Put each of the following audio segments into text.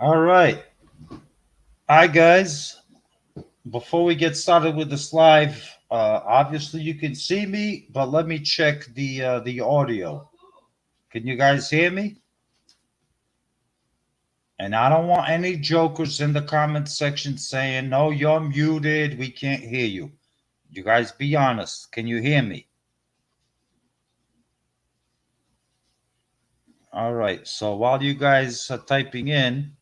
All right. Hi, guys. Before we get started with this live, obviously you can see me, but let me check the audio. Can you guys hear me? And I don't want any jokers in the comment section saying, no, you're muted. We can't hear you. You guys be honest. Can you hear me? All right. So while you guys are typing in,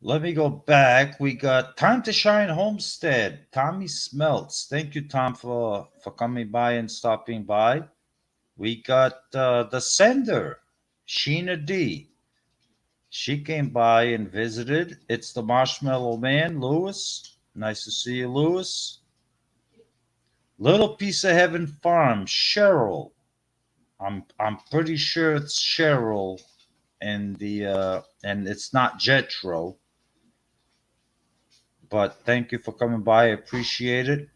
let me go back. We got Time to Shine Homestead. Tommy Smelts. Thank you, Tom, for coming by and stopping by. We got the sender, Sheena D. She came by and visited. It's the Marshmallow Man, Lewis. Nice to see you, Lewis. Little Piece of Heaven Farm, Cheryl. I'm pretty sure it's Cheryl, and it's not Jetro. But thank you for coming by. I appreciate it.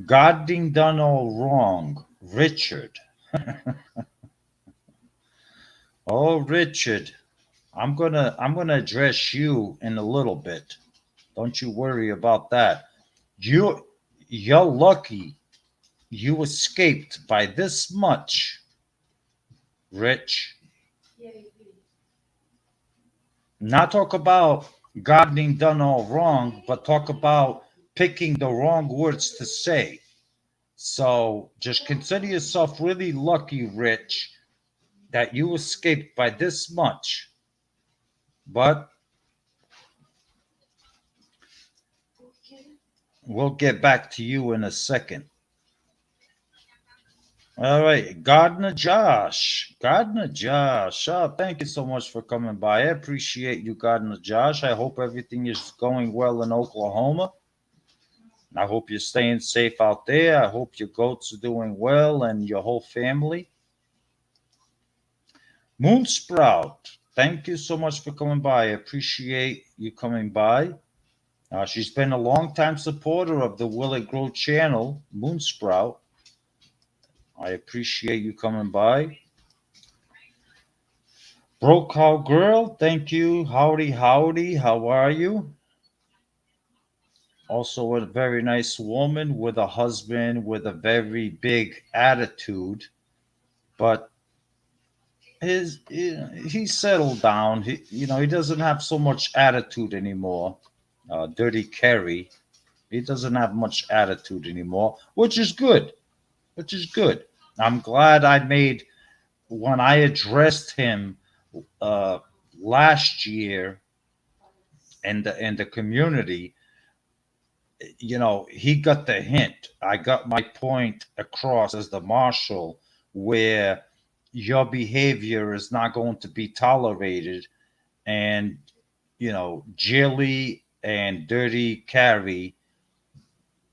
God ding done all wrong, Richard. Oh, Richard, I'm gonna address you in a little bit. Don't you worry about that. You you're lucky you escaped by this much, Rich. Not talk about God being done all wrong, but talk about picking the wrong words to say. So just consider yourself really lucky, Rich, that you escaped by this much. But we'll get back to you in a second. All right, Gardner Josh. Gardner Josh. Oh, thank you so much for coming by. I appreciate you, Gardner Josh. I hope everything is going well in Oklahoma. I hope you're staying safe out there. I hope your goats are doing well and your whole family. Moonsprout. Thank you so much for coming by. I appreciate you coming by. She's been a longtime supporter of the Will It Grow channel, Moonsprout. I appreciate you coming by. Broke Cow Girl, thank you. Howdy, howdy. How are you? Also, a very nice woman with a husband with a very big attitude, but he's settled down. He doesn't have so much attitude anymore. Dirty Kerry, he doesn't have much attitude anymore, which is good. Which is good. I'm glad I made when I addressed him uh, last year in the community. He got the hint. I got my point across as the marshal, where your behavior is not going to be tolerated, and Jilly and Dirty Carrie,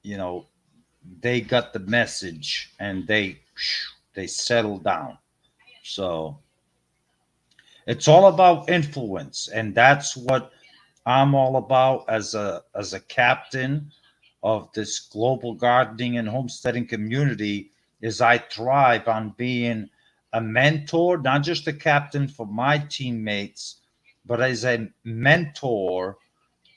you know, they got the message and they settled down. So it's all about influence, and that's what I'm all about as a captain of this global gardening and homesteading community. Is I thrive on being a mentor, not just a captain for my teammates, but as a mentor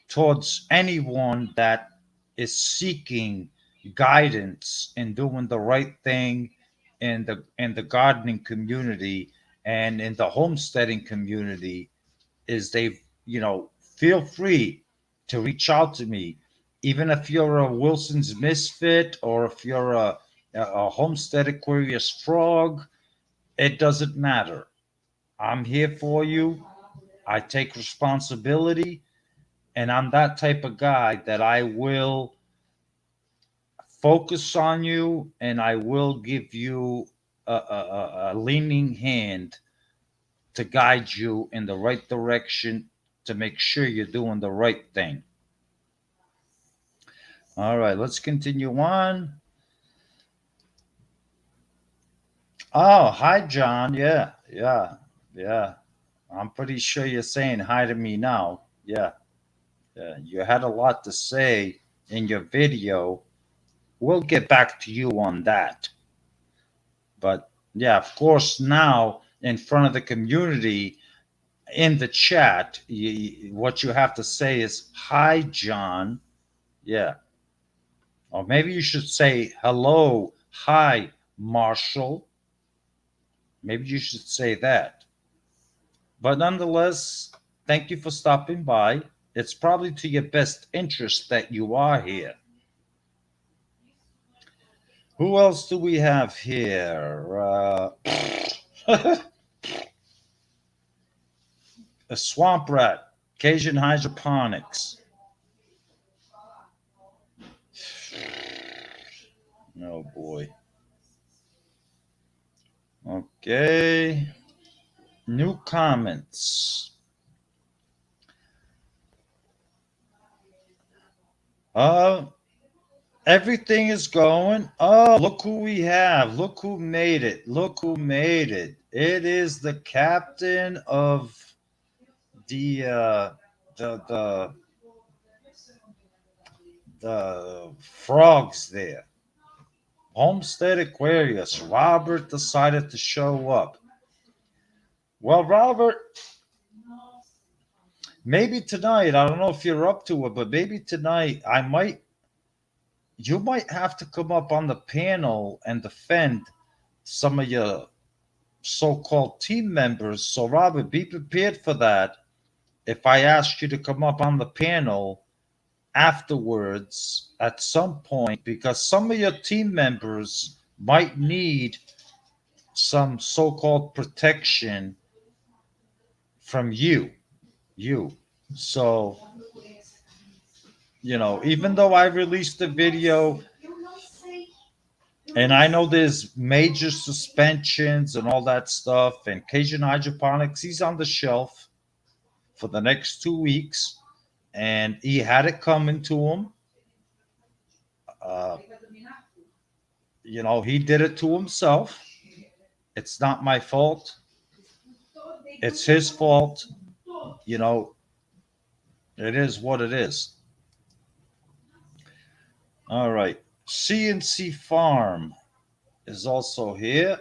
towards anyone that is seeking guidance in doing the right thing in the gardening community and in the homesteading community. Is they feel free to reach out to me, even if you're a Wilson's Misfit or if you're a Homestead Aquarius Frog. It doesn't matter. I'm here for you. I take responsibility, and I'm that type of guy that I will focus on you, and I will give you a leaning hand to guide you in the right direction to make sure you're doing the right thing. All right, let's continue on. Oh, hi, John. Yeah, yeah, yeah. I'm pretty sure you're saying hi to me now. Yeah, yeah. You had a lot to say in your video. We'll get back to you on that. But yeah, of course, now in front of the community in the chat, what you have to say is, "Hi, John." Yeah. Or maybe you should say, "Hello, hi, Marshall." Maybe you should say that. But nonetheless, thank you for stopping by. It's probably to your best interest that you are here. Who else do we have here? A swamp rat, Cajun hydroponics. Oh boy. Okay. New comments. Uh, Everything is going. Oh, look who we have. Look who made it. Look who made it. It is the captain of the the the frogs there. Homestead Aquarius. Robert decided to show up. Well, Robert, maybe tonight, I don't know if you're up to it, but maybe tonight you might have to come up on the panel and defend some of your so-called team members. So, Robert, be prepared for that. If I ask you to come up on the panel afterwards at some point, because some of your team members might need some so-called protection from you. So, even though I released the video and I know there's major suspensions and all that stuff, and Cajun Hydroponics, he's on the shelf for the next 2 weeks, and he had it coming to him. Uh, he did it to himself. It's not my fault. It's his fault. You know, it is what it is. All right. CNC Farm is also here.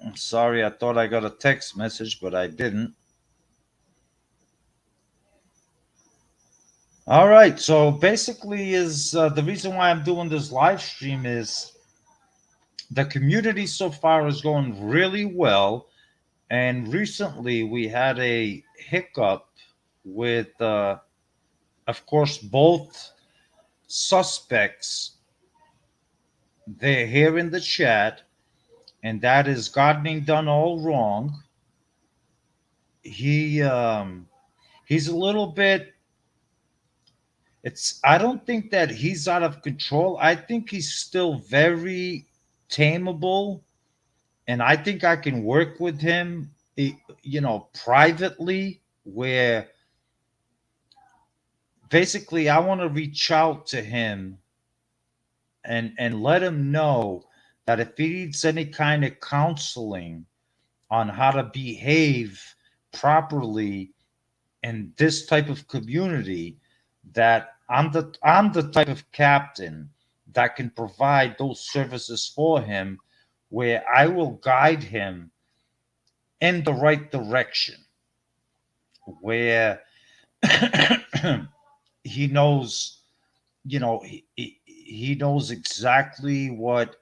I'm sorry, I thought I got a text message, but I didn't. All right. So basically, is the reason why I'm doing this live stream is the community so far is going really well, and recently we had a hiccup with, of course, both suspects. They're here in the chat, and that is gardening done all wrong. He's a little bit. I don't think that he's out of control. I think he's still very tameable, and I think I can work with him, privately, where basically I want to reach out to him and let him know that if he needs any kind of counseling on how to behave properly in this type of community, that I'm the type of captain that can provide those services for him, where I will guide him in the right direction, where he knows, he knows exactly what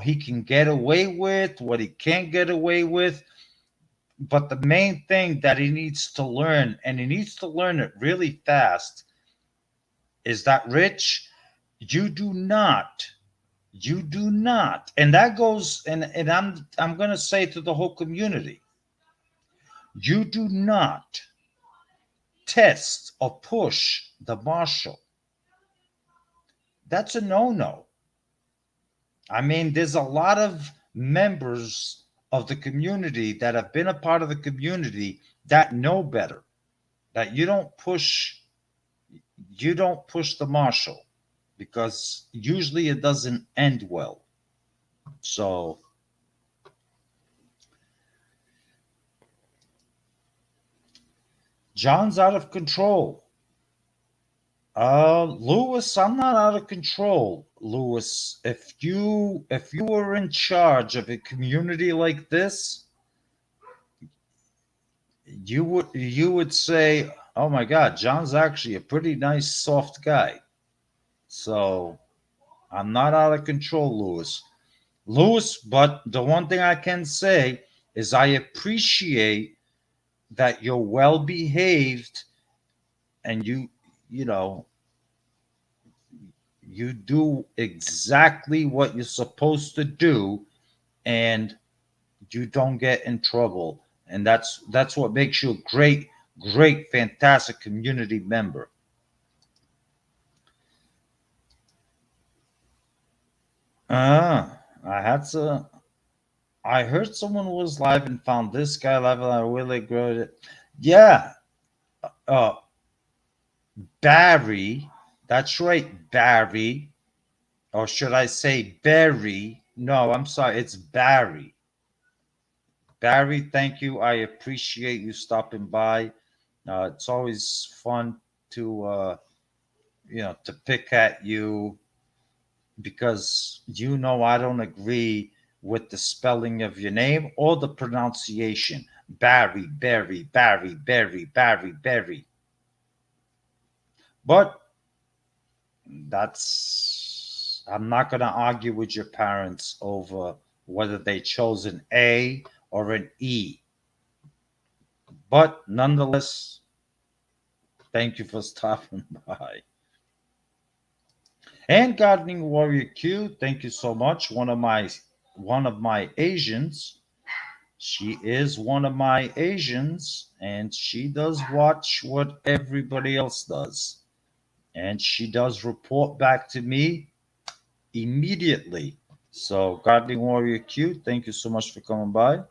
he can get away with, what he can't get away with. But the main thing that he needs to learn, and he needs to learn it really fast, is that, Rich, you do not, and that goes, and I'm going to say to the whole community, you do not test or push the marshal. That's a no-no. I mean, there's a lot of members of the community that have been a part of the community that know better, that you don't push the marshal, because usually it doesn't end well. So John's out of control. Lewis, I'm not out of control. Lewis, if you were in charge of a community like this, you would say, "Oh my God, John's actually a pretty nice, soft guy." So I'm not out of control, Lewis. Lewis, but the one thing I can say is I appreciate that you're well behaved and you know, you do exactly what you're supposed to do and you don't get in trouble. And that's what makes you a great, fantastic community member. I had to. I heard someone was live and found this guy live and I really grew it. Yeah, uh, Barry. That's right, Barry. Or should I say Barry? No, I'm sorry, it's Barry. Barry, thank you. I appreciate you stopping by. It's always fun to to pick at you because I don't agree with the spelling of your name or the pronunciation. Barry, Barry, Barry, Barry, Barry, Barry. But I'm not going to argue with your parents over whether they chose an A or an E. But nonetheless, thank you for stopping by. And Gardening Warrior Q, thank you so much. One of my Asians. She is one of my Asians, and she does watch what everybody else does. And she does report back to me immediately. So, Gardening Warrior Q, thank you so much for coming by.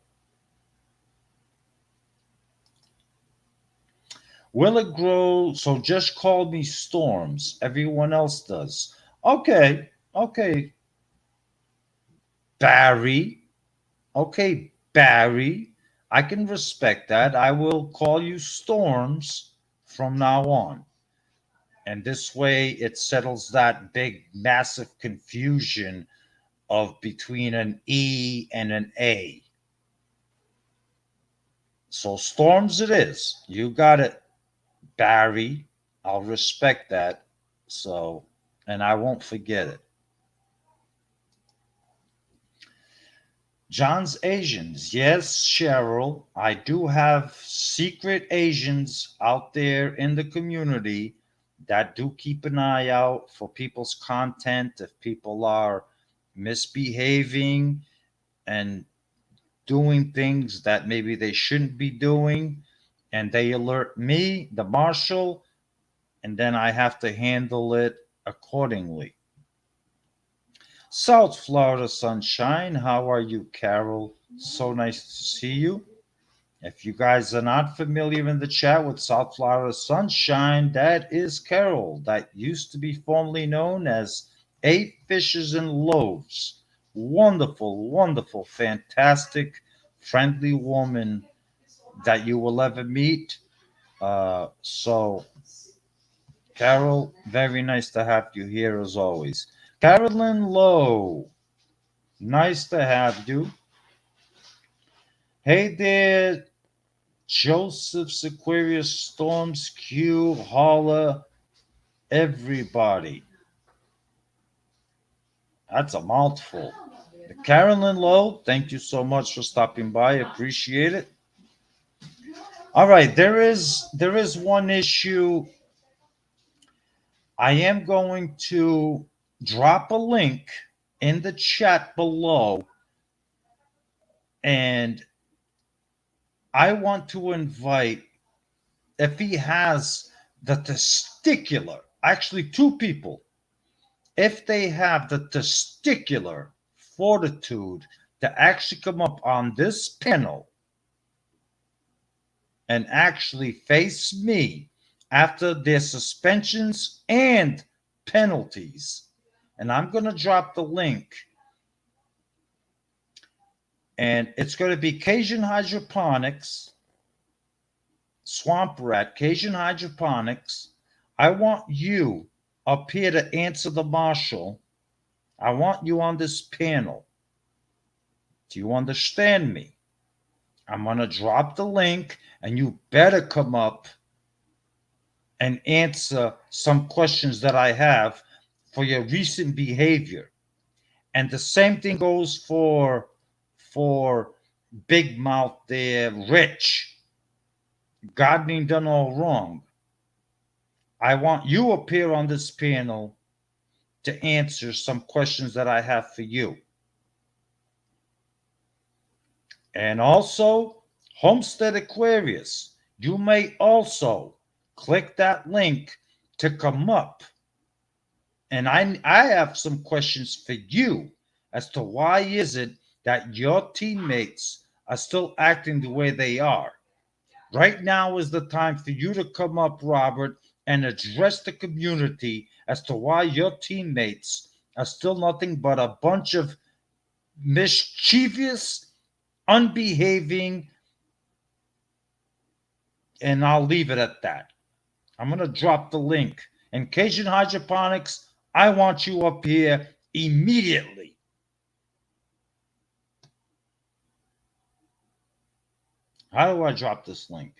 Will it grow? So just call me Storms. Everyone else does. Okay, okay, Barry. Okay, Barry. I can respect that. I will call you Storms from now on. And this way it settles that big, massive confusion of between an E and an A. So Storms it is. You got it, Barry. I'll respect that. So, and I won't forget it. John's Asians. Yes, Cheryl, I do have secret Asians out there in the community that do keep an eye out for people's content. If people are misbehaving and doing things that maybe they shouldn't be doing, and they alert me, the marshal, and then I have to handle it accordingly. South Florida sunshine, how are you, Carol? So nice to see you. If you guys are not familiar in the chat with South Florida sunshine, that is Carol, that used to be formerly known as Eight Fishes and Loaves. Wonderful, wonderful, fantastic, friendly woman that you will ever meet. So, Carol, very nice to have you here as always. Carolyn Lowe, nice to have you. Hey there, Joseph's Aquarius Storms, Q, Holla, everybody. That's a mouthful. Carolyn Lowe, thank you so much for stopping by. Appreciate it. All right, there is one issue. I am going to drop a link in the chat below, and I want to invite, if he has the testicular, actually two people, if they have the testicular fortitude to actually come up on this panel and actually face me after their suspensions and penalties. And I'm going to drop the link. And it's going to be Cajun Hydroponics, Swamp Rat, Cajun Hydroponics, I want you up here to answer the marshal. I want you on this panel. Do you understand me? I'm going to drop the link, and you better come up and answer some questions that I have for your recent behavior. And the same thing goes for Big Mouth there, Rich. Gardening done all wrong. I want you up here on this panel to answer some questions that I have for you. And also, Homestead Aquarius, you may also click that link to come up. And I have some questions for you as to why is it that your teammates are still acting the way they are. Right now is the time for you to come up, Robert, and address the community as to why your teammates are still nothing but a bunch of mischievous, unbehaving, and I'll leave it at that. I'm going to drop the link. And Cajun Hydroponics, I want you up here immediately. How do I drop this link?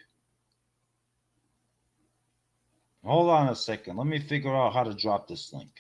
Hold on a second. Let me figure out how to drop this link.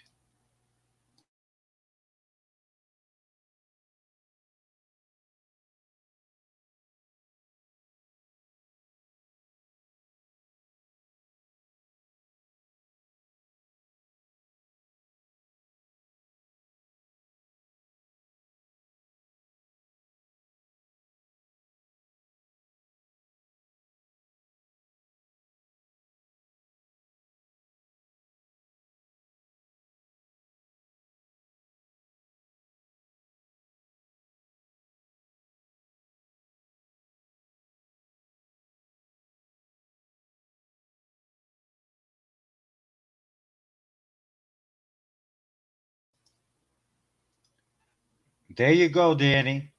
There you go, Danny.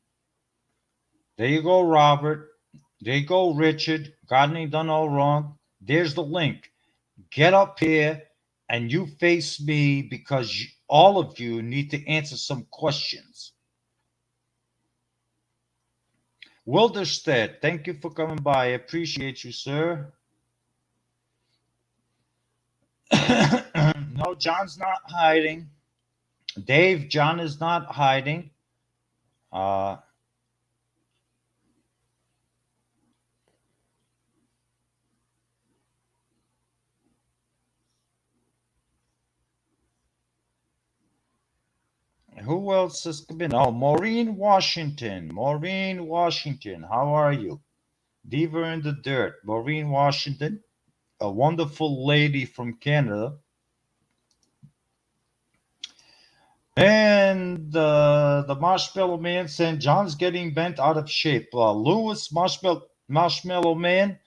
There you go, Robert. There you go, Richard. Gardening done all wrong. There's the link. Get up here and you face me because all of you need to answer some questions. Wilderstead, thank you for coming by. I appreciate you, sir. No, John's not hiding. Dave, John is not hiding. Who else has come in? Oh, Maureen Washington. Maureen Washington, how are you? Diva in the Dirt. Maureen Washington, a wonderful lady from Canada. And the Marshmallow Man saying John's getting bent out of shape. Lewis Marshmallow Man,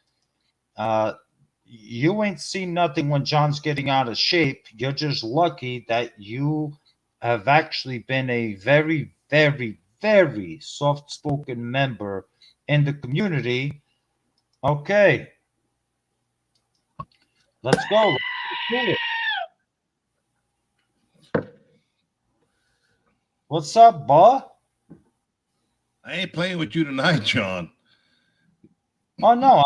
you ain't seen nothing when John's getting out of shape. You're just lucky that you have actually been a very, very, very soft-spoken member in the community. Okay. Let's go. Let's do it. What's up, boy? I ain't playing with you tonight, John. Oh no,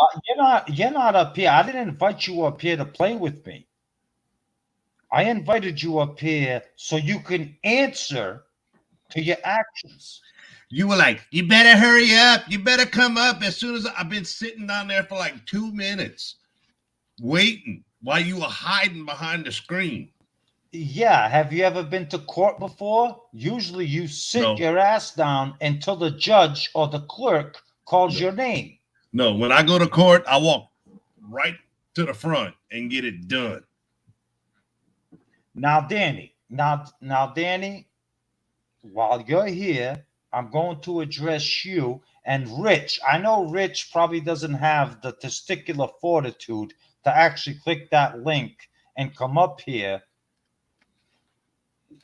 you're not up here. I didn't invite you up here to play with me. I invited you up here so you can answer to your actions. You were like, you better hurry up. You better come up as soon as I've been sitting down there for like 2 minutes waiting while you were hiding behind the screen. Yeah, have you ever been to court before? Usually you sit your ass down until the judge or the clerk calls your name. No, when I go to court, I walk right to the front and get it done. Now, Danny, Danny, while you're here, I'm going to address you and Rich. I know Rich probably doesn't have the testicular fortitude to actually click that link and come up here.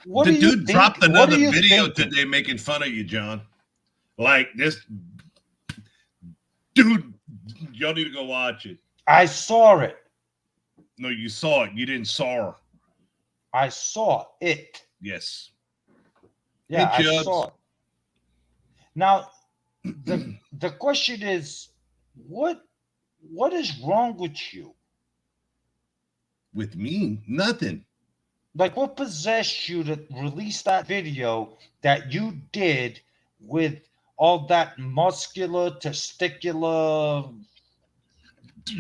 What the dude dropped another video today making fun of you, John. Like this dude, y'all need to go watch it. I saw it. No, you saw it. You didn't saw her. I saw it. Yes. Yeah, Hey, I saw Chubbs. it. Now, the question is, what is wrong with you? With me, nothing. Like, what possessed you to release that video that you did with all that muscular, testicular,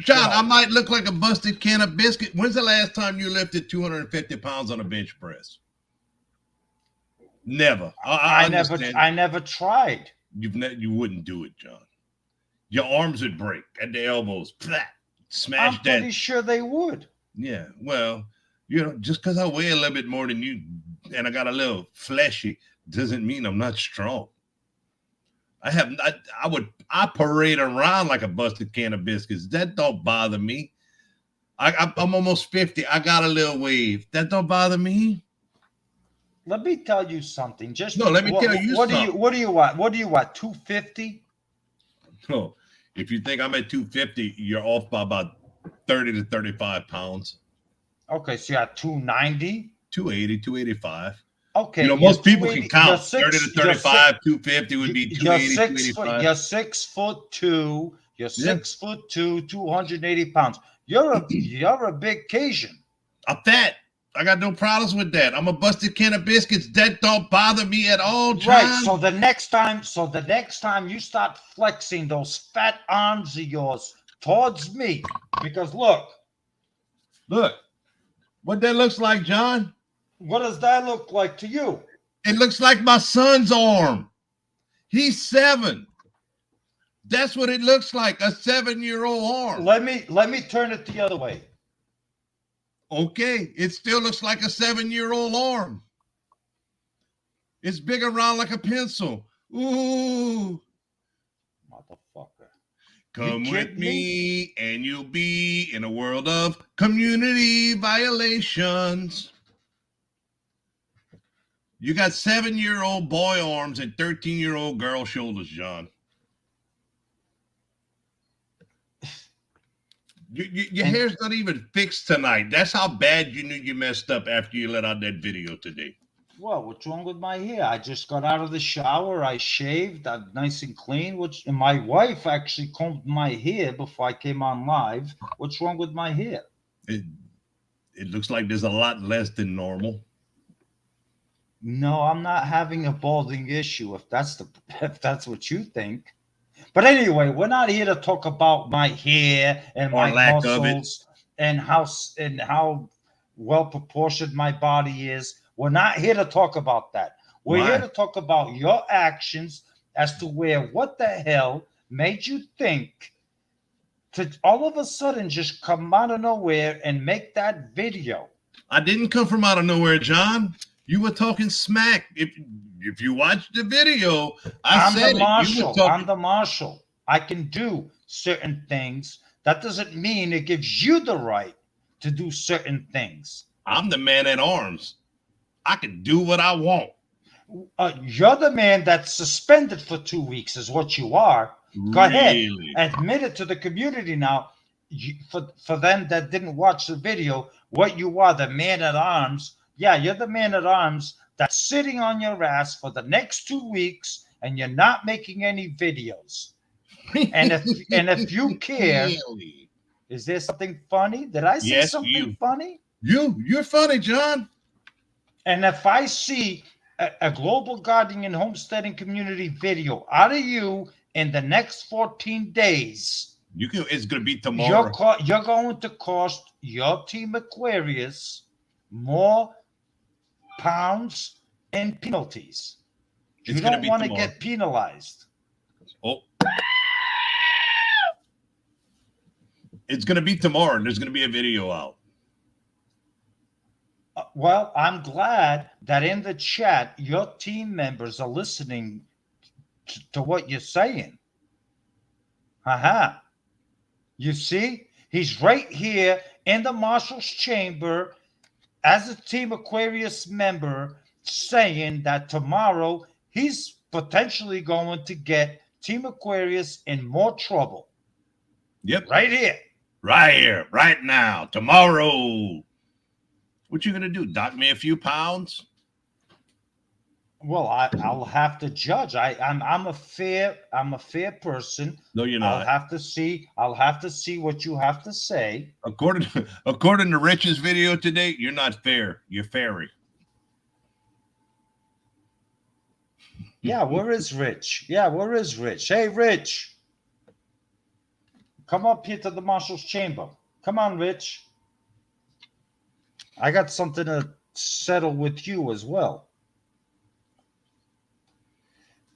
John, I might look like a busted can of biscuit. When's the last time you lifted 250 pounds on a bench press? Never. I understand. I never tried. You wouldn't do it, John. Your arms would break at the elbows. Smash I'm that. pretty sure they would. Yeah. Well, just because I weigh a little bit more than you and I got a little fleshy doesn't mean I'm not strong. I parade around like a busted can of biscuits. That don't bother me. I'm almost 50. I got a little wave. That don't bother me. Let me tell you something. Just No, let me tell you something. What do you want? What do you want? 250? No, if you think I'm at 250, you're off by about 30 to 35 pounds. Okay, so you're at 290? 280, 285. Okay. Most people can count 30 to 35, 250 would be 280, 285. You're 6'2". You're 6'2", 280 pounds. You're a big Cajun. I'm fat. I got no problems with that. I'm a busted can of biscuits. That don't bother me at all, John. Right. So the next time you start flexing those fat arms of yours towards me, because look, what that looks like, John. What does that look like to you? It looks like my son's arm. He's 7. That's what it looks like, a 7-year-old arm. Let me turn it the other way. Okay, it still looks like a 7-year-old arm. It's big around like a pencil. Ooh. Motherfucker. Come with me and you'll be in a world of community violations. You got 7-year-old boy arms and 13-year-old girl shoulders, John. Your hair's not even fixed tonight. That's how bad you knew you messed up after you let out that video today. Well, what's wrong with my hair? I just got out of the shower. I shaved. I'm nice and clean. And my wife actually combed my hair before I came on live. What's wrong with my hair? It looks like there's a lot less than normal. No, I'm not having a balding issue. If that's what you think. But anyway, we're not here to talk about my hair and my muscles and how well proportioned my body is. We're not here to talk about that. We're here to talk about your actions as to what the hell made you think to all of a sudden just come out of nowhere and make that video. I didn't come from out of nowhere, John. You were talking smack. If you watched the video, I'm the marshal. I can do certain things. That doesn't mean it gives you the right to do certain things. I'm the man at arms. I can do what I want. You're the man that's suspended for 2 weeks is what you are. Go ahead. Admit it to the community now. For them that didn't watch the video, what you are, the man at arms. Yeah, you're the man at arms that's sitting on your ass for the next 2 weeks and you're not making any videos. And if you care, is there something funny? Did I say something funny? You're funny, John. And if I see a global gardening and homesteading community video out of you in the next 14 days, it's going to be tomorrow. You're going to cost your team Aquarius more pounds and penalties. You don't want to get penalized. Oh. It's going to be tomorrow, and there's going to be a video out. Well, I'm glad that in the chat, your team members are listening to what you're saying. You see, he's right here in the marshal's chamber as a Team Aquarius member saying that tomorrow he's potentially going to get Team Aquarius in more trouble. Yep. Right here. Right here, right now, tomorrow. What you gonna do? Dock me a few pounds? Well, I'll have to judge. I'm a fair person. No, you're not. I'll have to see what you have to say. According to Rich's video today, you're not fair. You're fairy. Yeah, where is Rich? Yeah, where is Rich? Hey, Rich, come up here to the marshal's chamber. Come on, Rich. I got something to settle with you as well.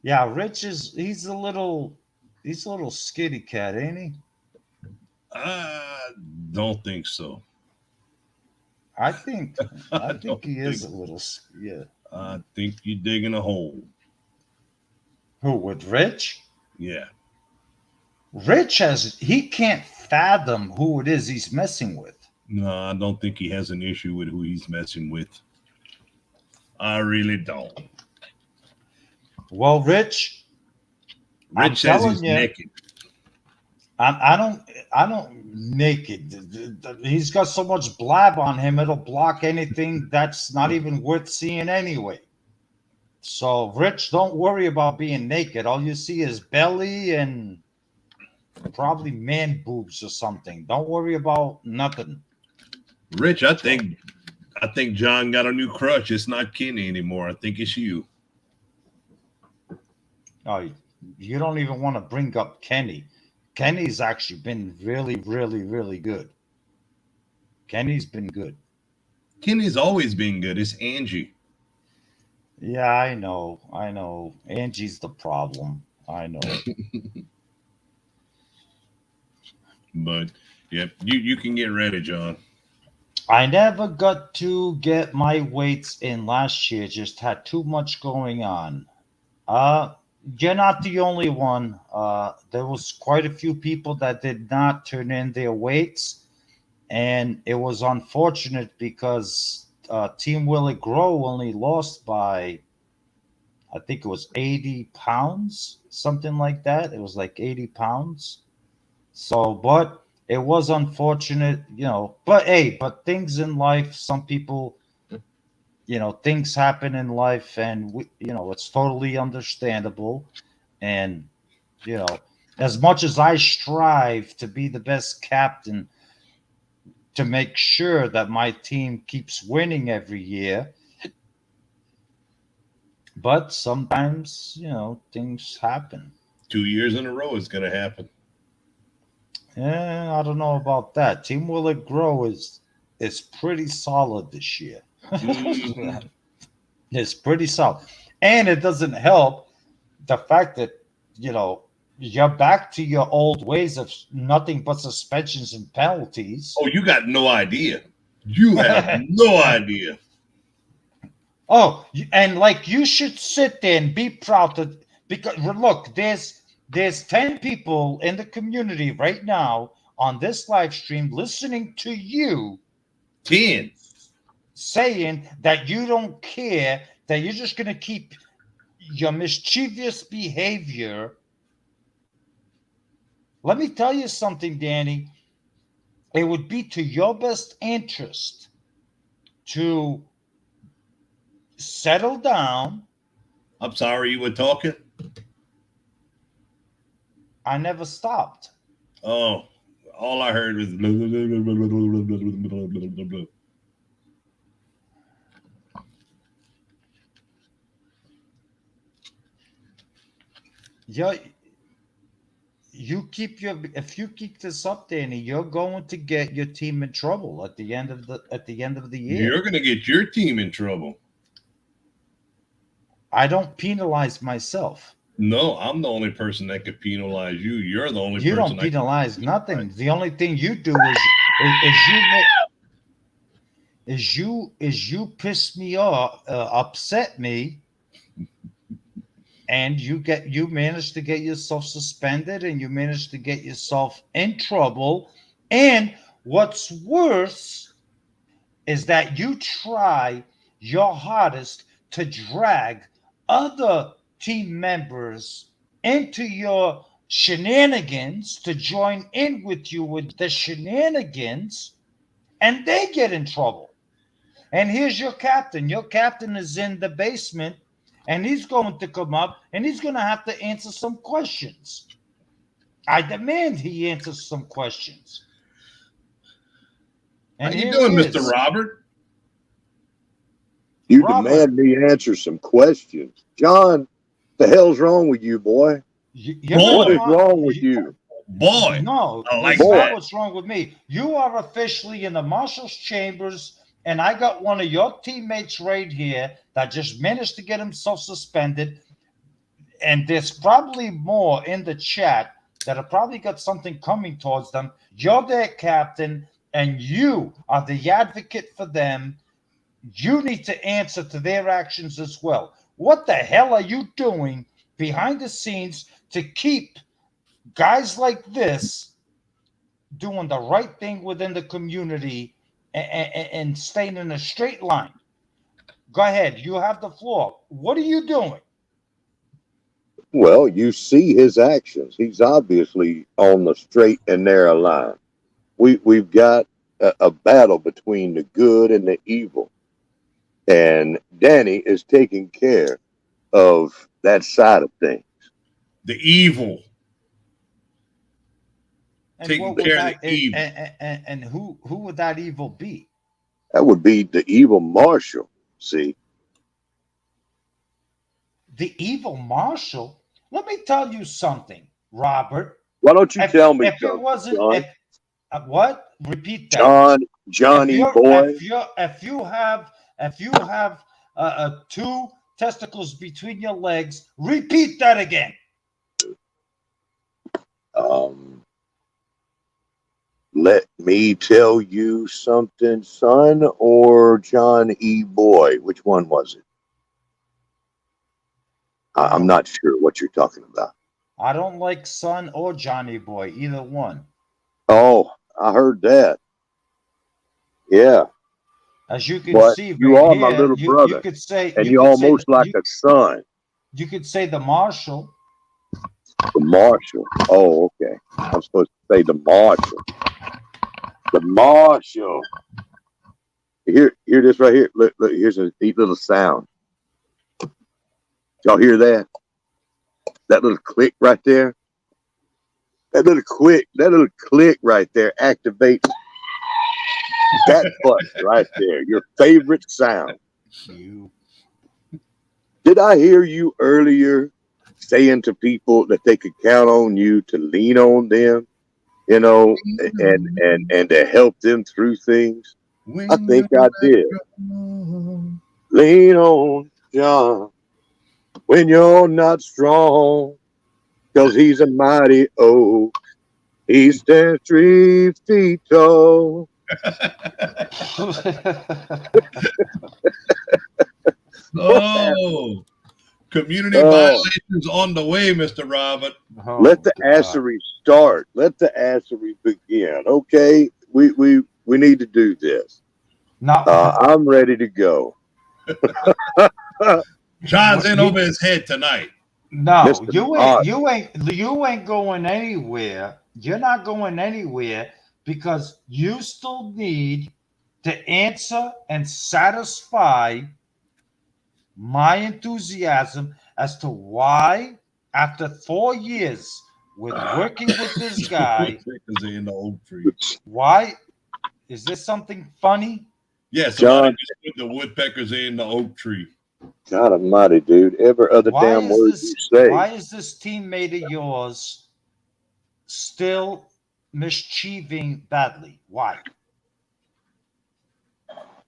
Yeah, Rich is he's a little skitty cat, ain't he? I don't think so. I think I I think don't he think. is a little yeah. I think you're digging a hole. Who with Rich? Yeah. He can't fathom who it is he's messing with. No, I don't think he has an issue with who he's messing with. I really don't. Well, Rich, I'm Rich says telling he's you, naked. I don't make it. He's got so much blab on him, it'll block anything that's not even worth seeing anyway. So, Rich, don't worry about being naked. All you see is belly and probably man boobs or something. Don't worry about nothing. Rich, I think John got a new crush. It's not Kenny anymore. I think it's you. Oh, you don't even want to bring up Kenny. Kenny's actually been really, really, really good. Kenny's been good. Kenny's always been good. It's Angie. Yeah, I know. I know. Angie's the problem. I know. But yep, you can get ready, John. I never got to get my weights in last year, just had too much going on. Uh, you're not the only one. There was quite a few people that did not turn in their weights, and it was unfortunate because Team Will It Grow only lost by I think it was 80 pounds, something like that. It was like 80 pounds. So, but it was unfortunate, But hey, but things in life, some people, things happen in life, and it's totally understandable. And, you know, as much as I strive to be the best captain to make sure that my team keeps winning every year, but sometimes, things happen. 2 years in a row it's gonna happen. Yeah, I don't know about that. Team Will It Grow is pretty solid this year. Mhm. It's pretty solid, and it doesn't help the fact that you know you're back to your old ways of nothing but suspensions and penalties. Oh, you got no idea. You have no idea. Oh, and like you should sit there and be proud to because look, there's 10 people in the community right now on this live stream listening to you 10. saying that you don't care, that you're just going to keep your mischievous behavior. Let me tell you something, Danny. It would be to your best interest to settle down. I'm sorry you were talking. I never stopped. Oh, all I heard was blah, blah, blah, blah, blah, blah, blah, blah, blah, blah, blah. You if you keep this up, Danny, you're going to get your team in trouble at the end of the year. You're gonna get your team in trouble. I don't penalize myself. No, I'm the only person that could penalize you. You're the only You don't person I can penalize penalize. nothing. The only thing you do is you piss me off, upset me, and you manage to get yourself suspended, and you manage to get yourself in trouble. And what's worse is that you try your hardest to drag other team members into your shenanigans to join in with you with the shenanigans, and they get in trouble. And here's your captain. Your captain is in the basement, and he's going to come up and he's going to have to answer some questions. I demand he answers some questions. And How you here doing, he Mr. is. Robert? You Robert. demand me answer some questions. John, the hell's wrong with you, boy? What is wrong with you? Boy, No, I like it's not that. what's wrong with me. You are officially in the marshal's chambers, and I got one of your teammates right here that just managed to get himself suspended. And there's probably more in the chat that have probably got something coming towards them. You're their captain, and you are the advocate for them. You need to answer to their actions as well. What the hell are you doing behind the scenes to keep guys like this doing the right thing within the community and staying in a straight line? Go ahead. You have the floor. What are you doing? Well, you see his actions. He's obviously on the straight and narrow line. We've got a battle between the good and the evil, and Danny is taking care of that side of things. The evil. And Taking what would care of that the evil. and who would that evil be? That would be the evil marshal. See, The evil marshal? Let me tell you something, Robert. why don't you tell me If it something, wasn't John? if what? Repeat that. Johnny boy. If you have two testicles between your legs, repeat that again. Um, Let me tell you something, son, or John E. Boy. Which one was it? I'm not sure what you're talking about. I don't like Son or Johnny Boy, either one. Oh, I heard that. Yeah, As you can but see you right are my here, little you brother, could say and you're almost like a son. you could say the marshal. The marshal. Oh, okay. I'm supposed to say the marshal. The marshal. Hear this right here. Look, here's a neat little sound. Y'all hear that? That little click right there. That little click right there activates that button right there. Your favorite sound. You. Did I hear you earlier saying to people that they could count on you to lean on them, you know, and to help them through things? I think I did. Lean on John when you're not strong, 'cause he's a mighty oak. He stands 3 feet tall. Oh, community violations on the way, Mr. Robert. Let the assery start. Let the assery begin. Okay, we need to do this. No, I'm ready to go. John's in over his head tonight. no, Mr. you ain't going anywhere. You're not going anywhere because you still need to answer and satisfy my enthusiasm as to why, after 4 years with working with this guy, Woodpeckers are in the oak tree. why is there something funny? Yeah, John, somebody just put the woodpeckers are in the oak tree. God Almighty, dude! Every other damn word you say. Why is this teammate of yours still mischieving badly? Why?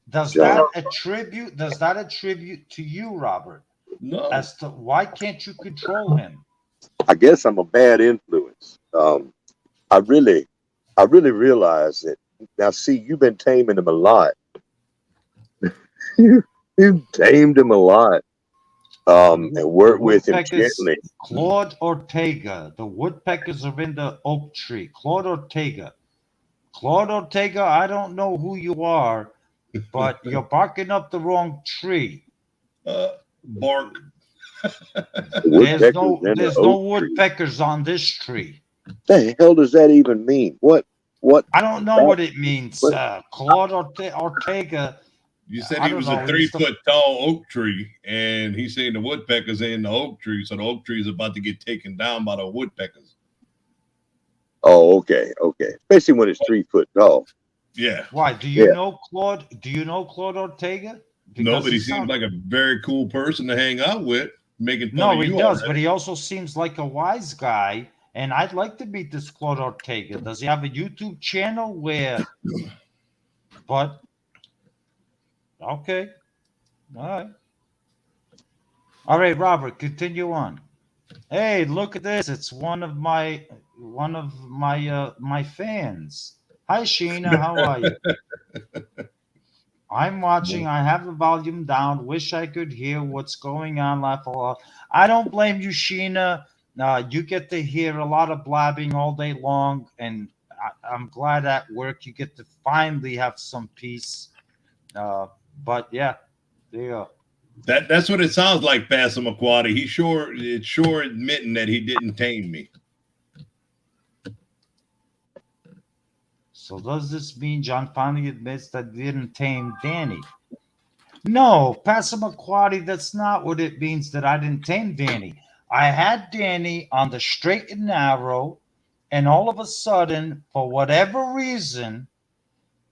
Does John, that attribute to you, Robert? No. As to why can't you control him? I guess I'm a bad influence. I really realize it. Now, see, you've been taming him a lot. You've tamed him a lot. And worked with him gently. Claude Ortega. The woodpeckers are in the oak tree. Claude Ortega. Claude Ortega, I don't know who you are, but you're barking up the wrong tree. Bark. There's Woodpeckers no and the there's no oak tree. woodpeckers on this tree. The hell does that even mean? What? I don't know what it means. What? Claude Ortega. You said I he don't was a know. 3 foot tall oak tree, and he's saying the woodpeckers are in the oak tree, so the oak tree is about to get taken down by the woodpeckers. Oh, okay. Especially when it's 3 foot tall. Yeah. Why? Do you Yeah. know Claude? Do you know Claude Ortega? No, Because but he seems like a very cool person to hang out with, making fun no, of he you does, already. but he also seems like a wise guy. And I'd like to meet this Claude Ortega. Does he have a YouTube channel where? But okay, all right, Robert, continue on. Hey, look at this! It's one of my fans. Hi, Sheena, how are you? I'm watching. I have the volume down. Wish I could hear what's going on. Laugh a lot. I don't blame you, Sheena. You get to hear a lot of blabbing all day long, and I'm glad at work you get to finally have some peace. But yeah, there you go. That's what it sounds like, Passamaquoddy. It's sure admitting that he didn't tame me. So does this mean John finally admits that he didn't tame Danny? No, Passamaquoddy, that's not what it means that I didn't tame Danny. I had Danny on the straight and narrow, and all of a sudden, for whatever reason,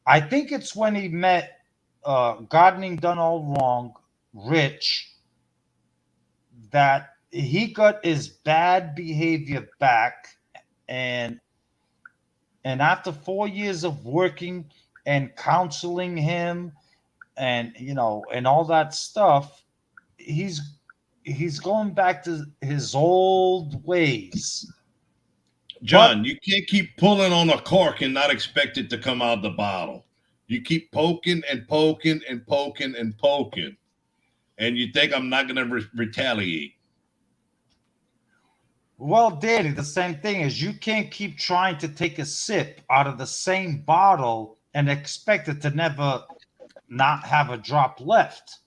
I think it's when he met Gardening Done All Wrong, Rich, that he got his bad behavior back, and after 4 years of working and counseling him and and all that stuff, he's going back to his old ways. John, you can't keep pulling on a cork and not expect it to come out the bottle. You keep poking and poking and poking and poking, and you think I'm not going to retaliate. Well, Danny, the same thing is you can't keep trying to take a sip out of the same bottle and expect it to never not have a drop left.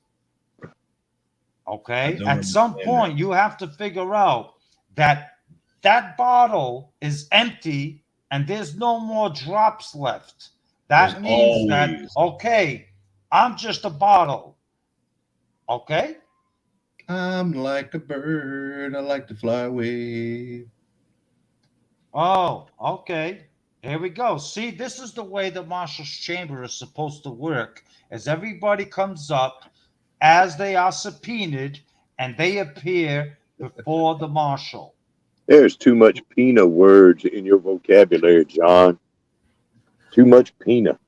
Okay? At some point, you have to figure out that that bottle is empty and there's no more drops left. That There's means that, always. okay, I'm just a bottle. Okay? I'm like a bird. I like to fly away. Oh, okay. Here we go. See, this is the way the marshal's chamber is supposed to work. As everybody comes up, as they are subpoenaed, and they appear before the marshal. There's too much Pina words in your vocabulary, John. Too much Pina.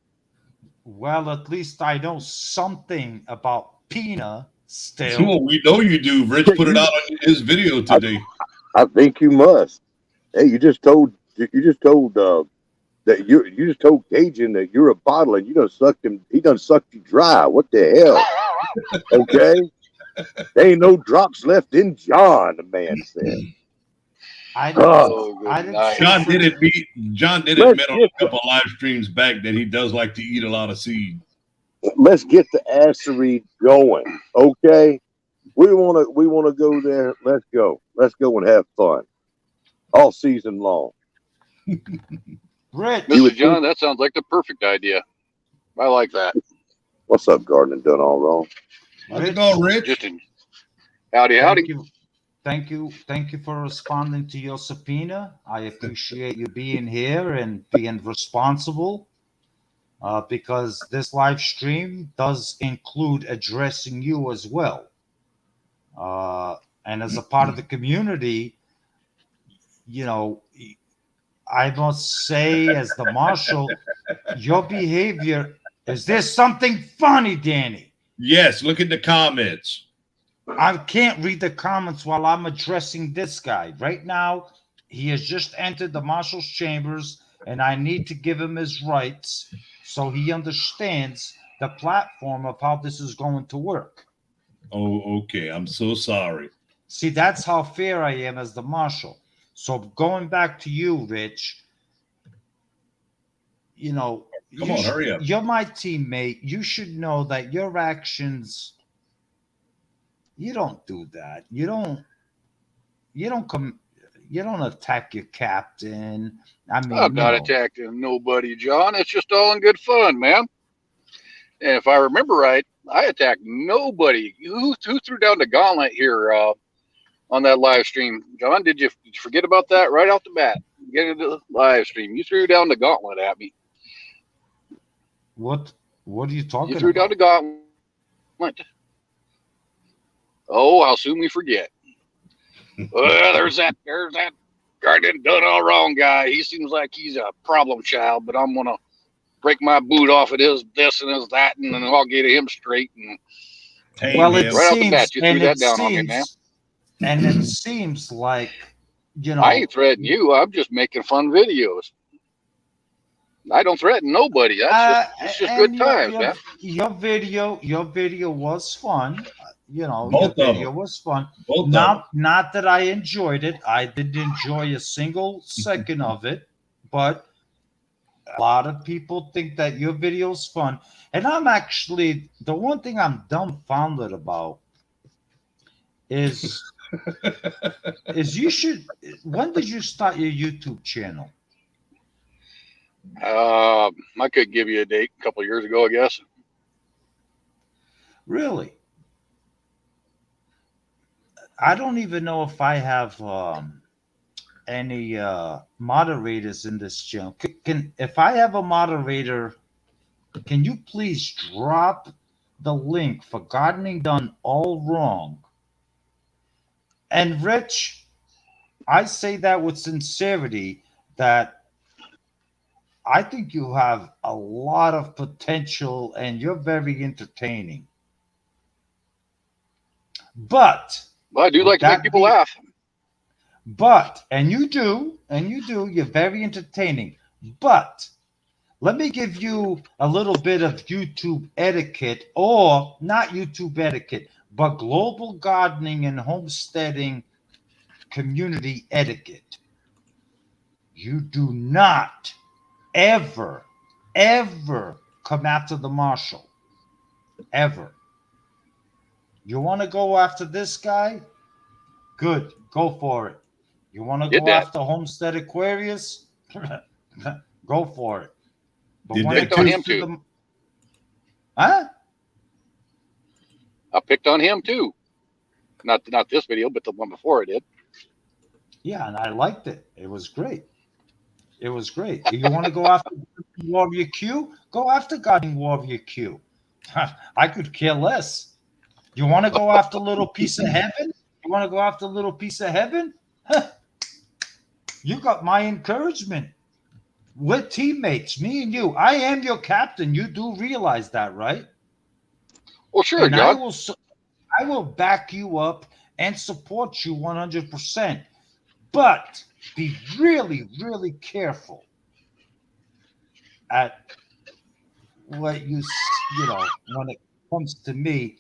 Well, at least I know something about Pina still. Well, we know you do. Rich put it out on his video today. I think you must. Hey, you just told that you just told Cajun that you're a bottle and you done sucked him. He done sucked you dry. What the hell? Okay, there ain't no drops left in John. The man said. I didn't John did admit on a couple live streams back that he does like to eat a lot of seed. Let's get the assery going. Okay, we wanna go there. Let's go and have fun all season long. Rich. Mr. John, that sounds like the perfect idea. I like that. What's up, Gardening Done All Wrong? How's it going, Rich? Howdy. Thank you for responding to your subpoena. I appreciate you being here and being responsible, because this live stream does include addressing you as well. And as a part of the community, I must say, as the marshal, your behavior, is there something funny, Danny? Yes, look at the comments. I can't read the comments while I'm addressing this guy. Right now, he has just entered the marshal's chambers, and I need to give him his rights so he understands the platform of how this is going to work. Oh, okay. I'm so sorry. See, that's how fair I am as the marshal. So going back to you, Rich, Come on, hurry up. You're my teammate. You should know that your actions You don't do that. You don't come. You don't attack your captain. I I'm mean, not attacking nobody, John. It's just all in good fun, man. And if I remember right, I attacked nobody. Who threw down the gauntlet here on that live stream? John, did you forget about that right off the bat? Get into the live stream. You threw down the gauntlet at me. what are you You talking threw down the about? gauntlet. Oh, how soon we forget. There's that done all wrong guy. He seems like he's a problem child, but I'm gonna break my boot off of his this and his that, and then I'll get him straight. And Tame Well, it him. right off the bat, seems, you threw and that it down on me, man. seems, and it seems like, you I ain't know, threatening you. I'm just making fun videos. I don't threaten nobody. That's just it's just good and times, man. your video was fun. You know, your Both of them. video was fun. Both of them. Not that I enjoyed it. I didn't enjoy a single second of it, but a lot of people think that your video's fun. And I'm actually the one thing I'm dumbfounded about is you should. When did you start your YouTube channel? I could give you a date a couple of years ago, I guess. Really? I don't even know if I have any moderators in this channel. Can if I have a moderator, can you please drop the link for gardening done all wrong? And Rich, I say that with sincerity that I think you have a lot of potential and you're very entertaining. But But I do with like to make that people being, laugh. you're very entertaining. But let me give you a little bit of YouTube etiquette, or not YouTube etiquette, but global gardening and homesteading community etiquette. You do not ever, ever come after the marshal. Ever. You want to go after this guy? Good. Go for it. You want to Did go that. after Homestead Aquarius? Go for it. But Did when that it Picked on too. comes him to too. the huh? I picked on him too. Not this video, but the one before I did. Yeah, and I liked it. It was great. It was great. You want to go after Warrior Q? Go after Guardian Warrior Q. I could care less. You want to go after Little Piece of Heaven? You want to go after Little Piece of Heaven? You got my encouragement. We're teammates, me and you. I am your captain. You do realize that, right? Well, sure, And John. I will back you up and support you 100%. But be really, really careful at what when it comes to me.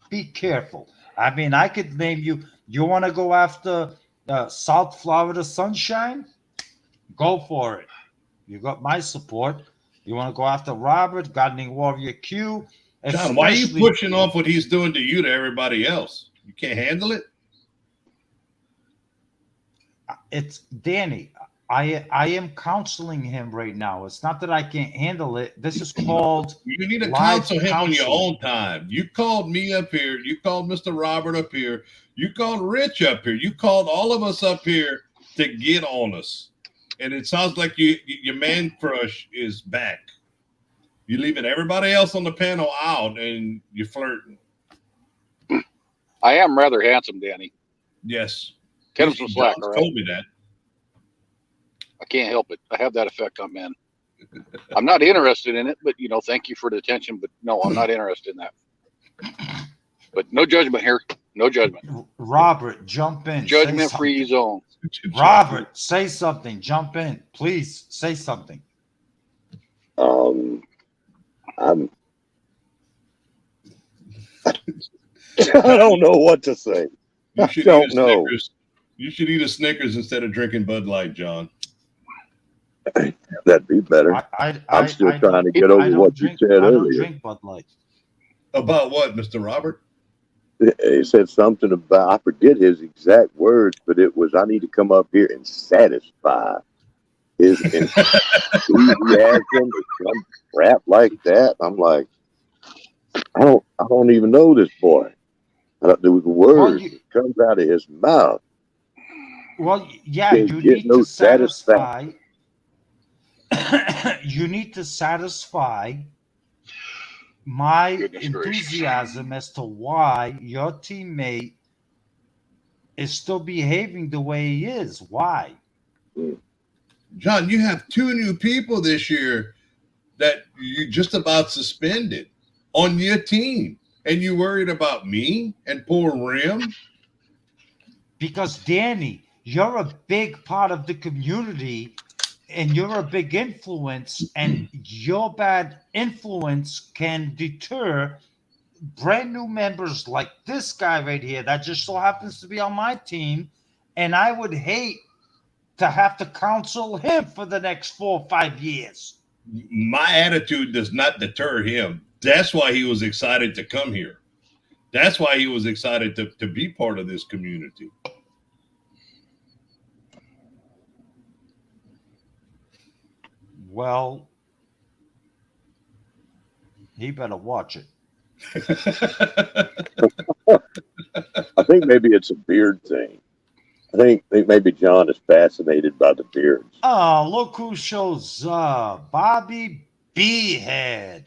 Be careful. I mean, I could name you. You want to go after South Florida Sunshine? Go for it. You got my support. You want to go after Robert, Gardening Warrior Q, John, why are you especially pushing off what he's doing to you to everybody else? You can't handle it? it's Danny. I am counseling him right now. It's not that I can't handle it. This is called You need to live counsel him on your counseling. own time. You called me up here. You called Mr. Robert up here. You called Rich up here. You called all of us up here to get on us. And it sounds like your man crush is back. You're leaving everybody else on the panel out and you're flirting. I am rather handsome, Danny. Yes. Cut him some slack, John's all right? told me that. I can't help it. I have that effect on men. I'm not interested in it, but thank you for the attention. But no, I'm not interested in that. But no judgment here. No judgment. Robert, jump in. Judgment free zone. Robert, say something. Jump in. Please say something. I'm I don't know what to say. You should don't eat a know. Snickers. You should eat a Snickers instead of drinking Bud Light, John. That'd be better. I'm still trying to get over what you said I don't earlier. drink Bud Light. About what, Mr. Robert? he said something about, I forget his exact words, but it was, I need to come up here and satisfy his enthusiasm or some crap like that. I'm like, I don't even know this boy. There was Well, words you, that comes out of his mouth. well, yeah, Can't you get need no to satisfaction. satisfy. You need to satisfy my Goodness gracious. enthusiasm as to why your teammate is still behaving the way he is. Why? Mm. John, you have two new people this year that you just about suspended on your team, and you worried about me and poor Rim. Because Danny, you're a big part of the community and you're a big influence, and your bad influence can deter brand new members like this guy right here that just so happens to be on my team. And I would hate to have to counsel him for the next 4 or 5 years. My attitude does not deter him. That's why he was excited to come here. That's why he was excited to be part of this community. Well, he better watch it. I think maybe it's a beard thing. I think maybe John is fascinated by the beards. Oh, look who shows up. Bobby Behead.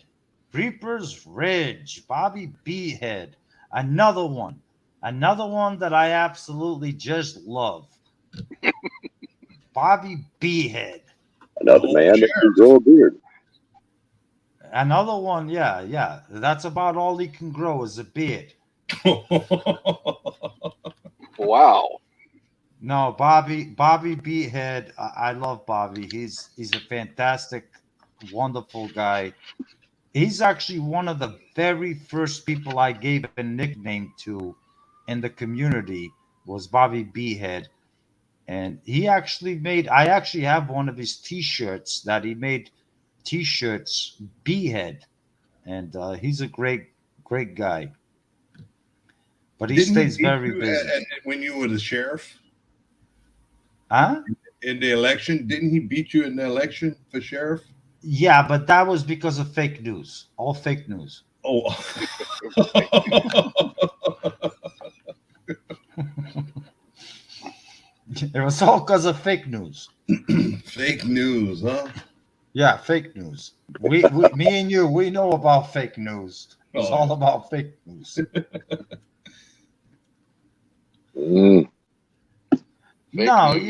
Reaper's Ridge. Bobby Behead. Another one. Another one that I absolutely just love. Bobby Behead. The Another whole man that can sheriff. grow a beard. Another one, yeah, yeah. That's about all he can grow is a beard. Wow. No, Bobby Behead. I love Bobby. He's a fantastic, wonderful guy. He's actually one of the very first people I gave a nickname to in the community was Bobby Behead. And he actually made I actually have one of his t-shirts that he made t-shirts Behead. And he's a great guy. But he Didn't he stays beat very you busy. when you were the sheriff Huh? in the election? Didn't he beat you in the election for sheriff? Yeah, but that was because of fake news. All fake news. Oh, It was all because of fake news. fake news, huh? Yeah, fake news. Me and you, we know about fake news. It's Oh, all about fake news. Mm. Fake No, news.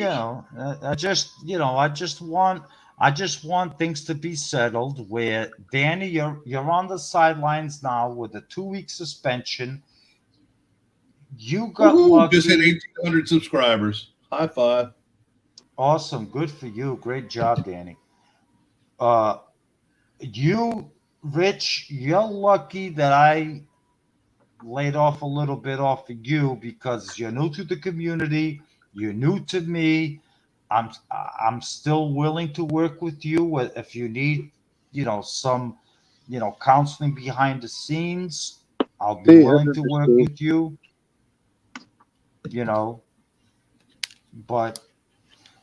I just want things to be settled. Where Danny, you're on the sidelines now with a 2 week suspension. You got woohoo, just hit lucky. 1,800 subscribers. High five. Awesome, good for you. Great job, Danny. Uh, you, Rich, you're lucky that I laid off a little bit off of you because you're new to the community. You're new to me. I'm I'm still willing to work with you if you need, some, counseling behind the scenes. I'll be He willing to work understood. with you. You know, but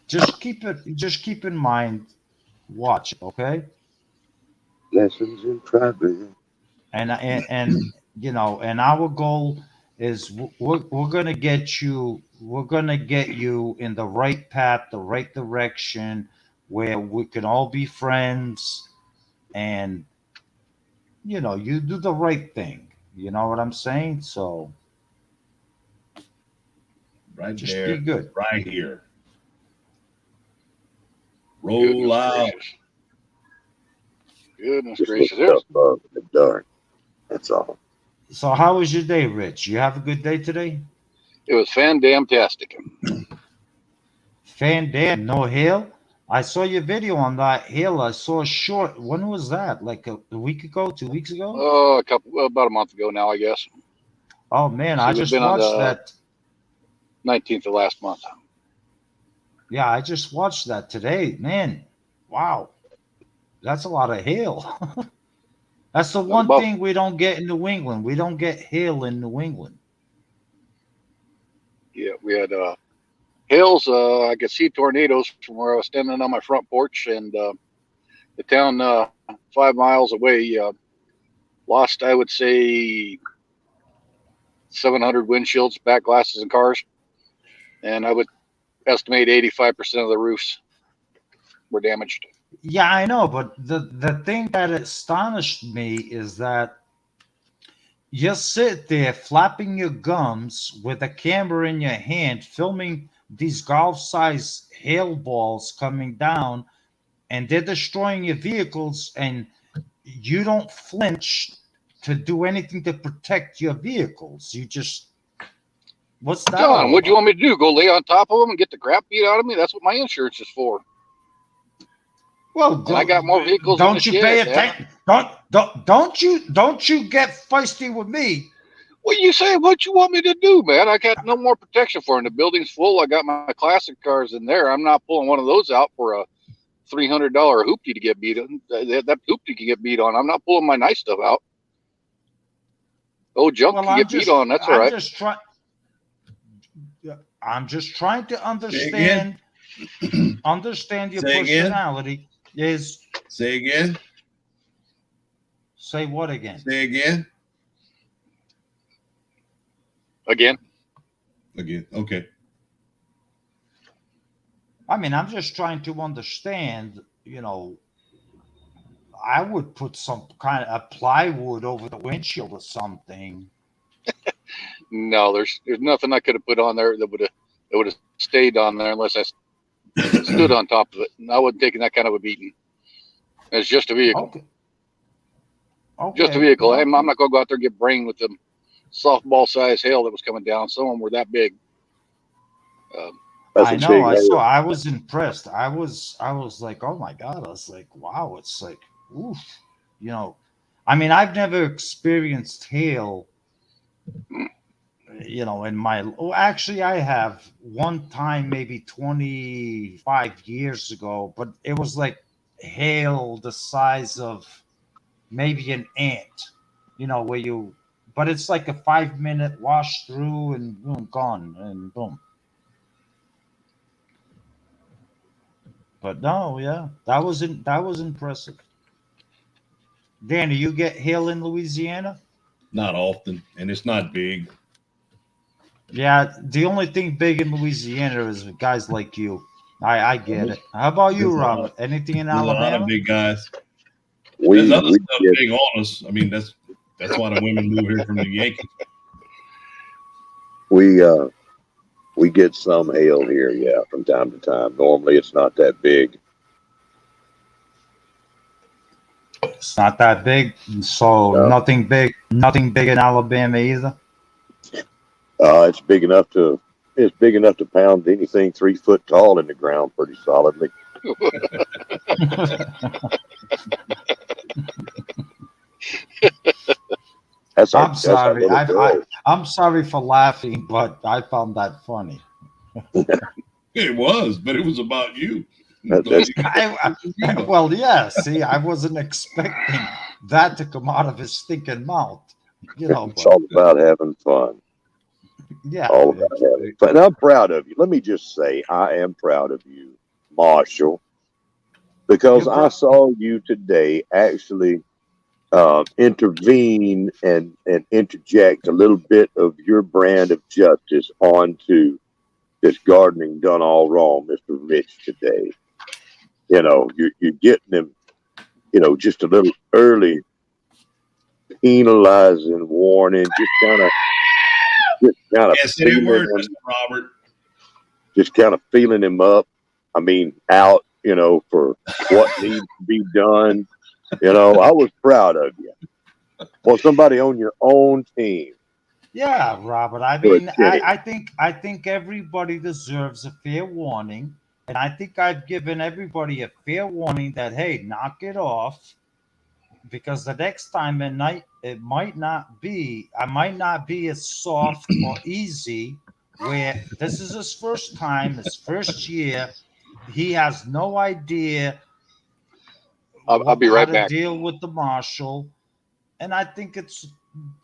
just keep in mind, watch, okay? Lessons in trouble. And our goal is we're gonna get you in the right path, the right direction, where we can all be friends, and you do the right thing. You know what I'm saying? So Right just be there, good. right here. Roll Goodness out. gracious. Goodness Just look gracious. tough love in the dark. That's all. So how was your day, Rich? You have a good day today? It was fan-damn-tastic. Fan damn, no hail. I saw your video on that hail. I saw a short. When was that? Like a week ago, 2 weeks ago? Oh, about a month ago now, I guess. Oh man, So I it would have just been on watched the that. 19th of last month. Yeah, I just watched that today. Man, wow, that's a lot of hail. That's the one About thing we don't get in New England. We don't get hail in New England. Yeah, we had hails. I could see tornadoes from where I was standing on my front porch, and the town 5 miles away lost, I would say, 700 windshields, back glasses, and cars, and I would estimate 85% of the roofs were damaged. Yeah, I know, but the thing that astonished me is that you sit there flapping your gums with a camera in your hand, filming these golf-sized hail balls coming down, and they're destroying your vehicles, and you don't flinch to do anything to protect your vehicles. You just, what's that John, all what do you about? want me to do? Go lay on top of them and get the crap beat out of me? That's what my insurance is for. Well, And I got more vehicles in the don't you pay shed, man. attention? Don't you get feisty with me? What you say? What you want me to do, man? I got no more protection for them. The building's full. I got my classic cars in there. I'm not pulling one of those out for a $300 hoopty to get beat on. That hoopty can get beat on. I'm not pulling my nice stuff out. Oh, junk Well, can get beat on. That's all right. I'm just trying to Say again. understand your Say again. personality. Is Say again. say what again? Say again. Again, Again. Okay. I mean, I'm just trying to understand. I would put some kind of a plywood over the windshield or something. no, there's nothing I could have put on there that would have stayed on there unless I stood on top of it. And I wasn't taking that kind of a beating. It's just a vehicle. Okay. Just a vehicle. I'm not going to go out there and get brained with them softball size hail that was coming down. Some of them were that big. That's I a know. big I hail. saw. I was impressed. I was like, oh my god. I was like, wow. It's like, oof. I mean, I've never experienced hail. In my. Oh, actually, I have one time, maybe 25 years ago, but it was like hail the size of maybe an ant. Where you. But it's like a 5-minute wash through and boom, gone and boom. But no, yeah, that was impressive. Danny, you get hail in Louisiana? Not often, and it's not big. Yeah, the only thing big in Louisiana is guys like you. I get it. How about you, There's a lot- Robert? Anything in There's a lot Alabama? of big guys. We There's other we stuff get big on us. I mean, that's why the women move here from the Yankees. we get some hail here, yeah, from time to time. Normally, it's not that big. It's not that big, so No. nothing big in Alabama either. It's big enough to pound anything 3 foot tall in the ground pretty solidly. That's I'm our sorry. little girl. I'm sorry for laughing, but I found that funny. It was, but it was about you. That's Well, yeah. See, I wasn't expecting that to come out of his stinking mouth. it's But all about having fun. yeah. All about having fun. And I'm proud of you. Let me just say, I am proud of you, Marshall, because I saw you today actually intervene and interject a little bit of your brand of justice onto this gardening done all wrong, Mr. Rich, today. You're getting him, just a little early penalizing warning, just kind of Can't say that word, feeling Mr. Robert. just kind of feeling him up. I mean, out, for what needs to be done. I was proud of you. Well, somebody on your own team. Yeah, Robert. I Good mean, kid. I think everybody deserves a fair warning, and I think I've given everybody a fair warning that hey, knock it off, because the next time I might not be as soft or easy. Where this is his first time, his first year, he has no idea I'll be how right to back. deal with the marshal, and I think it's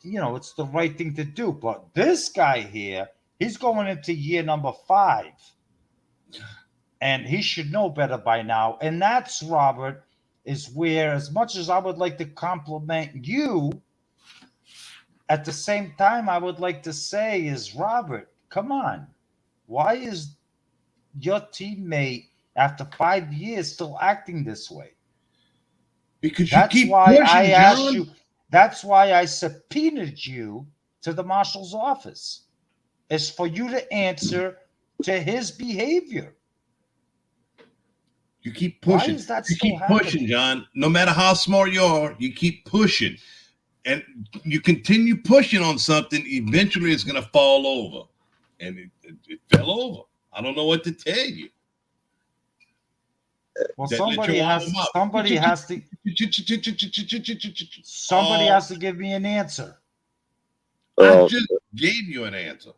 the right thing to do. But this guy here, He's going into year number 5. And he should know better by now. And that's, Robert, is where, as much as I would like to compliment you, at the same time, I would like to say is, Robert, come on. Why is your teammate, after 5 years, still acting this way? Because That's you keep why pushing, I asked John. you. That's why I subpoenaed you to the marshal's office. Is for you to answer to his behavior. You keep Why pushing. is that You still keep happening? pushing, John. No matter how smart you are, you keep pushing. And you continue pushing on something, eventually it's going to fall over. And it fell over. I don't know what to tell you. Well, That somebody has to give me an answer. I just gave you an answer.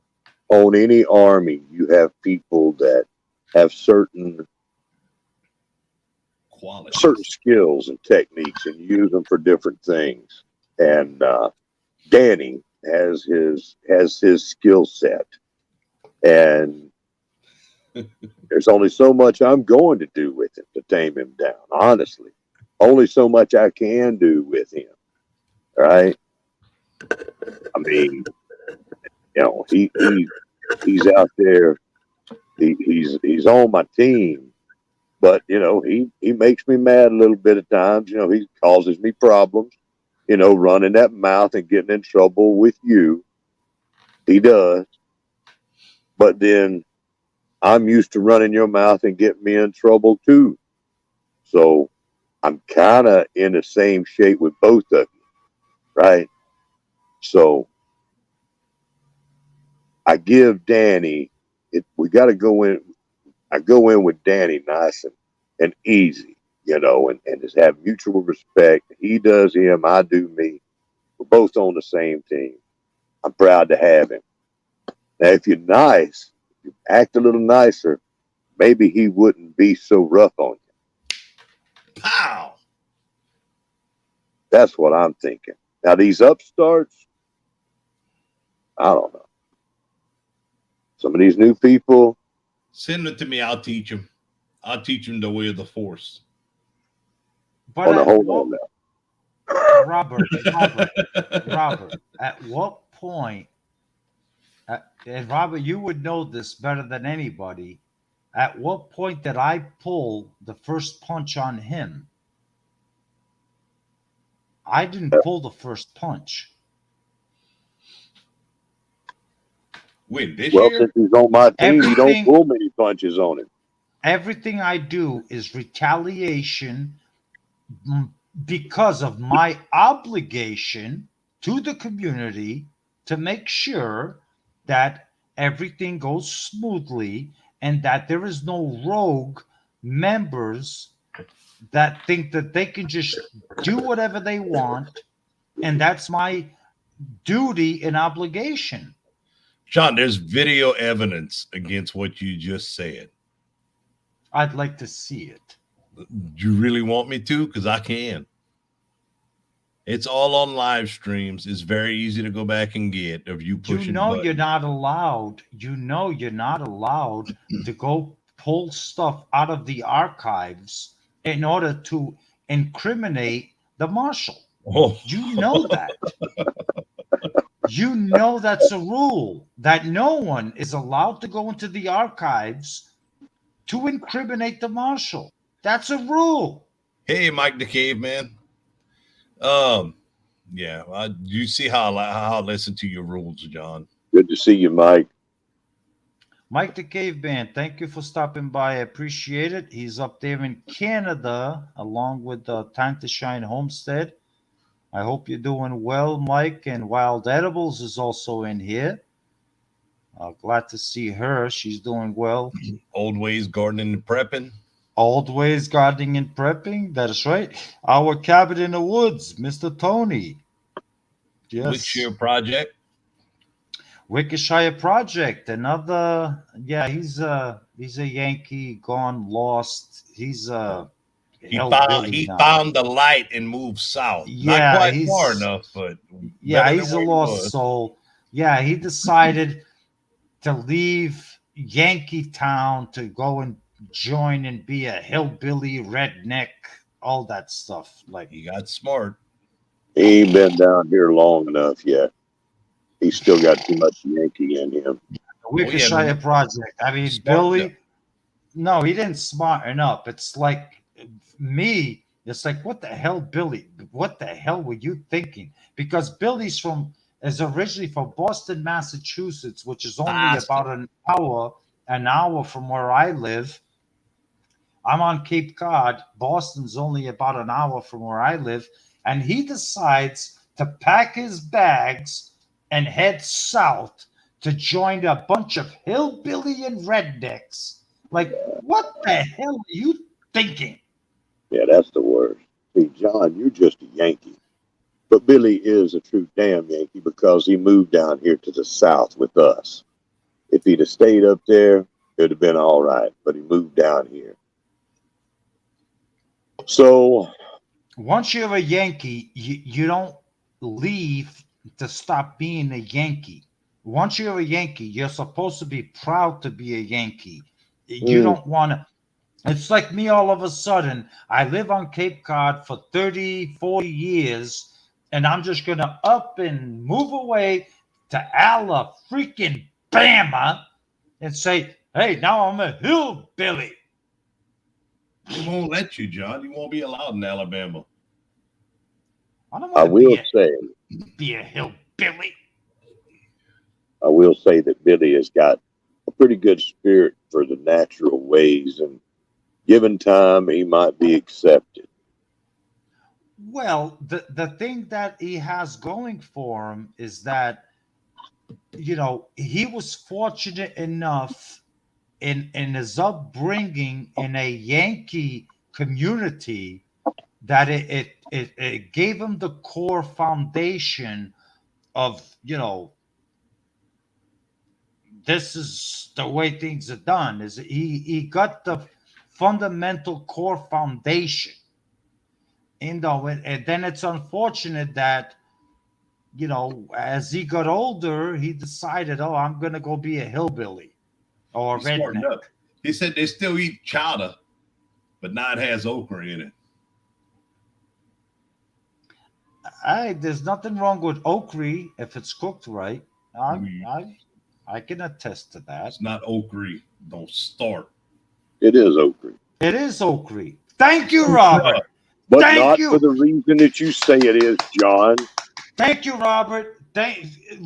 On any army, you have people that have certain qualities, certain skills and techniques, and use them for different things. And Danny has his skill set, and there's only so much I'm going to do with him to tame him down. Honestly, only so much I can do with him. Right? I mean, you know, he's out there. He's on my team, but you know, he makes me mad a little bit at times. You know, he causes me problems. You know, running that mouth and getting in trouble with you. He does. But then I'm used to running your mouth and getting me in trouble too. So I'm kind of in the same shape with both of you, right? So I give Danny, we got to go in. I go in with Danny nice and easy, you know, and just have mutual respect. He does him, I do me. We're both on the same team. I'm proud to have him. Now, if you're nice, if you act a little nicer, maybe he wouldn't be so rough on you. Pow! That's what I'm thinking. Now, these upstarts, I don't know. Some of these new people. Send it to me. I'll teach them. I'll teach them the way of the Force. But hold on now. Robert, at what point, and Robert, you would know this better than anybody, at what point did I pull the first punch on him? I didn't pull the first punch. When, this Well, year? since he's on my team, you don't pull many punches on him. Everything I do is retaliation because of my obligation to the community to make sure that everything goes smoothly and that there is no rogue members that think that they can just do whatever they want. And that's my duty and obligation. John, there's video evidence against what you just said. I'd like to see it. Do you really want me to? Because I can. It's all on live streams. It's very easy to go back and get of you pushing. You know you're not allowed. You know you're not allowed to go pull stuff out of the archives in order to incriminate the marshal. Oh. You know that. You know that's a rule, that no one is allowed to go into the archives to incriminate the marshal. That's a rule. Hey, Mike the Caveman. Yeah, you see how I listen to your rules, John. Good to see you, Mike. Mike the Caveman, thank you for stopping by. I appreciate it. He's up there in Canada along with Time to Shine Homestead. I hope you're doing well, Mike. And Wild Edibles is also in here. Glad to see her. She's doing well. Old Ways Gardening and Prepping. Old Ways Gardening and Prepping. That's right. Our Cabin in the Woods, Mr. Tony. Yes. Wickshire Project. Wickshire Project. Another. Yeah, he's a Yankee gone lost. He's He found the light and moved south. Yeah, not quite far enough, but yeah, he's a lost soul. Yeah, he decided to leave Yankee Town to go and join and be a hillbilly redneck, all that stuff. Like, He got smart. He ain't been down here long enough yet. He's still got too much Yankee in him. the Oh, yeah, Wickshire Project. I mean, smart enough. Billy, no, he didn't smarten up. It's like me. It's like, what the hell, Billy? What the hell were you thinking? Because is originally from Boston, Massachusetts, which is only Boston. about an hour from where I live. I'm on Cape Cod. Boston's only about an hour from where I live. And he decides to pack his bags and head south to join a bunch of hillbilly and rednecks. Like, what the hell are you thinking? Yeah, that's the worst. See, John, you're just a Yankee. But Billy is a true damn Yankee because he moved down here to the South with us. If he'd have stayed up there, it'd have been all right. But he moved down here. So, Once you're a Yankee, you don't leave to stop being a Yankee. Once you're a Yankee, you're supposed to be proud to be a Yankee. You mm, don't want to. It's like me all of a sudden. I live on Cape Cod for 30, 40 years, and I'm just going to up and move away to Ala freaking Bama and say, hey, now I'm a hillbilly. He won't let you, John. You won't be allowed in Alabama. I don't I want to will say, be a hillbilly. I will say that Billy has got a pretty good spirit for the natural ways, and given time, he might be accepted. Well, the thing that he has going for him is that, he was fortunate enough in his upbringing in a Yankee community that it gave him the core foundation of, this is the way things are done. Is he got the fundamental core foundation. And then it's unfortunate that, as he got older, he decided, oh, I'm gonna go be a hillbilly or a He's smart redneck. enough. He said they still eat chowder, but now it has okra in it. There's nothing wrong with okra if it's cooked right. I Mm, I I can attest to that. It's not okra. Don't start. It is okra, It is okra. Thank you, Okra. Robert. but Thank not for you. the reason that you say it is, John. Thank you, Robert.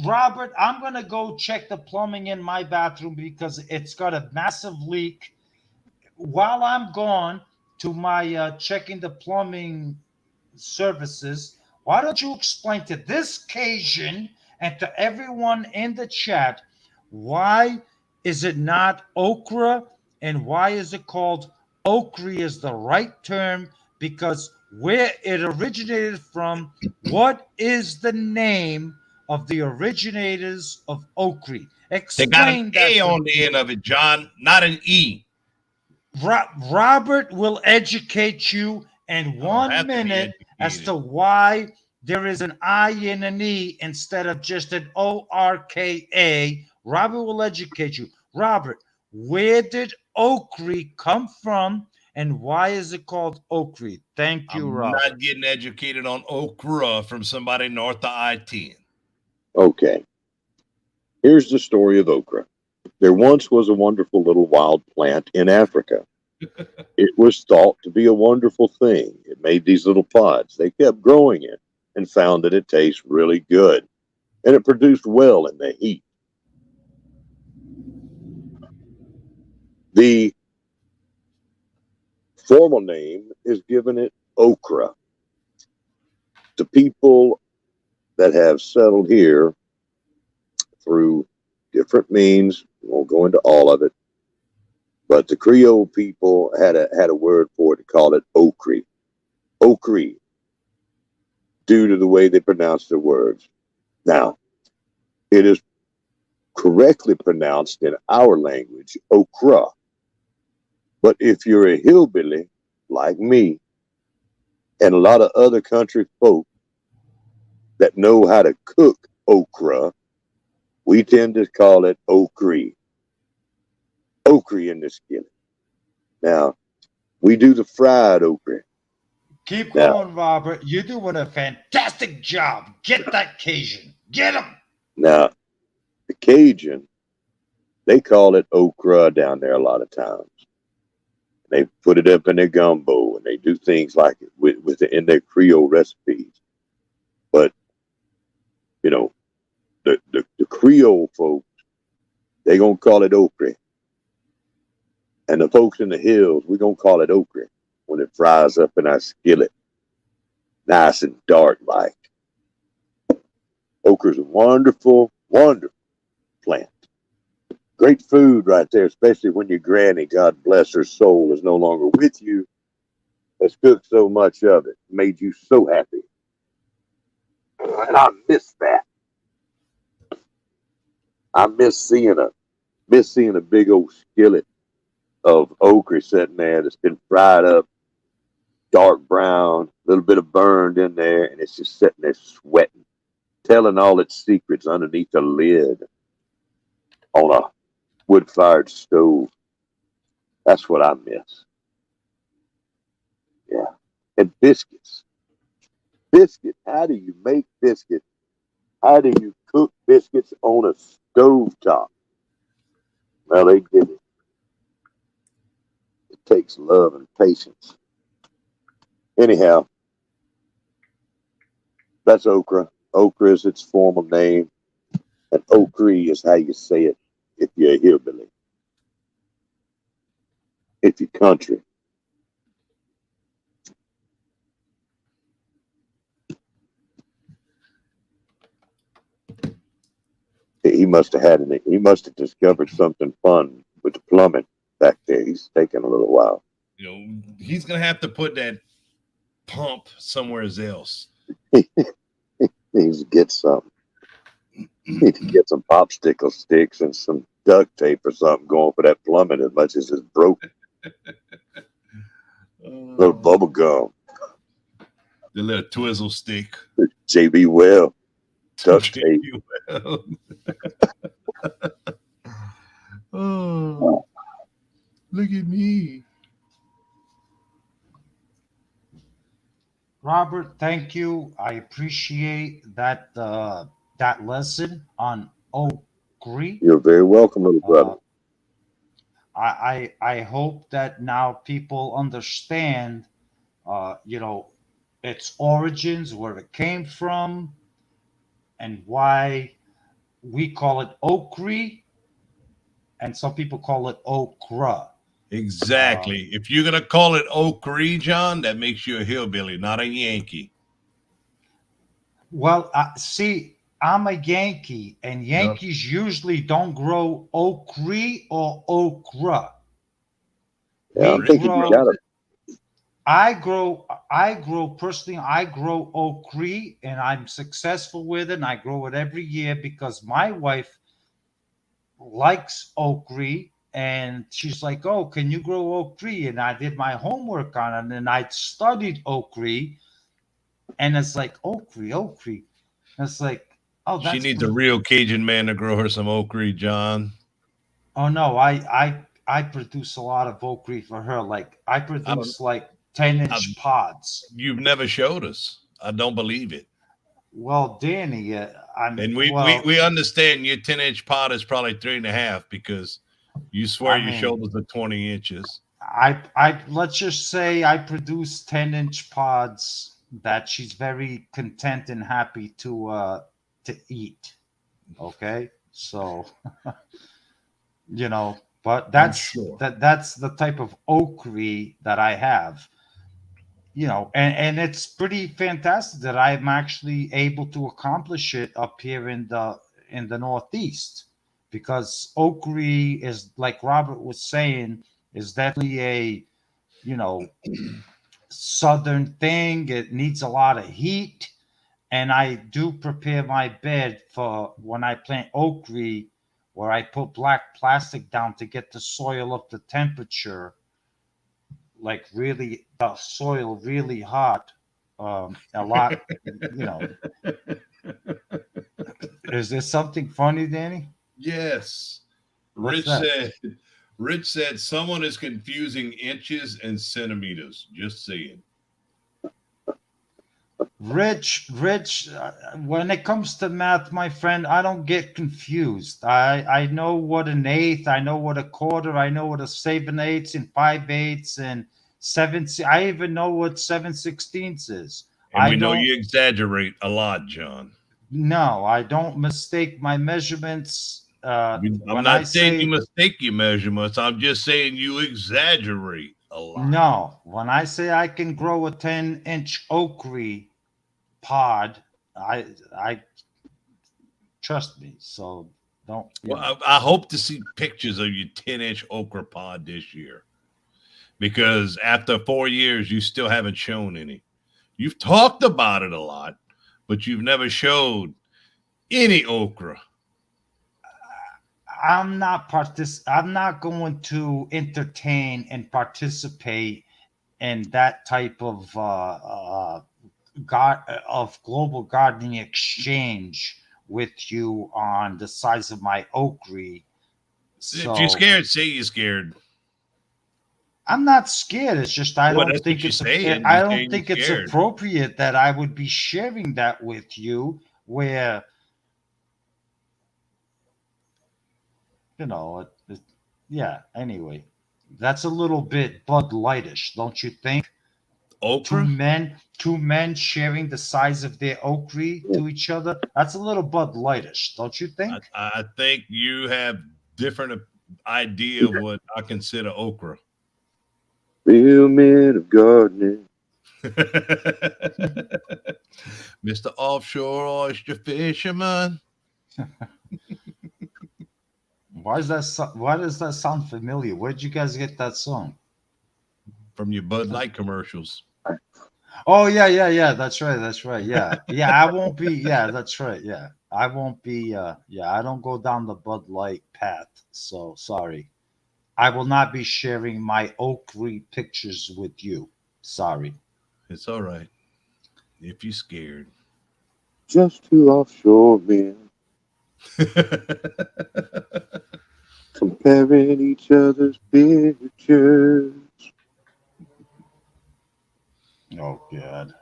Robert, I'm gonna go check the plumbing in my bathroom because it's got a massive leak. While I'm gone to my checking the plumbing services, why don't you explain to this Cajun and to everyone in the chat, why is it not okra and why is it called okra is the right term? Because where it originated from, what is the name of the originators of okra? They got an Explain A that to on the end of it, John, not an E. Robert will educate you in I don't 1 have to be minute as educated. to why there is an I and an E instead of just an ORKA. Robert will educate you. Robert, where did okra come from and why is it called okra? Thank you, I'm Robert. not getting educated on okra from somebody north of I-10. Okay, here's the story of okra. There once was a wonderful little wild plant in Africa. It was thought to be a wonderful thing. It made these little pods. They kept growing it and found that it tastes really good and it produced well in the heat. The formal name is given it okra. To people that have settled here through different means, we won't go into all of it, but the Creole people had a word for it to call it okri. Okri, due to the way they pronounce their words. Now, it is correctly pronounced in our language, okra. But if you're a hillbilly like me and a lot of other country folk that know how to cook okra, We tend to call it okra. Okra in the skillet. Now, we do the fried okra. Keep Now, going, Robert. You're doing a fantastic job. Get that Cajun. Get him. now, the Cajun, they call it okra down there a lot of times. They put it up in their gumbo and they do things like it in their Creole recipes. But, you know, the Creole folks, they going to call it okra. And the folks in the hills, we're going to call it okra when it fries up in our skillet. Nice and dark like. Okra's a wonderful, wonderful plant. Great food right there, especially when your granny, God bless her soul, is no longer with you, has cooked so much of it, made you so happy. And I miss that. I miss seeing a big old skillet of okra sitting there that's been fried up, dark brown, a little bit of burned in there, and it's just sitting there sweating, telling all its secrets underneath the lid on a wood-fired stove. That's what I miss. Yeah. And biscuits. Biscuit. How do you make biscuits? How do you cook biscuits on a stove top? Well, they did it. It takes love and patience. Anyhow, that's okra. Okra is its formal name, and okra is how you say it if you're a hillbilly. If you're country. He must have discovered something fun with the plumbing back there. He's taking a little while. You know, he's gonna have to put that pump somewhere else. He needs to get some. He needs to get some popsicle sticks and some duct tape or something going for that plumbing as much as it's broken. Little bubble gum. The little twizzle stick. JB Well. Duct tape. Oh, look at me. Robert, thank you. I appreciate that lesson on okra. You're very welcome, little brother. I hope that now people understand, its origins, where it came from, and why we call it okra, and some people call it okra. Exactly. If you're gonna call it okra, John, that makes you a hillbilly, not a Yankee. Well, see, I'm a Yankee, and Yep. Yankees usually don't grow okra or okra. Yeah, We I'm thinking you grow. got it. I grow okra, and I'm successful with it. And I grow it every year because my wife likes okra, and she's like, "Oh, can you grow okra?" And I did my homework on it, and I studied okra, and it's like okra. And it's like, oh, She that's needs a pretty. real Cajun man to grow her some okra, John. Oh no, I produce a lot of okra for her. Like I I don't. produce like 10 I've, inch pods. you've never showed us. I don't believe it. Well, Danny, And we understand your 10-inch pot is probably 3.5 because you swear I your mean, shoulders are 20 inches. I let's just say I produce 10-inch pods that she's very content and happy to eat. Okay, so but I'm sure. that's the type of okra that I have. And it's pretty fantastic that I'm actually able to accomplish it up here in the Northeast, because okra is, like Robert was saying, is definitely a you know southern thing. It needs a lot of heat, and I do prepare my bed for when I plant okra, where I put black plastic down to get the soil up to temperature, like really the soil really hot, a lot, Is there something funny, Danny? Yes. What's that? Rich said someone is confusing inches and centimeters. Just saying. Rich, when it comes to math, my friend, I don't get confused. I know what an eighth, I know what a quarter, I know what a 7/8 and 5/8 and I even know what 7/16 is. And I we know don't, you exaggerate a lot, John. no, I don't mistake my measurements. I'm When I not saying you say, mistake your measurements. I'm just saying you exaggerate a lot. no, when I say I can grow a 10-inch okra pod, I trust me. So don't, Well, I hope to see pictures of your 10-inch okra pod this year because after 4 years, you still haven't shown any. You've talked about it a lot, but you've never showed any okra. I'm not going to entertain and participate in that type of of global gardening exchange with you on the size of my okra. If you're So scared, say you're scared. I'm not scared. It's just I Well, don't that's what think you're it's saying. I You're don't saying you're think it's scared. appropriate that I would be sharing that with you where you know yeah, anyway, that's a little bit Bud Lightish, don't you think? two Okra? men two men sharing the size of their okra to each other, that's a little Bud Lightish, don't you I, think? I think you have different idea of what I consider okra. Real men of gardening. Mr. Offshore Oyster Fisherman. Why does that sound familiar? Where'd you guys get that song? From your Bud Light commercials. Oh yeah, that's right, yeah, I won't be, yeah, that's right, yeah, I won't be, yeah, I don't go down the Bud Light path, so sorry. I will not be sharing my okra pictures with you. Sorry. It's all right if you're scared. Just two offshore men comparing each other's pictures. Oh God.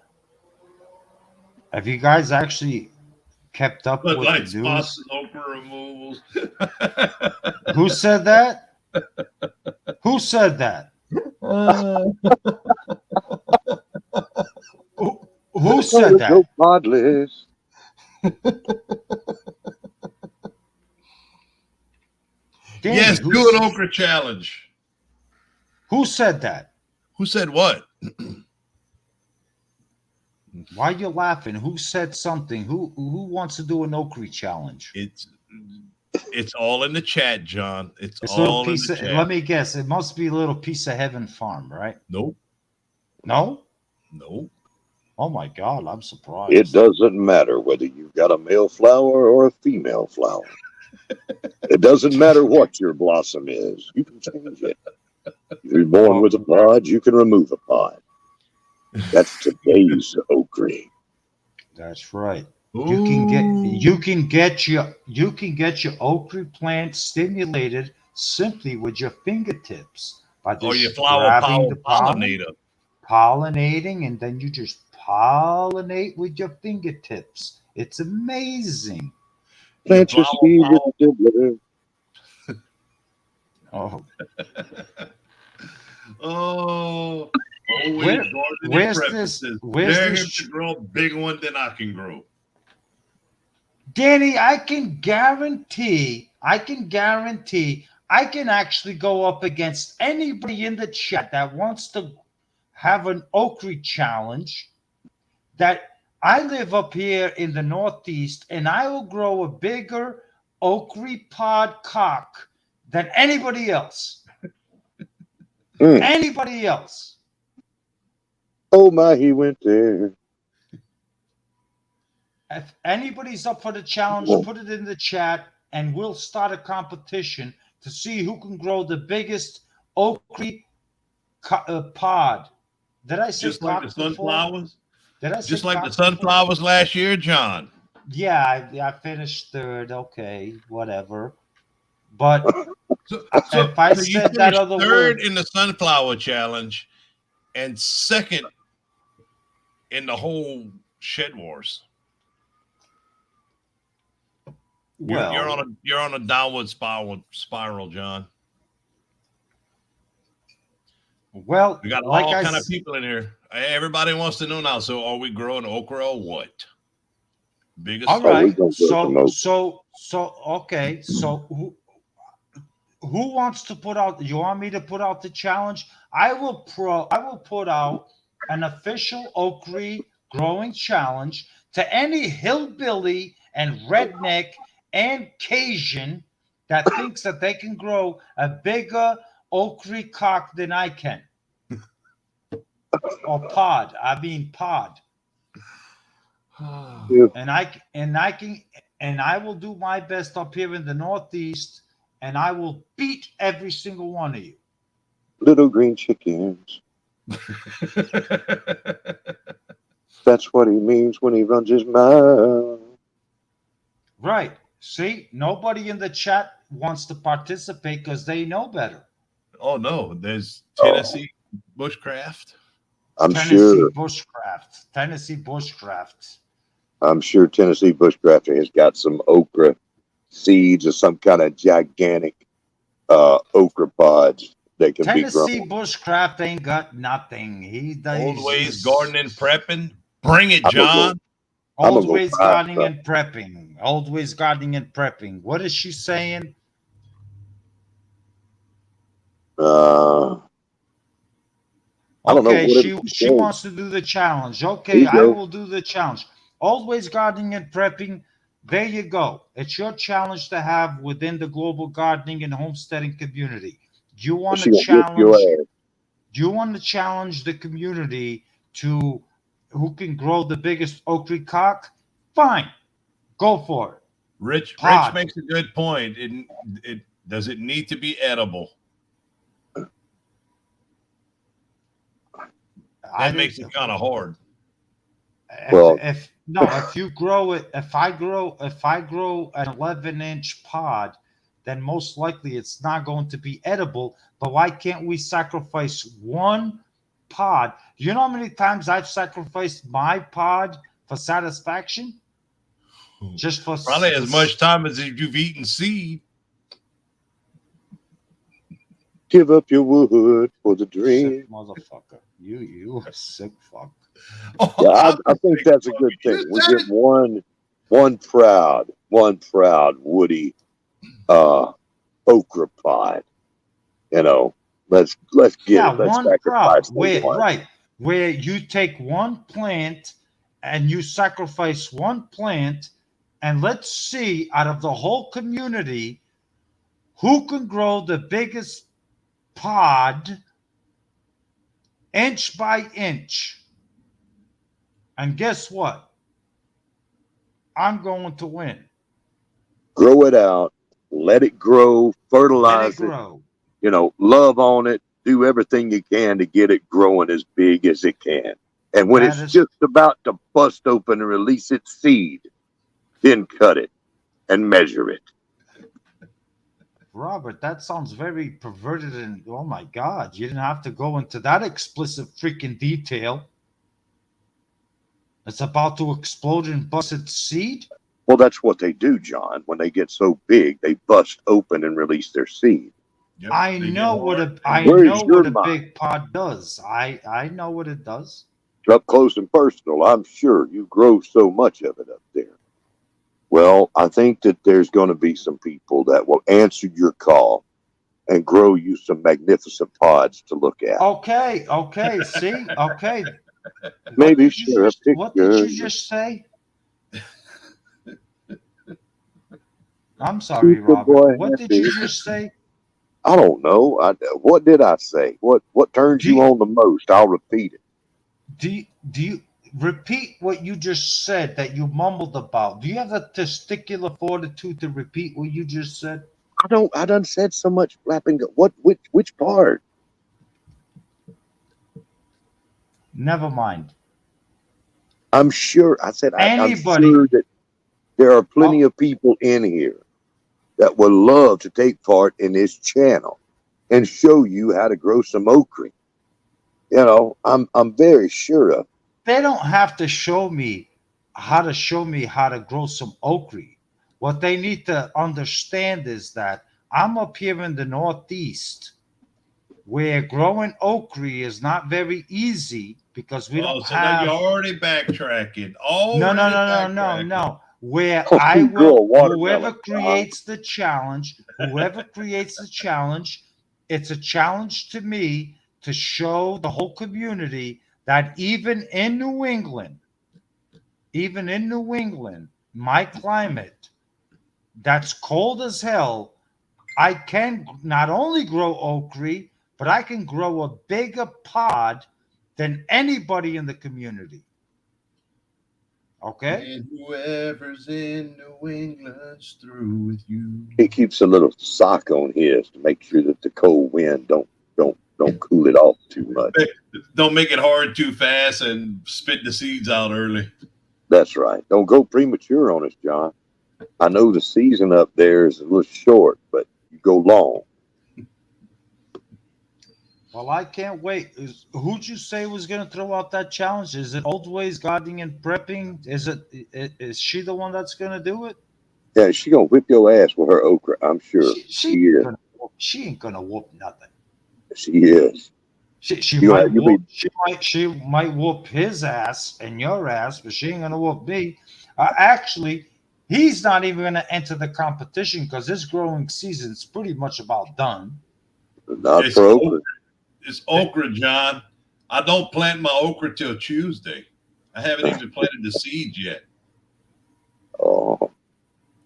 Have you guys actually kept up Bud with the Light sponsors news? okra removals. Who said that? Who said that? Who said Oh, go that? podless. Danny, Yes, do an okra challenge. who said that? Who said what? Why are you laughing? Who said something? Who wants to do an okra challenge? It's it's all in the chat, John. It's It's a little all in the piece of, chat. let me guess, it must be a little piece of heaven farm, right? Nope. No? Nope. Oh my God, I'm It surprised. doesn't matter whether you've got a male flower or a female flower. It doesn't matter what your blossom is. You can change it. If you're born with a pod, you can remove a pod. That's today's okra. That's right. Ooh. You can get your okra plant stimulated simply with your fingertips by Or your just flower grabbing power the pollen, pollinator. pollinating, and then you just pollinate with your fingertips. It's amazing. Your Plant your flower seed with power. a dibbler. Oh, Oh, always where gardening preferences. where's Dare this him to grow a bigger one than I can grow. Danny, I can actually go up against anybody in the chat that wants to have an okra challenge. That I live up here in the Northeast and I will grow a bigger okra pod cock than anybody else. Mm. Anybody else. Oh my, he went there. If anybody's up for the challenge, put it in the chat and we'll start a competition to see who can grow the biggest okra pod. Did I say Just like the cock before? sunflowers. Did I say Just like the cock before? sunflowers last year, John. Yeah, I finished third. Okay, whatever. But So, if I you said that finished other third word, in the sunflower challenge and second in the whole shed wars. well, You're on a downward spiral, John. We got like all I, kind of people in here. Everybody wants to know now. So, are we growing okra or what? Biggest all Oh, we're right. gonna grow some oak. Okay. So who wants to put out? You want me to put out the challenge? I will put out an official okra growing challenge to any hillbilly and redneck and Cajun that thinks that they can grow a bigger okra cock than I can, or pod. I mean pod. If And I will do my best up here in the Northeast, and I will beat every single one of you. little green chickens. That's what he means when he runs his mouth. Right. See, nobody in the chat wants to participate because they know better. Oh no, there's Oh, Tennessee bushcraft. I'm Tennessee sure. bushcraft. Tennessee bushcraft. I'm sure Tennessee bushcrafter has got some okra seeds or some kind of gigantic okra pods that can be grown. Tennessee bushcraft ain't got nothing. Old ways He's gardening prepping. Bring it, I'm gonna go. John. I'm old gonna go ways find gardening some. and prepping. Old ways gardening and prepping. What is she saying? Uh, I don't know Okay, whatever she's she saying. wants to do the challenge. Here Okay, you I go. will do the challenge. Always gardening and prepping. There you go. It's your challenge to have within the global gardening and homesteading community. Do you want to She gonna whip your challenge? ass. Do you want to challenge the community to who can grow the biggest oak tree cock? Fine, go for it. Rich Pod. makes a good point. It does it need to be edible? I That makes it didn't. kind of hard. Well, If no, if you grow it, if I grow an 11-inch pod, then most likely it's not going to be edible. But why can't we sacrifice one pod? You know how many times I've sacrificed my pod for satisfaction? Just Probably for as much time as if you've eaten seed. give up your wood for the sick dream. motherfucker. You a sick fuck. Oh, Yeah, I'm I think sick that's a fuck. good You thing. We said get it. one proud woody okra pod. You know, let's get Yeah, it. Let's one proud. sacrifice the one. Where you take one plant and you sacrifice one plant, and let's see out of the whole community who can grow the biggest pod inch by inch. And guess what? I'm going to win. Grow it out, let it grow, Let it fertilize it, grow. love on it, do everything you can to get it growing as big as it can. And when That it's is just about to bust open and release its seed, then cut it and measure it. Robert, that sounds very perverted and oh my god, you didn't have to go into that explicit freaking detail. It's about to explode and bust its seed. Well, that's what they do, John. When they get so big, they bust open and release their seed. Yep, they get hard. I Where's know your what a mind? big pod does. I know what it does. Up close and personal, I'm sure you grow so much of it up there. Well, I think that there's going to be some people that will answer your call and grow you some magnificent pods to look at. Okay, see? Okay. Maybe share a What did picture. you just say? I'm Keep sorry, the Robert. boy What did you happy. just say? I don't know. What did I say? What turns Do you you, on the most? I'll repeat it. do you repeat what you just said that you mumbled about? Do you have the testicular fortitude to repeat what you just said? I don't. I done said so much flapping. What? Which part? Never mind. I'm sure. I said I'm Anybody, sure that There are plenty of people in here that would love to take part in this channel and show you how to grow some okra. You know, I'm very sure of. They don't have to show me how to grow some okra. What they need to understand is that I'm up here in the Northeast where growing okra is not very easy because we Oh, don't so now you're have. already backtracking. No, no, Already no, no, no, backtracking. no. Where Oh, I you grow a will, whoever watermelon, John. creates the challenge, whoever creates the challenge, it's a challenge to me to show the whole community that even in New England, my climate, that's cold as hell, I can not only grow okra, but I can grow a bigger pod than anybody in the community. Okay? And whoever's in New England's through with you. He keeps a little sock on his to make sure that the cold wind don't cool it off too much. Don't make it hard too fast and spit the seeds out early. That's right. Don't go premature on us, John. I know the season up there is a little short, but you go long. Well, I can't wait. Who'd you say was going to throw out that challenge? Is it Old Ways Gardening and Prepping? Is she the one that's going to do it? Yeah, she gonna whip your ass with her okra. I'm sure She she is. she ain't gonna whoop nothing. She is. She You might you whoop be she might whoop his ass and your ass, but she ain't gonna whoop me. Actually, he's not even gonna enter the competition because his growing season's pretty much about done. not It's for okra, okra. it's okra, John. I don't plant my okra till Tuesday. I haven't even planted the seeds yet. Oh,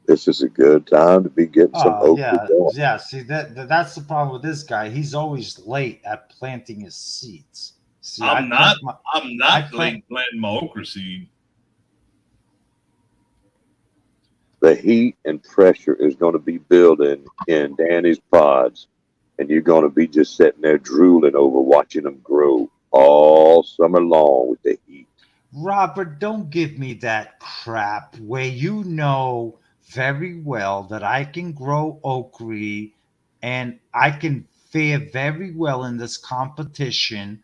this is a good time to be getting some Oh okra yeah, going. yeah. See that's the problem with this guy. He's always late at planting his seeds. See, I'm not. I'm I not plant late planting my okra seed. The heat and pressure is going to be building in Danny's pods, and you're going to be just sitting there drooling over watching them grow all summer long with the heat. Robert, don't give me that crap where you know very well that I can grow okra and I can fare very well in this competition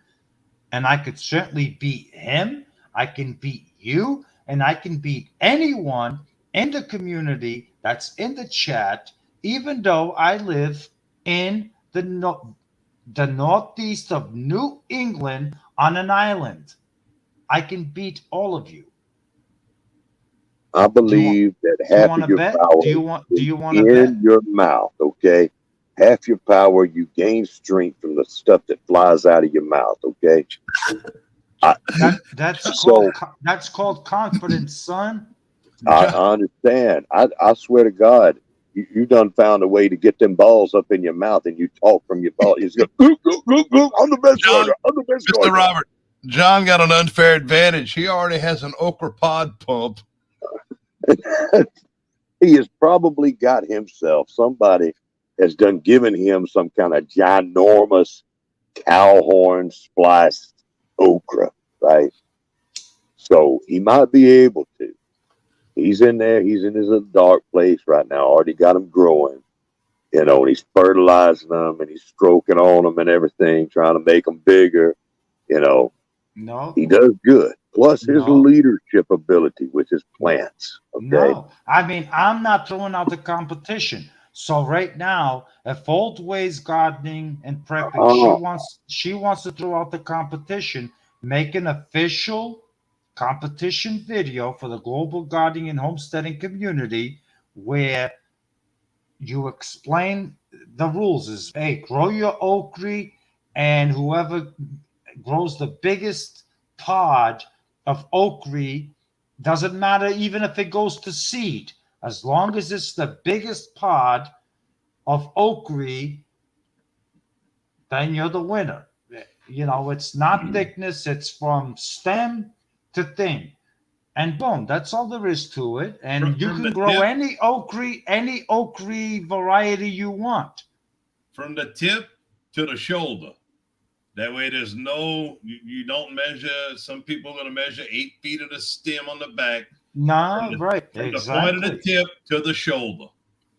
and I could certainly beat him. I can beat you and I can beat anyone in the community that's in the chat, even though I live in the northeast of New England on an island. I can beat all of you. I Do you want? believe that Do you half want of to your bet? power Do is you want to in bet? your mouth, okay? Half your power, you gain strength from the stuff that flies out of your mouth, okay? I, so That's called confidence, son. John, I understand. I swear to God, you done found a way to get them balls up in your mouth and you talk from your ball. You just go, "Gook, gook, gook, gook, I'm the best John, gardener. I'm the best Mr. gardener." Robert, John got an unfair advantage. He already has an okra pod pump. He has probably got himself, somebody has done given him some kind of ginormous cow horn spliced okra, right? So he might be able to. He's in there. He's in his little dark place right now. Already got them growing, and he's fertilizing them and he's stroking on them and everything, trying to make them bigger. You know, No, he does good. Plus his no, leadership ability with his plants. Okay. no. I mean, I'm not throwing out the competition. So right now, if Old Ways Gardening and Prepping, Oh, she wants to throw out the competition, make an official competition video for the global gardening and homesteading community where you explain the rules is hey, grow your okra and whoever grows the biggest pod of okra doesn't matter even if it goes to seed as long as it's the biggest pod of okra then you're the winner. It's not thickness, it's from stem to thing and boom, that's all there is to it. And you From can the grow tip, any okra variety you want. from the tip to the shoulder. That way, there's no, you don't measure. Some people are going to measure 8 feet of the stem on the back. Nah, right, from the point of the exactly. tip to the shoulder.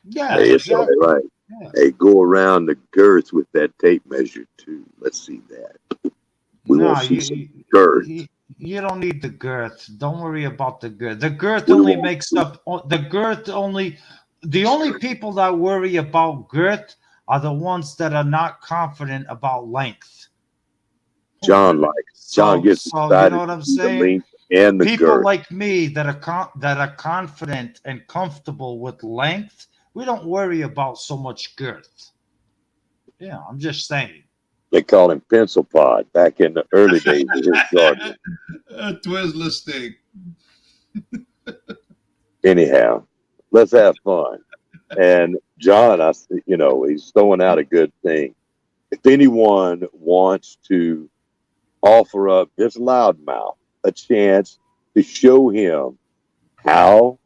Yeah, Hey, it's all exactly. right. Yeah. Hey, go around the girth with that tape measure too. Let's see that. We want No, to see some girth. you don't need the girth. Don't worry about the girth. The girth We only want makes up the girth only. The only people that worry about girth are the ones that are not confident about length. Oh, John really? likes. John So, gets so you know excited what to I'm see the saying? length and the People girth. like me that are that are confident and comfortable with length, we don't worry about so much girth. Yeah, I'm just saying. They called him Pencil Pod back in the early days of his gardening. A Twizzler stick. Anyhow, let's have fun. And John, he's throwing out a good thing. If anyone wants to offer up just loudmouth a chance to show him how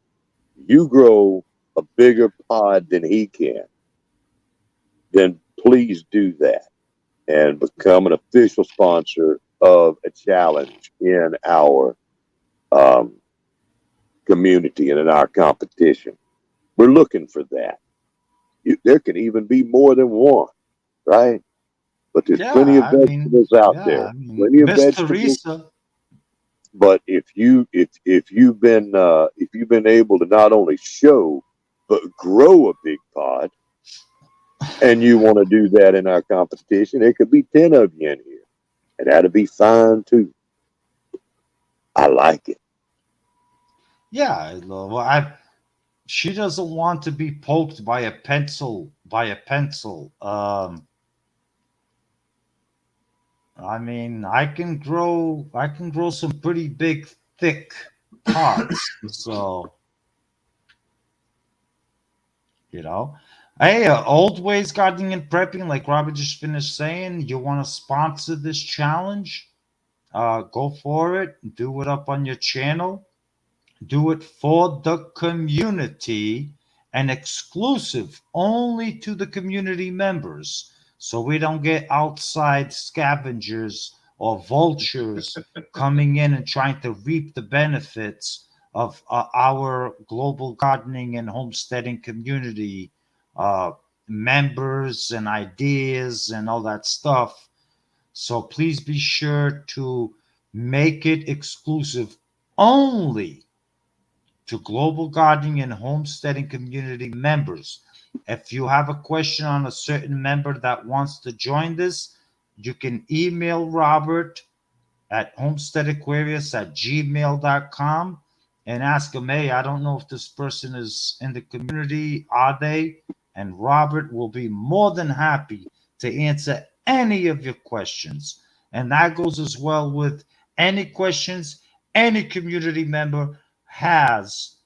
you grow a bigger pod than he can, then please do that and become an official sponsor of a challenge in our um, community and in our competition. We're looking for that. There can even be more than one, right? But there's Yeah, plenty of I mean, vegetables out yeah, there. I mean, Plenty of Miss vegetables. Teresa. But if you've been able to not only show but grow a big pod, and you want to do that in our competition, there could be 10 of you in here, and that'd be fine too. I like it. Yeah, well, she doesn't want to be poked by a pencil. By a pencil. I mean, I can grow some pretty big, thick pods. So you know, hey, old ways gardening and prepping, like Robert just finished saying. You want to sponsor this challenge? Go for it. Do it up on your channel. Do it for the community and exclusive only to the community members. So we don't get outside scavengers or vultures coming in and trying to reap the benefits of our global gardening and homesteading community uh, members and ideas and all that stuff. So please be sure to make it exclusive only to Global Gardening and Homesteading Community members. If you have a question on a certain member that wants to join this, you can email Robert at homesteadaquarius@gmail.com and ask him, hey, I don't know if this person is in the community. Are they? And Robert will be more than happy to answer any of your questions. And that goes as well with any questions any community member has.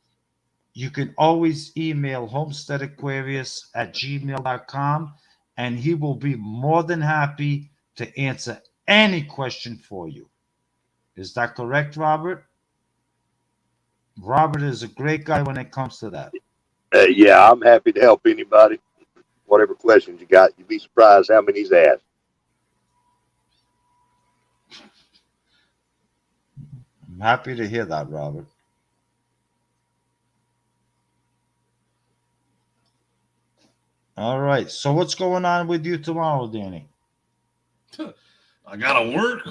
You can always email homesteadaquarius@gmail.com and he will be more than happy to answer any question for you. Is that correct, Robert? Robert is a great guy when it comes to that. Yeah, I'm happy to help anybody. Whatever questions you got, you'd be surprised how many he's asked. I'm happy to hear that, Robert. All right. So what's going on with you tomorrow, Danny? I gotta work.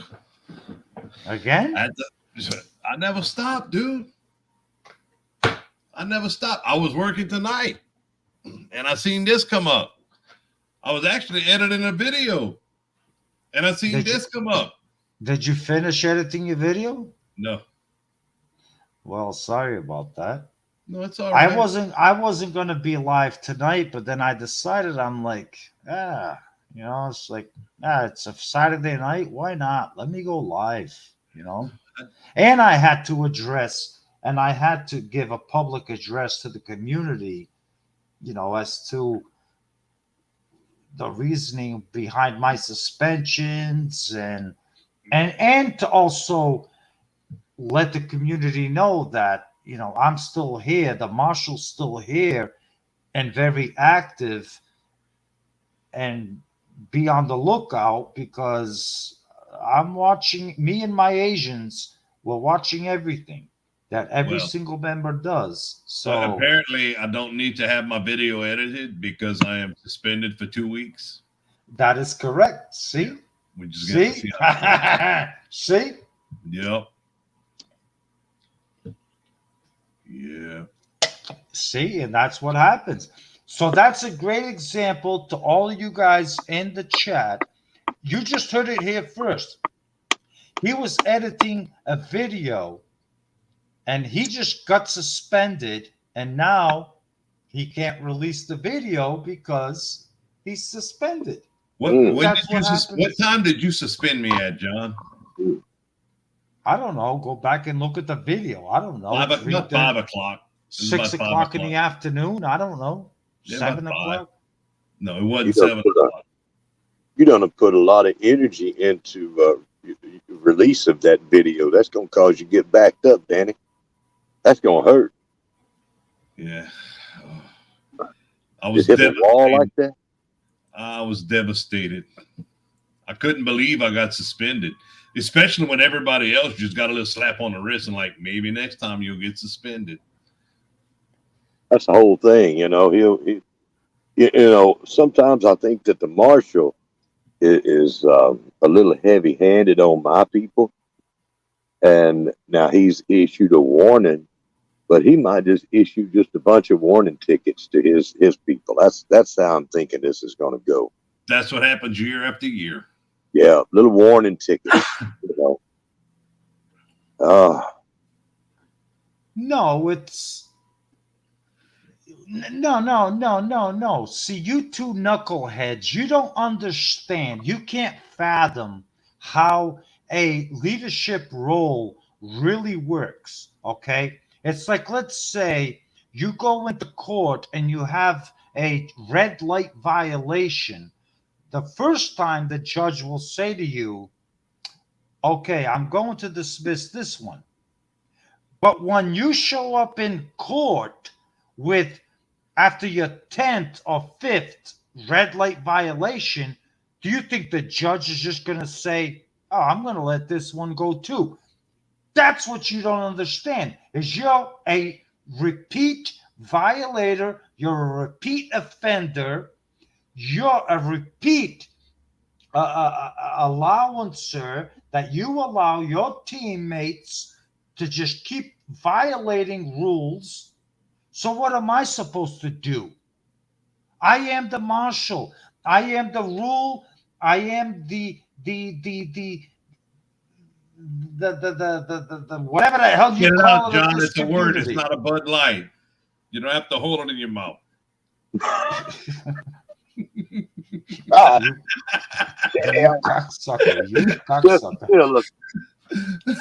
Again? I never stop, dude. I never stop. I was working tonight, and I seen this come up. I was actually editing a video, and I seen Did you this come up. did you finish editing your video? No, Well, sorry about that. no, it's all right. I wasn't gonna be live tonight, but then I decided I'm like, it's like it's a Saturday night. Why not? Let me go live, you know? And I had to give a public address to the community, as to the reasoning behind my suspensions and to also let the community know that, I'm still here, the marshal's still here and very active, and be on the lookout because I'm watching. Me and my Asians were watching everything. that every single member does. So apparently I don't need to have my video edited because I am suspended for 2 weeks. that is correct. See? Yeah. We just got to See? see how See? Yep. Yeah. See, and that's what happens. So that's a great example to all you guys in the chat. You just heard it here first. He was editing a video and he just got suspended, and now he can't release the video because he's suspended. What time did you suspend me at, John? I don't know. Go back and look at the video. I don't know. 5 o'clock. 6 o'clock in the afternoon. I don't know. Yeah, 7 o'clock. No, it wasn't 7 o'clock. You done put a lot of energy into release of that video. That's gonna cause you to get backed up, Danny. That's gonna hurt. Yeah. I was hit the wall like that. I was devastated. I couldn't believe I got suspended, especially when everybody else just got a little slap on the wrist and like, maybe next time you'll get suspended. That's the whole thing, you know. Sometimes I think that the marshal is a little heavy-handed on my people, and now he's issued a warning, but he might just issue just a bunch of warning tickets to his people. That's how I'm thinking this is going to go. That's what happens year after year. Yeah, little warning tickets. No, it's no. See, you two knuckleheads, you don't understand. You can't fathom how a leadership role really works. Okay, it's like, let's say you go into court and you have a red light violation. The first time the judge will say to you, okay, I'm going to dismiss this one. But when you show up in court with, after your 10th or 5th red light violation, do you think the judge is just going to say, oh, I'm going to let this one go too? That's what you don't understand, is you're a repeat violator, you're a repeat offender, you're a repeat allowancer, that you allow your teammates to just keep violating rules. So what am I supposed to do? I am the marshal. I am the rule. I am the whatever the hell you call it, John. It's a word. It's not a Bud Light. You don't have to hold it in your mouth. You cocksucker. You cocksucker.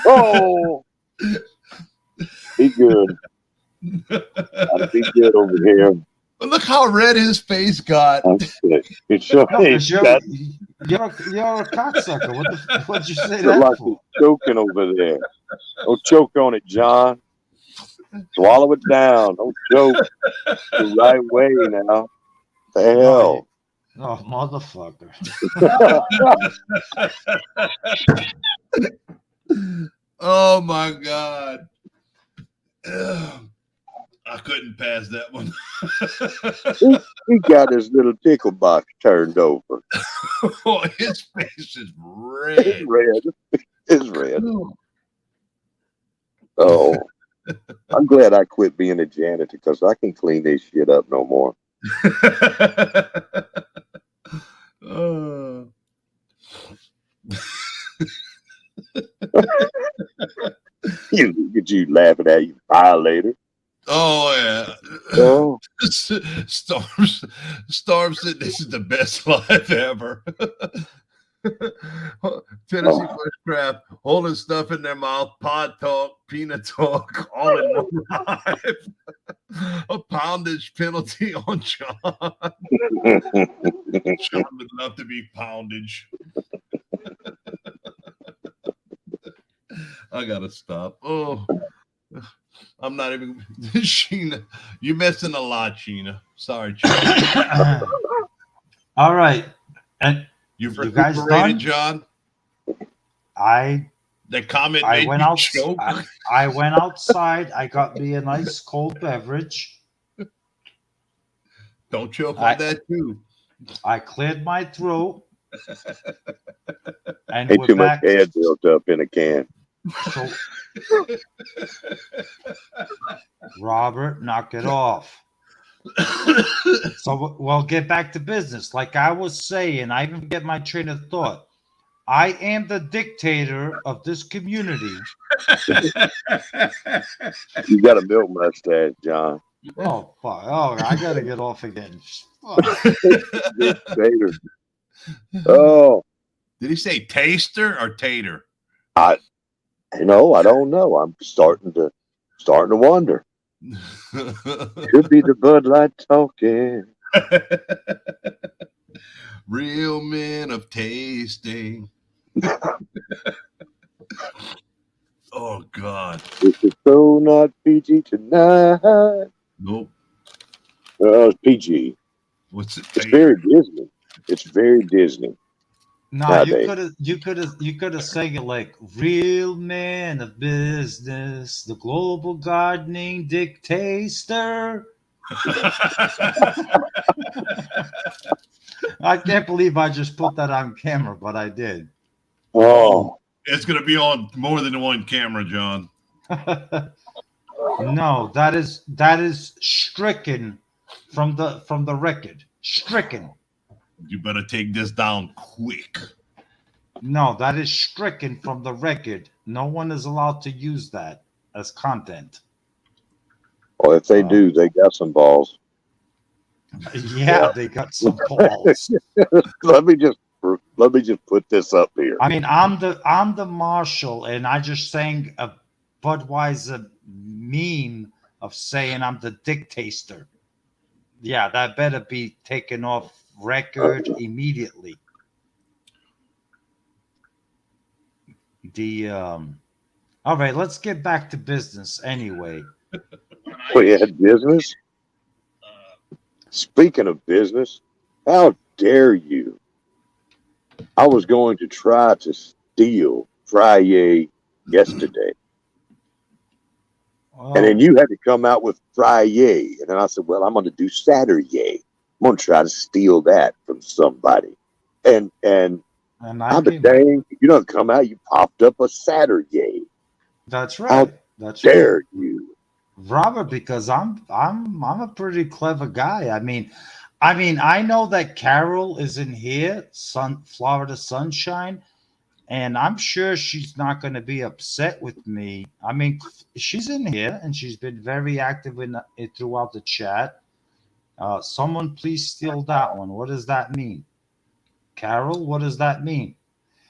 Oh, be good. Be good over here. Look how red his face got. It's sure you're a cocksucker. What'd you say that like for? Choking over there. Don't choke on it, John. Swallow it down. Don't choke the right way now. The hell. Oh, motherfucker. Oh, my God. I couldn't pass that one. he got his little pickle box turned over. Oh, his face is red. It's red. It's red. Oh, I'm glad I quit being a janitor because I can clean this shit up no more. you laughing at you violator. Oh yeah. Oh. Storm said this is the best life ever. Tennessee Bushcraft holding stuff in their mouth, pod talk, peanut talk, all in one life. A poundage penalty on John. John would love to be poundage. I gotta stop. Oh, I'm not even. Sheena, you're missing a lot, Sheena. Sorry, Sheena. All right, and you guys done? John? I The comment I made went me out. choke. I went outside. I got me a nice cold beverage. Don't choke I on that too. I cleared my throat, and Ain't we're too much back. head built up in a can. So, Robert, knock it off. So we'll get back to business. Like I was saying, I even get my train of thought. I am the dictator of this community. You got a milk mustache, John. Oh, fuck. Oh, I gotta get off again. Fuck. Dictator. Oh, Did he say taster or tater? I I don't know. I'm starting to wonder. Could be the Bud Light talking. Real men of tasting. Oh God. This is so not PG tonight. Nope. Well, it's PG. What's it? It's very Disney. It's very Disney. No, Nowadays. you could have sang it like real man of business, the global gardening dictator. I can't believe I just put that on camera, but I did. Oh, It's gonna be on more than one camera, John. No, that is stricken from the record. Stricken. You better take this down quick. No, that is stricken from the record. No one is allowed to use that as content. well, if they do, they got some balls. Yeah, they got some balls. let me just put this up here. I mean, I'm the marshal, and I just sang a Budweiser meme of saying I'm the dictator. Yeah, that better be taken off record immediately. All right, let's get back to business anyway. We had business. Speaking of business, how dare you? I was going to try to steal Frye yesterday. Oh, And then you had to come out with Frye. And then I said, well, I'm going to do Saturday. I'm going to try to steal that from somebody. And and I I'm a came. dang, you don't come out, you popped up a Saturday. That's How right. That's dare right. you? Robert, because I'm a pretty clever guy. I know that Carol is in here, Florida Sunshine, and I'm sure she's not going to be upset with me. I mean, she's in here and she's been very active throughout the chat. Someone please steal that one. What does that mean? Carol, what does that mean?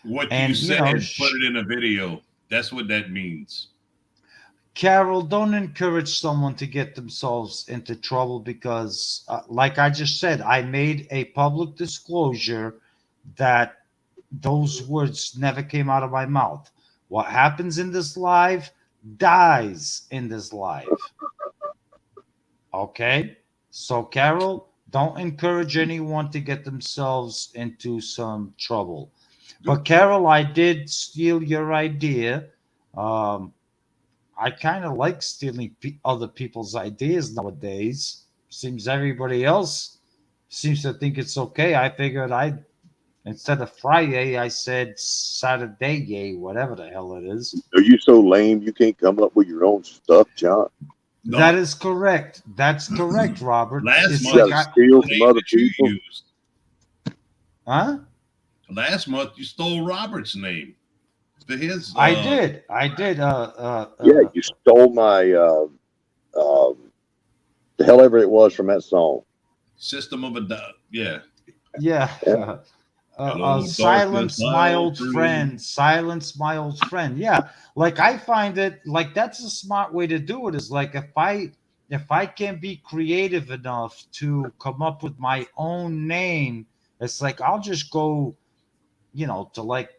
What you And said, put it in a video. That's what that means. Carol, don't encourage someone to get themselves into trouble because, like I just said, I made a public disclosure that those words never came out of my mouth. What happens in this live dies in this live. Okay? So, Carol, don't encourage anyone to get themselves into some trouble. But, Carol, I did steal your idea. Um, I kind of like stealing other people's ideas nowadays. Seems everybody else seems to think it's okay. I figured instead of Friday, I said Saturday, yay, whatever the hell it is. Are you so lame you can't come up with your own stuff, John? No. That is correct. That's correct, Robert. Last It's month, You gotta steal from other people. huh? Last month, you stole Robert's name. To his, I did. I did. Yeah, you stole my the hell ever it was from that song. System of a yeah. Yeah. Yeah. Hello, Silence darkness, my old friend. Silence my old friend. Yeah. Like I find it like that's a smart way to do it is like if I can be creative enough to come up with my own name, it's like I'll just go, to like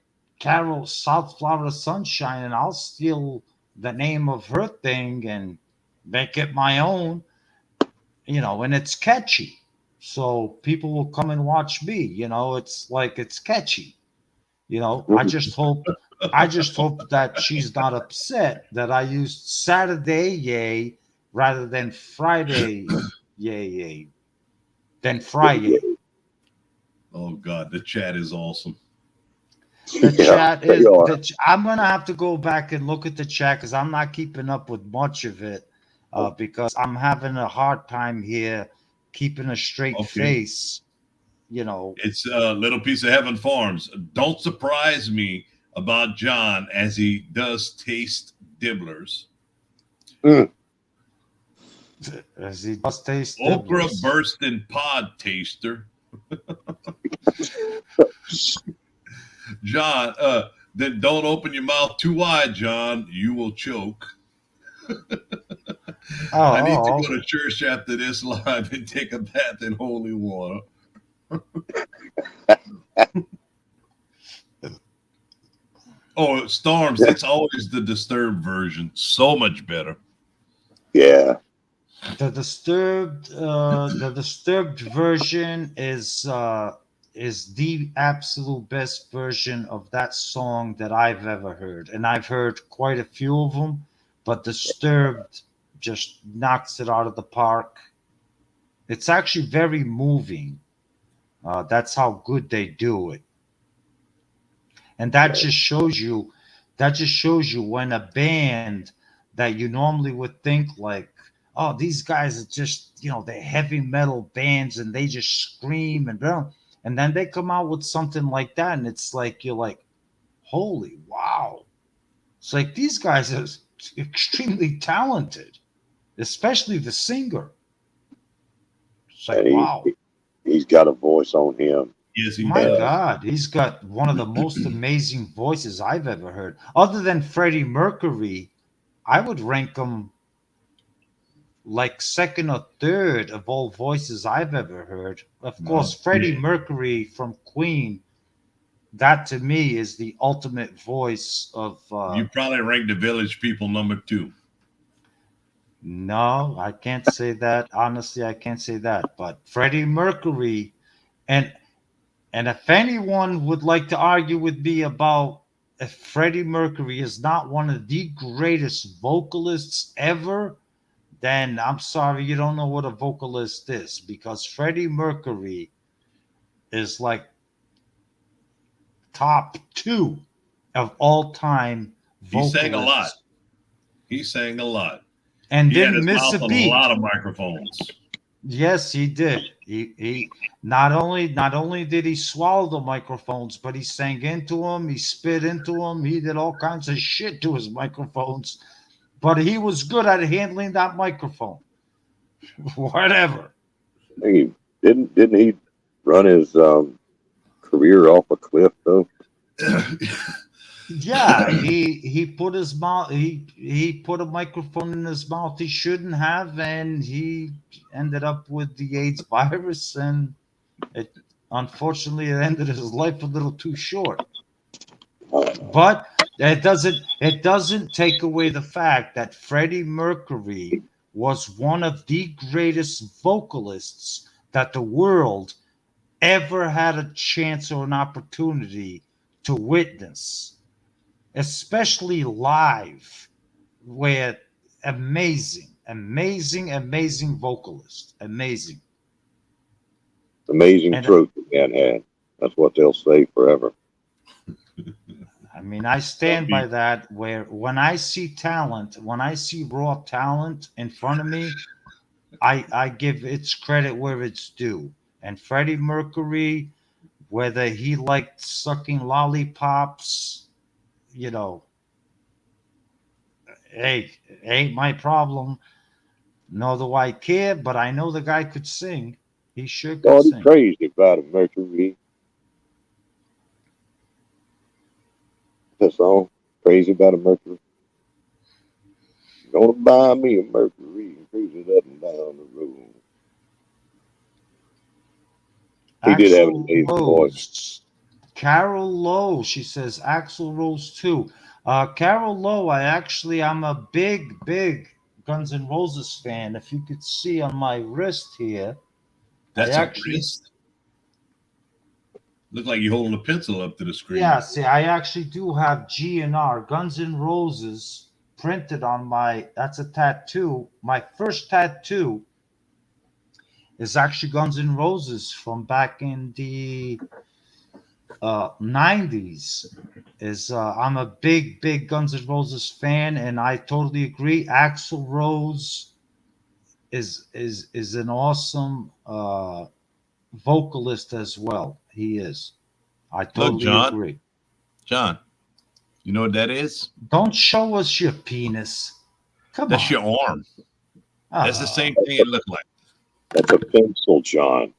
Carol South Florida Sunshine and I'll steal the name of her thing and make it my own, and it's catchy. So people will come and watch me, it's like it's catchy. I just hope I just hope that she's not upset that I used Saturday yay rather than Friday yay than Friday. Oh God, the chat is awesome. The Yeah, chat they is are. I'm gonna have to go back and look at the chat because I'm not keeping up with much of it because I'm having a hard time here keeping a straight Okay. face. You know, It's Little Piece of Heaven Farms. Don't surprise me about John as he does taste dibblers. Mm. as he does taste Okra dibblers. bursting pod taster. John, then don't open your mouth too wide, John. You will choke. I need to go Oh, to church after this live and take a bath in holy water. Oh, Storms, it's always the disturbed version. So much better. Yeah, the disturbed version is the absolute best version of that song that I've ever heard, and I've heard quite a few of them, but disturbed just knocks it out of the park. It's actually very moving. That's how good they do it, and that just shows you when a band that you normally would think like, oh, these guys are just, they're heavy metal bands and they just scream and blah, and then they come out with something like that and it's like you're like, holy wow. It's like these guys are extremely talented, especially the singer. It's like, and wow. he's got a voice on him. Yes, he My And does. God, he's got one of the most amazing voices I've ever heard. Other than Freddie Mercury, I would rank him like second or third of all voices I've ever heard. Of course, Well, Freddie Mercury from Queen, that to me is the ultimate voice of. you probably rank the Village People number 2. No, I can't say that. Honestly, I can't say that. But Freddie Mercury, and and if anyone would like to argue with me about if Freddie Mercury is not one of the greatest vocalists ever, then I'm sorry, you don't know what a vocalist is because Freddie Mercury is like top two of all time He sang a lot. vocalists He sang a lot. and He had didn't his miss mouth a on a beat. lot of microphones. Yes, he did. He not only did he swallow the microphones, but he sang into them, he spit into them, he did all kinds of shit to his microphones. But he was good at handling that microphone. Whatever. he didn't he run his career off a cliff though? Yeah, he put his mouth he put a microphone in his mouth he shouldn't have, and he ended up with the AIDS virus, and it unfortunately it ended his life a little too short. But it doesn't take away the fact that Freddie Mercury was one of the greatest vocalists that the world ever had a chance or an opportunity to witness, especially live, where amazing, amazing, amazing vocalist, amazing. Amazing And throat the man had. That's what they'll say forever. I mean, I stand by that. Where when I see talent, when I see raw talent in front of me, I give its credit where it's due. And Freddie Mercury, whether he liked sucking lollipops, you know, hey, ain't my problem. Nor do I care, but I know the guy could sing. He sure could God, he sing. crazy about it, Mercury. That song, crazy about a Mercury. Gonna buy me a Mercury and cruise it up and down the road. He did have an Axel amazing voice. Rose. Carol Lowe, she says Axel Rose too. Carol Lowe, I'm a big, big Guns N' Roses fan. If you could see on my wrist here, I That's a actually, wrist. Look like you're holding a pencil up to the screen. Yeah, see, I actually do have GNR, Guns N' Roses, printed on my, that's a tattoo. My first tattoo is actually Guns N' Roses from back in the 90s. I'm a big Guns N' Roses fan, and I totally agree. Axl Rose is an awesome vocalist as well. He is. I totally John. agree. John, you know what that is? Don't show us your penis. Come That's on. your arm. That's the same thing it looked like. That's a pencil, John.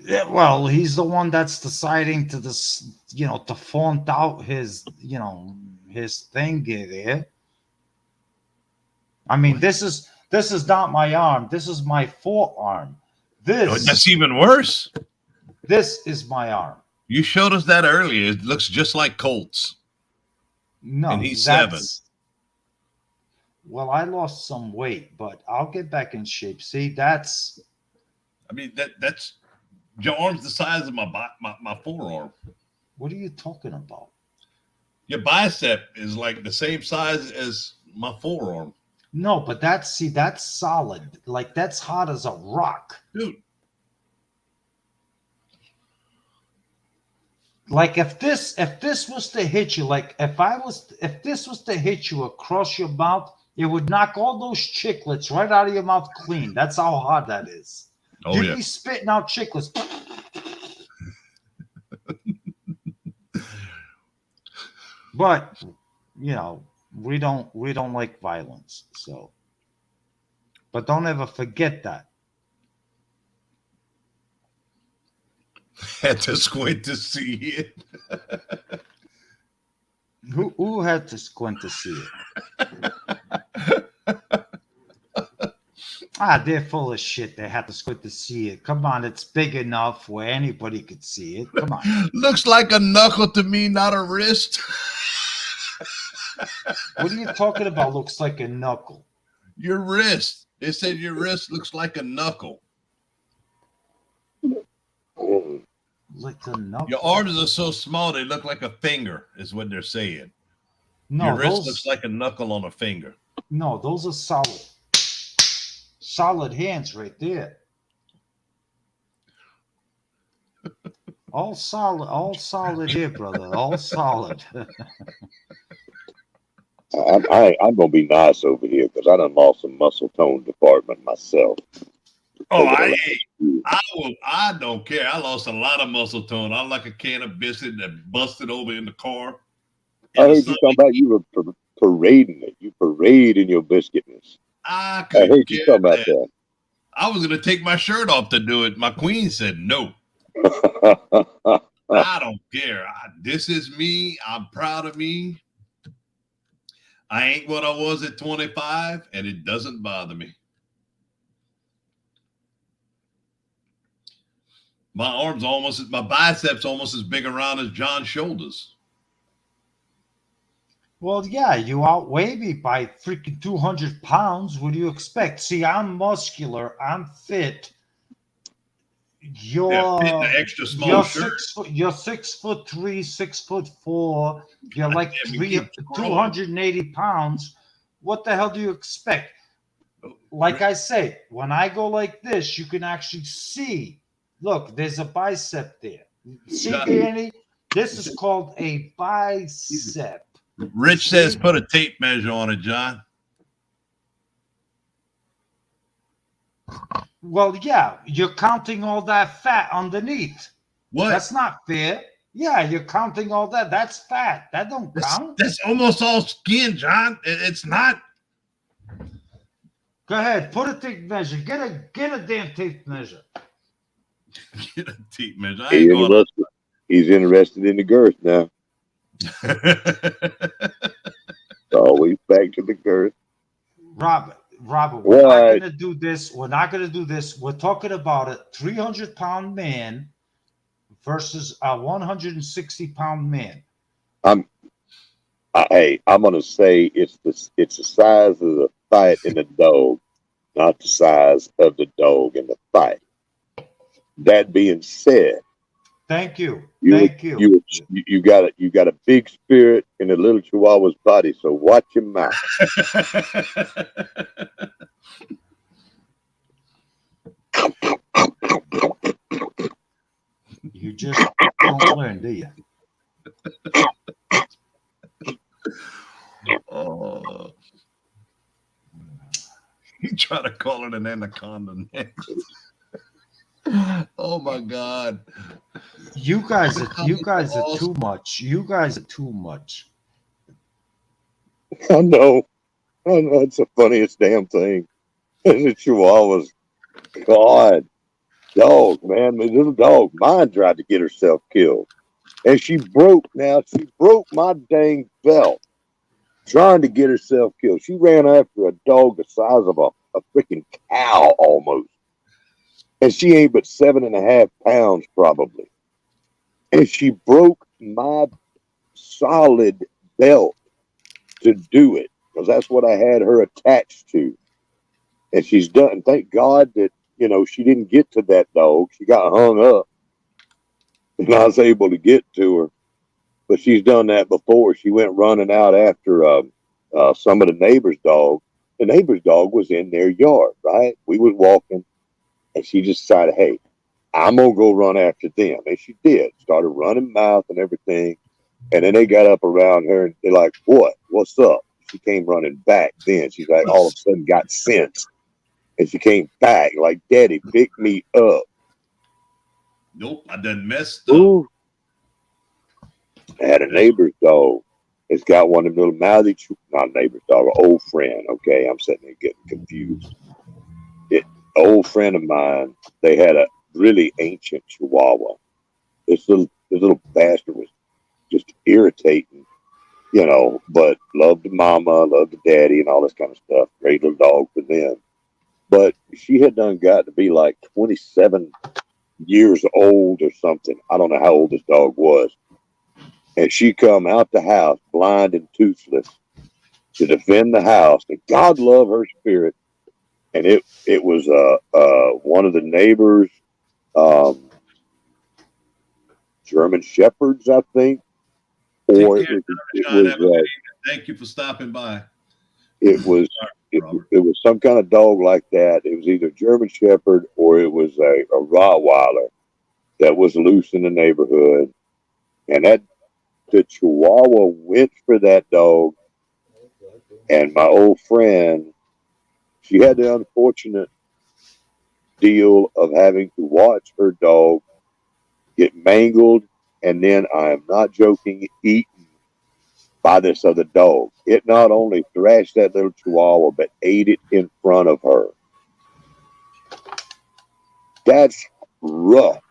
Yeah, well, he's the one that's deciding to to font out his, his thing there. I mean, this is not my arm. This is my forearm. That's even worse. This is my arm. You showed us that earlier. It looks just like Colt's. No, and he's 7. Well, I lost some weight, but I'll get back in shape. See, that's your arm's the size of my forearm. What are you talking about? Your bicep is like the same size as my forearm. No, but that's solid. Like, that's hard as a rock. Dude. Like, if this was to hit you, like if this was to hit you across your mouth, it would knock all those chiclets right out of your mouth clean. That's how hard that is. Oh, You'd yeah. be spitting out chiclets. But we don't like violence, so. But don't ever forget that. Had to squint to see it. Who had to squint to see it? They're full of shit. They had to squint to see it. Come on, it's big enough where anybody could see it. Come on. Looks like a knuckle to me, not a wrist. What are you talking about? Looks like a knuckle. Your wrist. They said your wrist looks like a knuckle. Like a knuckle. Your arms are so small they look like a finger, is what they're saying. No, your wrist looks like a knuckle on a finger. No, those are solid. Solid hands right there. All solid here, brother. All solid. I'm gonna be nice over here because I done lost some muscle tone department myself. Oh, I don't care. I lost a lot of muscle tone. I like a can of biscuit that busted over in the car. I heard you talking about you were parading it. You parading your biscuitness. I heard you talking about that. I was gonna take my shirt off to do it. My queen said no. I don't care. This is me. I'm proud of me. I ain't what I was at 25, and it doesn't bother me. My biceps almost as big around as John's shoulders. Well, yeah, you outweigh me by freaking 200 pounds. What do you expect? See, I'm muscular. I'm fit. You're fit in the extra small shirt. You're 6'3", 6'4". You're like 280 pounds. What the hell do you expect? Like I say, when I go like this, you can actually see. Look, there's a bicep there. See, Danny? This is called a bicep. Rich says put a tape measure on it, John. Well, yeah, you're counting all that fat underneath. What? That's not fair. Yeah, you're counting all that. That's fat. That don't count. That's almost all skin, John. It's not. Go ahead, put a tape measure. Get a damn tape measure. Get a tape measure. He's interested in the girth now. Always back to the girth. Robert, we're not going to do this. We're not going to do this. We're talking about a 300-pound man versus a 160-pound man. I'm going to say it's the size of the fight in the dog, not the size of the dog in the fight. That being said, Thank you. You Thank you. you got it. You got a big spirit in a little Chihuahua's body. So watch your mouth. You just don't learn, do you? Oh, you try to call it an anaconda next. Oh my God! You guys are too much. You guys are too much. I know. It's the funniest damn thing. The Chihuahuas, God, dog, man, my little dog, mine tried to get herself killed, and she broke my dang belt trying to get herself killed. She ran after a dog the size of a freaking cow almost, and she ain't but 7.5 pounds probably, and she broke my solid belt to do it because that's what I had her attached to. And she's done. Thank God that, she didn't get to that dog. She got hung up and I was able to get to her. But she's done that before. She went running out after some of the neighbor's dog. The neighbor's dog was in their yard, right? We was walking and she just decided, hey, I'm going to go run after them. And she did. Started running mouth and everything. And then they got up around her and they're like, what? What's up? She came running back then. She's like, all of a sudden got sense. And she came back like, Daddy, pick me up. Nope, I done messed up. Ooh. I had a neighbor's dog. It's got one of them little mouthy, not a neighbor's dog, an old friend. Okay, I'm sitting there getting confused. An old friend of mine, they had a really ancient Chihuahua. This little bastard was just irritating, but loved the mama, loved the daddy, and all this kind of stuff. Great little dog for them. But she had done got to be like 27 years old or something. I don't know how old this dog was. And she come out the house blind and toothless to defend the house. And God love her spirit. And it was one of the neighbors, German Shepherds, I think. Or it was thank you for stopping by. It was some kind of dog like that. It was either German Shepherd or it was a Rottweiler that was loose in the neighborhood. And the Chihuahua went for that dog. And my old friend, she had the unfortunate deal of having to watch her dog get mangled. And then, I am not joking, eaten by this other dog. It not only thrashed that little Chihuahua, but ate it in front of her. That's rough.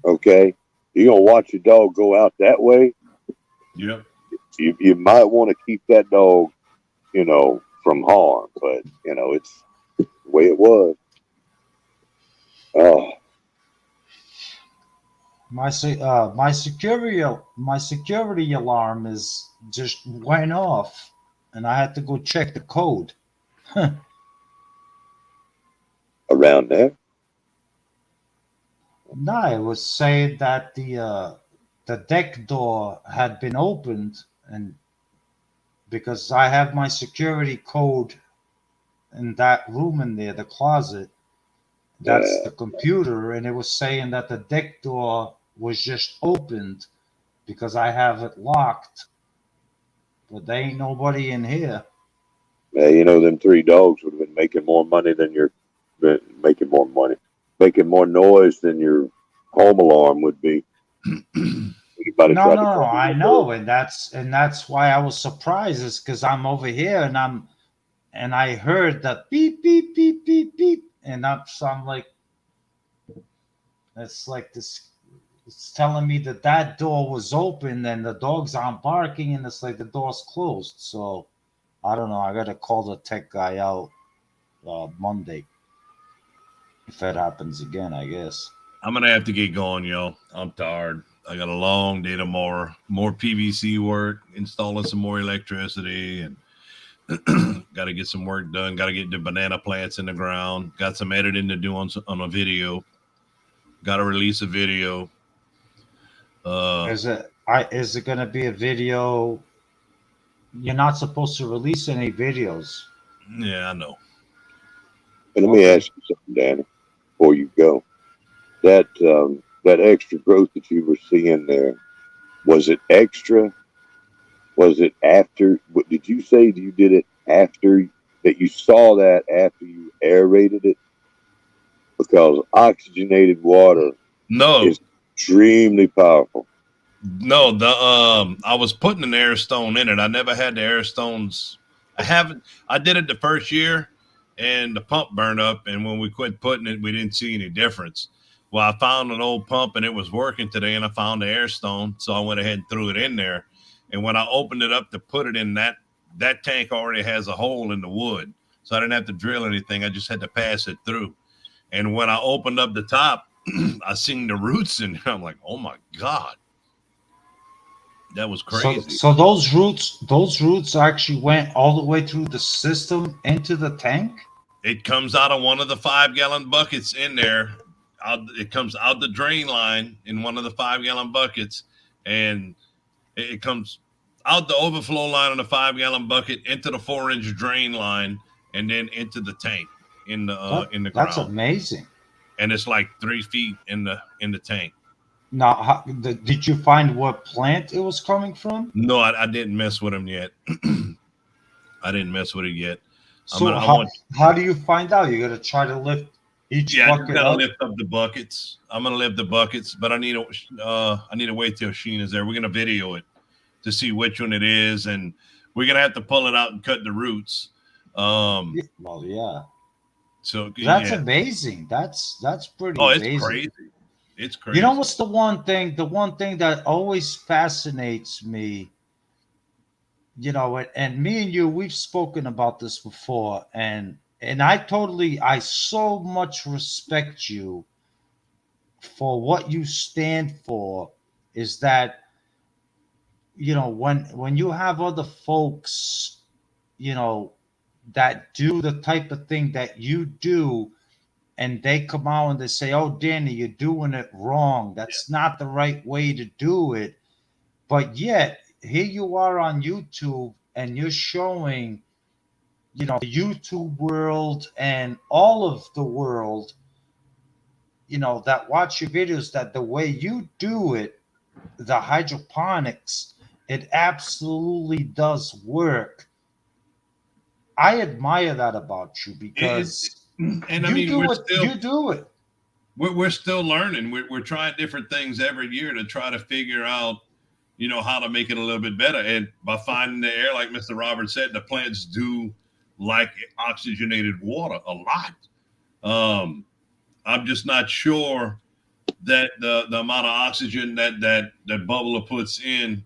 Okay? You're going to watch your dog go out that way? Yep. You might want to keep that dog, from harm. But, it's the way it was. Oh. My security alarm is just went off, and I had to go check the code. Around there? No, it was saying that the deck door had been opened, and because I have my security code in that room in there, the closet, that's the computer, and it was saying that the deck door was just opened because I have it locked, but there ain't nobody in here. Yeah, them 3 dogs would have been making more money than making more noise than your home alarm would be. No, I know, and that's why I was surprised, is because I'm over here and I heard that beep beep beep beep beep, and I'm like, it's like this. It's telling me that door was open and the dogs aren't barking, and it's like the door's closed. So I don't know. I gotta call the tech guy out Monday if that happens again, I guess. I'm gonna have to get going, yo. I'm tired. I got a long day tomorrow. More PVC work, installing some more electricity, and got to get some work done. Got to get the banana plants in the ground. Got some editing to do on a video. Got to release a video. Is it going to be a video? You're not supposed to release any videos. Yeah, I know. And let me Okay. ask you something, Danny, before you go. That extra growth that you were seeing there, was it extra? Was it after? What did you say? You did it after that? You saw that after you aerated it, because oxygenated water No, is extremely powerful. no, the I was putting an air stone in it. I never had the air stones. I did it the first year and the pump burned up, and when we quit putting it, we didn't see any difference. Well, I found an old pump and it was working today, and I found the air stone, so I went ahead and threw it in there. And when I opened it up to put it in, that tank already has a hole in the wood. So I didn't have to drill anything. I just had to pass it through. And when I opened up the top, I seen the roots in there. I'm like, oh my God. That was So crazy. so those roots actually went all the way through the system into the tank. It comes out of one of the 5 gallon buckets in there. It comes out the drain line in one of the 5 gallon buckets, and it comes out the overflow line on the 5 gallon bucket into the 4-inch drain line, and then into the tank in the That's ground. amazing. And it's like 3 feet in the tank. Now, did you find what plant it was coming from? No, I didn't mess with them yet. I didn't mess with it yet. So I how want how do you find out? You're gonna try to lift each Yeah, I just bucket gotta up. lift up the buckets. I'm gonna lift the buckets, but I need to wait till Sheena's there. We're gonna video it to see which one it is, and we're gonna have to pull it out and cut the roots. Um, Well, yeah, so that's yeah. amazing. That's pretty Oh, it's amazing. crazy. It's You know crazy. what's the one thing? The one thing that always fascinates me, and me and you, we've spoken about this before, and I so much respect you for what you stand for. Is that when you have other folks, you know, that do the type of thing that you do, and they come out and they say, "Oh, Danny, you're doing it wrong. That's not the right way to do it." But yet, here you are on YouTube, and you're showing, the YouTube world and all of the world, that watch your videos, that the way you do it, the hydroponics, it absolutely does work. I admire that about you It, because and I mean, you do it. we're still learning. We're trying different things every year to try to figure out, how to make it a little bit better. And by finding the air, like Mr. Robert said, the plants do like oxygenated water a lot. Um, I'm just not sure that the amount of oxygen that bubbler puts in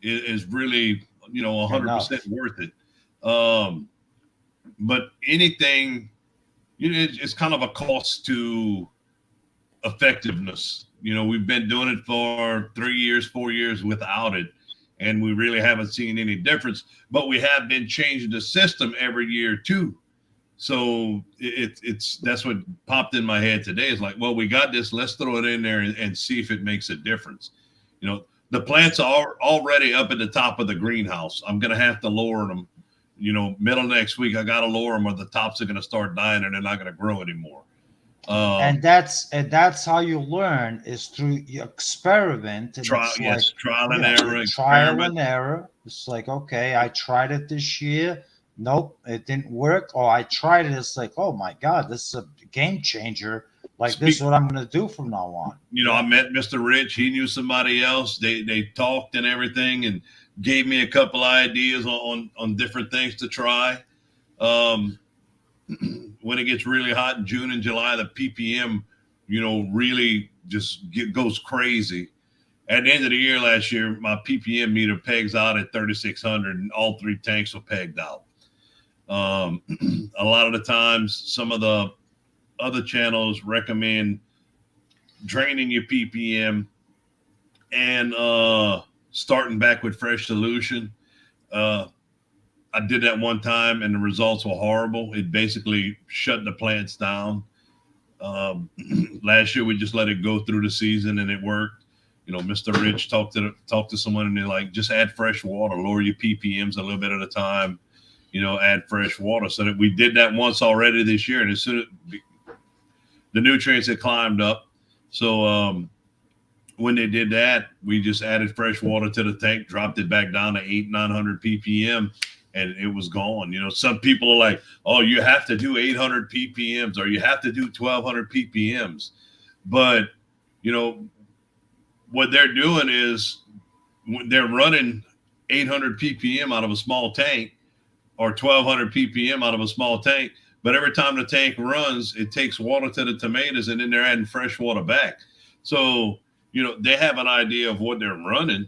is really 100% Enough. worth it. Um, but anything, it's kind of a cost to effectiveness. We've been doing it for 3 years, 4 years without it, and we really haven't seen any difference. But we have been changing the system every year too. So it's that's what popped in my head today. Is like, well, we got this. Let's throw it in there and see if it makes a difference. The plants are already up at the top of the greenhouse. I'm gonna have to lower them. Middle of next week, I gotta lower them, or the tops are gonna start dying and they're not gonna grow anymore. And Um, that's how you learn, is through your experiment. And it's like, trial and error, trial experiment. and error. It's like, okay, I tried it this year. Nope, it didn't work. Or I tried it. It's like, oh my God, this is a game changer. Like, this is Speak. what I'm going to do from now on. I Yeah. met Mr. Rich. He knew somebody else. They talked and everything, and gave me a couple ideas on different things to try. Um, when it gets really hot in June and July, the ppm, really just goes crazy. At the end of the year last year, my ppm meter pegs out at 3600, and all 3 tanks were pegged out. um, a lot of the times, some of the other channels recommend draining your ppm and starting back with fresh solution. uh, I did that one time, and the results were horrible. It basically shut the plants down. Um, Last year we just let it go through the season, and it worked. Mr. Rich talked to someone and they're like, just add fresh water, lower your ppms a little bit at a time, add fresh water. So that we did that once already this year, and as soon as the nutrients had climbed up, so when they did that, we just added fresh water to the tank, dropped it back down to 900 ppm, and it was gone. Some people are like, oh, you have to do 800 ppms or you have to do 1200 ppms. But, what they're doing is they're running 800 ppm out of a small tank or 1200 ppm out of a small tank. But every time the tank runs, it takes water to the tomatoes, and then they're adding fresh water back. So, they have an idea of what they're running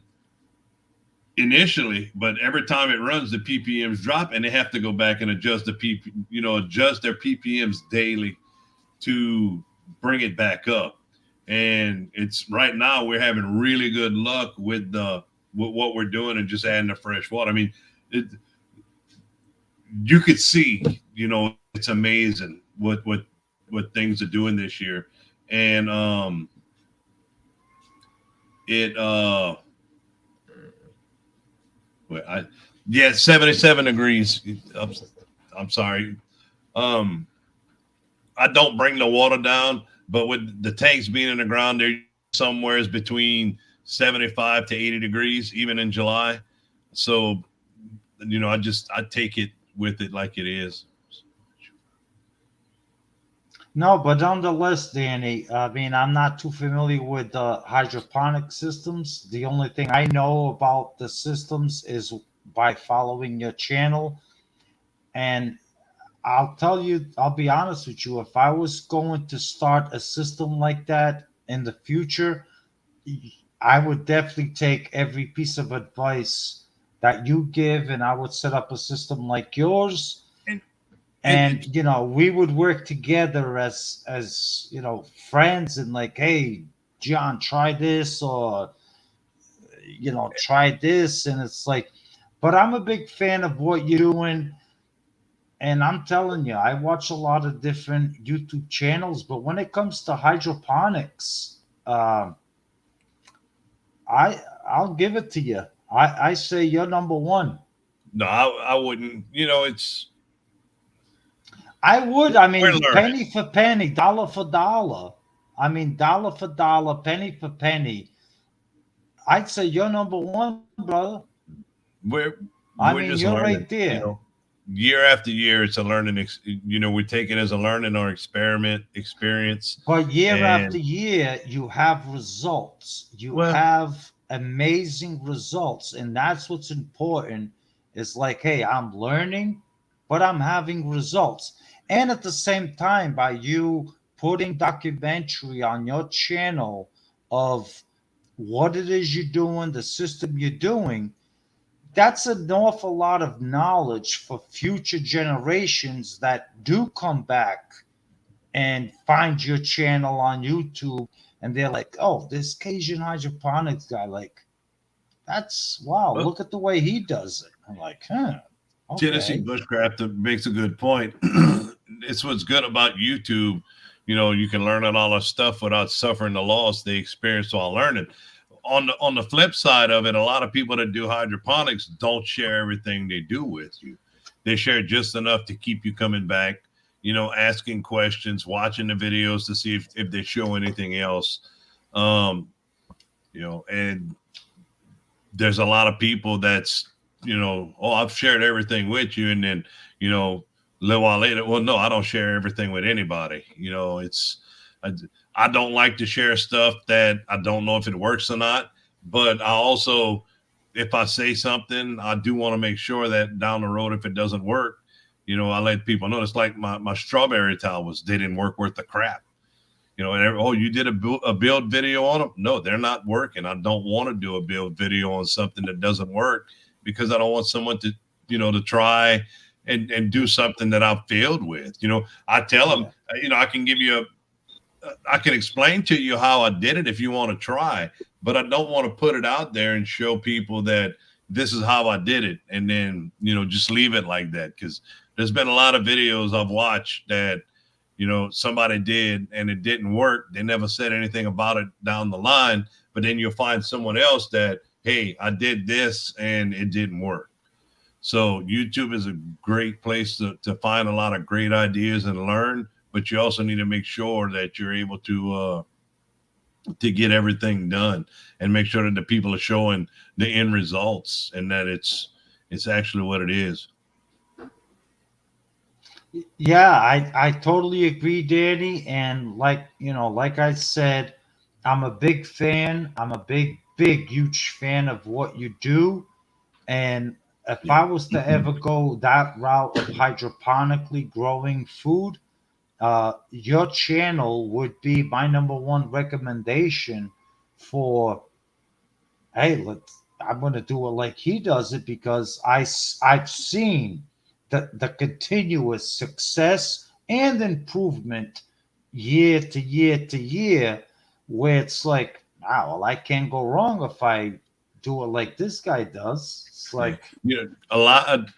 initially, but every time it runs, the ppms drop, and they have to go back and adjust adjust their ppms daily to bring it back up. And it's right now we're having really good luck with what we're doing and just adding the fresh water. I mean, you could see, it's amazing what things are doing this year. And 77 degrees. I'm sorry. I don't bring the water down, but with the tanks being in the ground, they're somewhere between 75 to 80 degrees, even in July. So, I take it with it like it is. No, but nonetheless, Danny, I mean, I'm not too familiar with hydroponic systems. The only thing I know about the systems is by following your channel. And I'll be honest with you, if I was going to start a system like that in the future, I would definitely take every piece of advice that you give, and I would set up a system like yours. And we would work together as friends, and like, hey, John, try this, or try this. And it's like, but I'm a big fan of what you're doing. And I'm telling you, I watch a lot of different YouTube channels, but when it comes to hydroponics, I'll give it to you. I say you're number one. No, I wouldn't. I would. I mean, penny for penny, dollar for dollar. I mean, dollar for dollar, penny for penny. I'd say you're number one, brother. We're just you're learning, right there. Year after year, it's a learning. We take it as a learning or experience. But year after year, you have results. You have amazing results, and that's what's important. It's like, hey, I'm learning, but I'm having results. And at the same time, by you putting documentary on your channel of what it is you're doing, the system you're doing, that's an awful lot of knowledge for future generations that do come back and find your channel on YouTube, and they're like, oh, this Cajun hydroponics guy, like, that's wow, look at the way he does it. I'm like, huh. Okay. Tennessee Bushcraft makes a good point. It's what's good about YouTube. You can learn all this stuff without suffering the loss they experience while learning. On the flip side of it, a lot of people that do hydroponics don't share everything they do with you. They share just enough to keep you coming back, asking questions, watching the videos to see if they show anything else. And there's a lot of people that's, oh, I've shared everything with you. And then, a little while later, well, no, I don't share everything with anybody. I don't like to share stuff that I don't know if it works or not. But I also, if I say something, I do want to make sure that down the road, if it doesn't work, I let people know. It's like my strawberry towels, they didn't work worth the crap. Oh, you did a build video on them? No, they're not working. I don't want to do a build video on something that doesn't work, because I don't want someone to, to try and do something that I've failed with. I tell them, I can give you I can explain to you how I did it if you want to try, but I don't want to put it out there and show people that this is how I did it, and then, just leave it like that. Because there's been a lot of videos I've watched that, somebody did and it didn't work. They never said anything about it down the line, but then you'll find someone else that, hey, I did this and it didn't work. So YouTube is a great place to find a lot of great ideas and learn, but you also need to make sure that you're able to get everything done and make sure that the people are showing the end results and that it's actually what it is. Yeah, I totally agree, Danny. And like I said, I'm a big fan. I'm a big, huge fan of what you do. And if Yeah. I was to ever go that route of hydroponically growing food, your channel would be my number one recommendation for, hey, I'm going to do it like he does it, because I've seen the continuous success and improvement year to year to year, where it's like, wow, well, I can't go wrong if I do it like this guy does. It's like, A lot of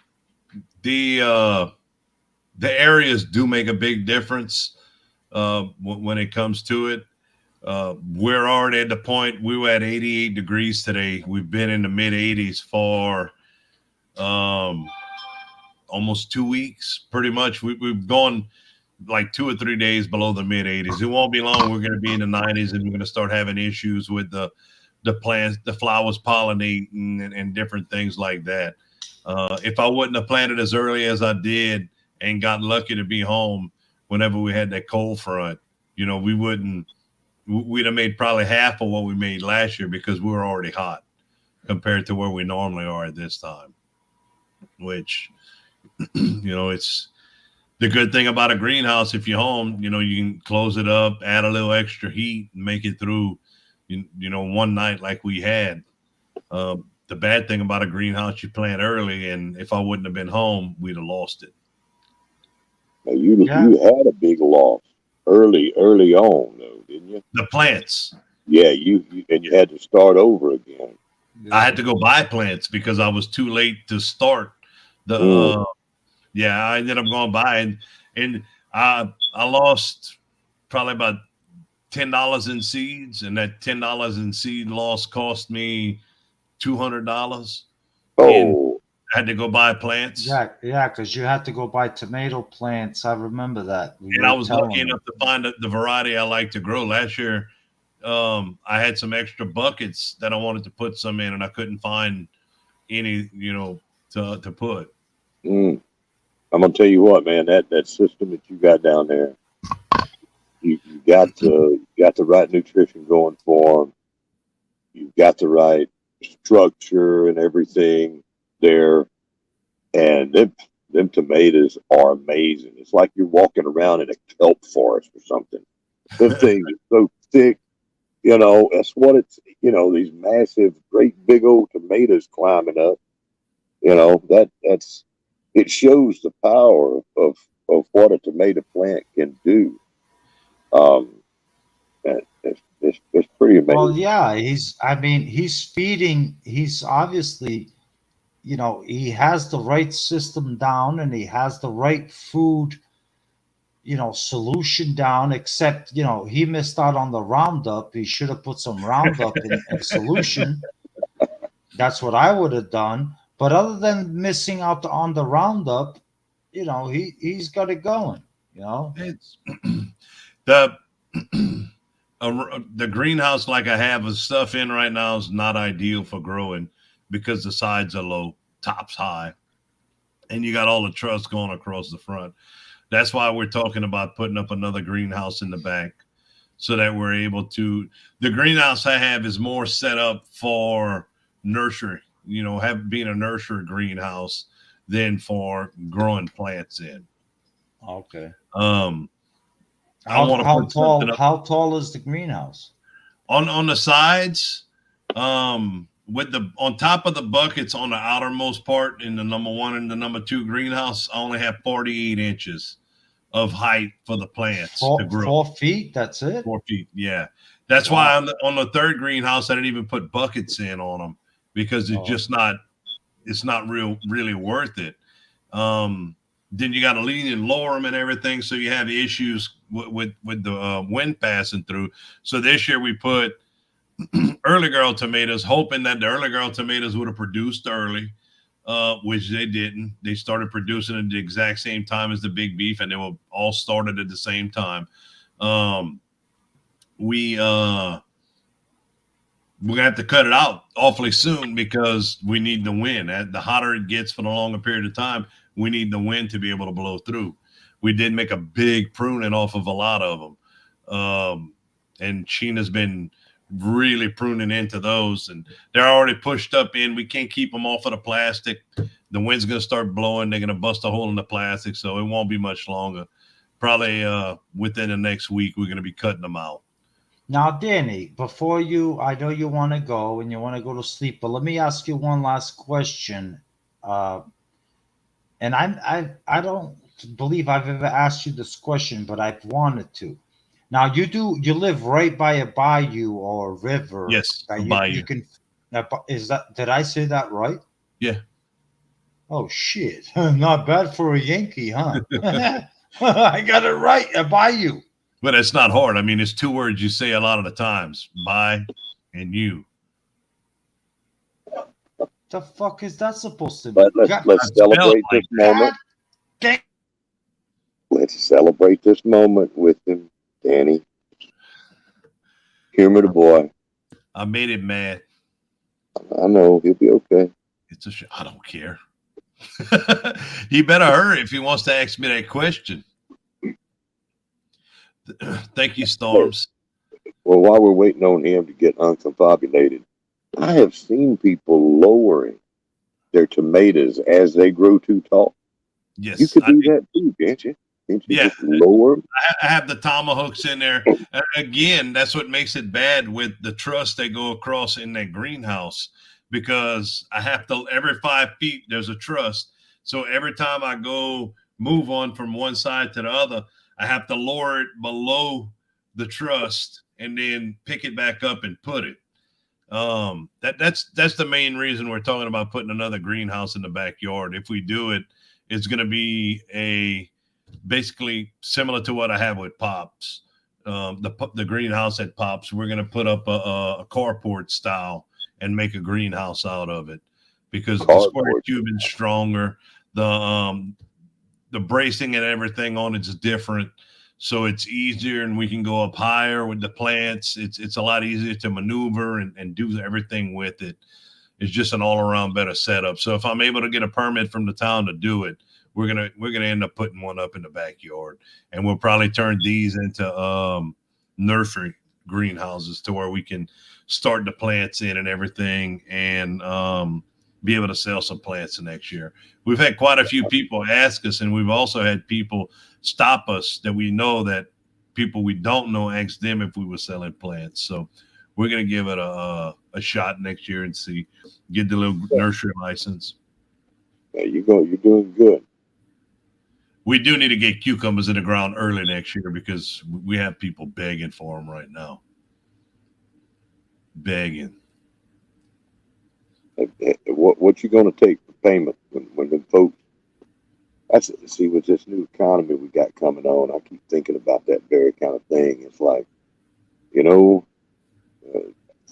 the areas do make a big difference when it comes to it. We're already at the point, we were at 88 degrees today. We've been in the mid 80s for almost 2 weeks, pretty much. We've gone like 2 or 3 days below the mid 80s. It won't be long. We're going to be in the 90s, and we're going to start having issues with the plants, the flowers pollinating and different things like that. If I wouldn't have planted as early as I did and got lucky to be home whenever we had that cold front, we'd have made probably half of what we made last year, because we were already hot compared to where we normally are at this time, which, it's the good thing about a greenhouse. If you're home, you can close it up, add a little extra heat, and make it through, one night like we had. The bad thing about a greenhouse, you plant early, and if I wouldn't have been home, we'd have lost it. Now you had a big loss early on, though, didn't you? The plants. Yeah, you had to start over again. I had to go buy plants because I was too late to start the. I ended up going by and I lost probably about $10 in seeds, and that $10 in seed loss cost me $200. Oh, I had to go buy plants. Yeah, because you had to go buy tomato plants. I remember that. And I was lucky enough to find the variety I like to grow. Last year, I had some extra buckets that I wanted to put some in, and I couldn't find any, to put. I'm gonna tell you what, man. That system that you got down there, you got the right nutrition going for them. You've got the right structure and everything there, and them tomatoes are amazing. It's like you're walking around in a kelp forest or something. Them things are so thick. That's what it's. These massive, great, big old tomatoes climbing up. That's. It shows the power of what a tomato plant can do. It's pretty amazing. Well, yeah, he's feeding. He's obviously, he has the right system down, and he has the right food, solution down. Except, he missed out on the Roundup. He should have put some Roundup in solution. That's what I would have done. But other than missing out on the Roundup, he's got it going. It's the greenhouse like I have with stuff in right now is not ideal for growing because the sides are low, top's high, and you got all the truss going across the front. That's why we're talking about putting up another greenhouse in the back so that we're able to. The greenhouse I have is more set up for nursery. Being a nursery greenhouse than for growing plants in. Okay. How tall is the greenhouse? On the sides, with on top of the buckets on the outermost part in the number 1 and the number 2 greenhouse, I only have 48 inches of height for the plants to grow. 4 feet. That's it. 4 feet. Yeah. That's why on the third greenhouse, I didn't even put buckets in on them, because it's just not, really worth it. then you got to lean and lower them and everything. So you have issues with the wind passing through. So this year we put early girl tomatoes, hoping that the early girl tomatoes would have produced early, which they didn't. They started producing at the exact same time as the big beef, and they were all started at the same time. Um, we we're gonna have to cut it out awfully soon because we need the wind. The hotter it gets for the longer period of time, we need the wind to be able to blow through. We did make a big pruning off of a lot of them, and Sheena's been really pruning into those, and they're already pushed up in. We can't keep them off of the plastic. The wind's gonna start blowing. They're gonna bust a hole in the plastic, so it won't be much longer. Probably within the next week, we're gonna be cutting them out. Now, Danny, before I know you want to go and you want to go to sleep, but let me ask you one last question. Uh, and I don't believe I've ever asked you this question, but I've wanted to. Now, you live right by a bayou or a river Yes, that a you bayou. can. Is that did I say that right? Yeah. Oh shit! Not bad for a Yankee, huh? I got it right. A bayou. But it's not hard. I mean, it's two words you say a lot of the times: "by" and "you." The fuck is that supposed to mean? But let's God, let's Spell it celebrate like this God moment. dang. Let's celebrate this moment with him, Danny. Humor the boy. I made it mad. I know he'll be okay. It's I don't care. He better hurry if he wants to ask me that question. Thank you, Look, Storms. well, while we're waiting on him to get unconfabulated, I have seen people lowering their tomatoes as they grow too tall. You Yes, could do that too, can't you? Can't you yeah. just lower them? I have the tomahawks in there. Again, that's what makes it bad with the truss they go across in that greenhouse because I have to every 5 feet there's a truss. So every time I go move on from one side to the other, I have to lower it below the truss and then pick it back up and put it. That's the main reason we're talking about putting another greenhouse in the backyard. If we do it, it's going to be a basically similar to what I have with Pops. The greenhouse at Pops, we're going to put up a carport style and make a greenhouse out of it because the square Cardboard. tubing is stronger. The bracing and everything on it's different, so it's easier, and we can go up higher with the plants. It's a lot easier to maneuver and do everything with it. It's just an all around better setup. So if I'm able to get a permit from the town to do it, we're gonna end up putting one up in the backyard, and we'll probably turn these into nursery greenhouses to where we can start the plants in and everything, and be able to sell some plants next year. We've had quite a few people ask us, and we've also had people stop us that we know that people we don't know ask them if we were selling plants. So we're gonna give it a shot next year and see, get the little nursery license. There you go. You're doing good. We do need to get cucumbers in the ground early next year because we have people begging for them right now. Begging. What you going to take for payment when the folks? That's see with this new economy we got coming on. I keep thinking about that very kind of thing. It's like you know, uh,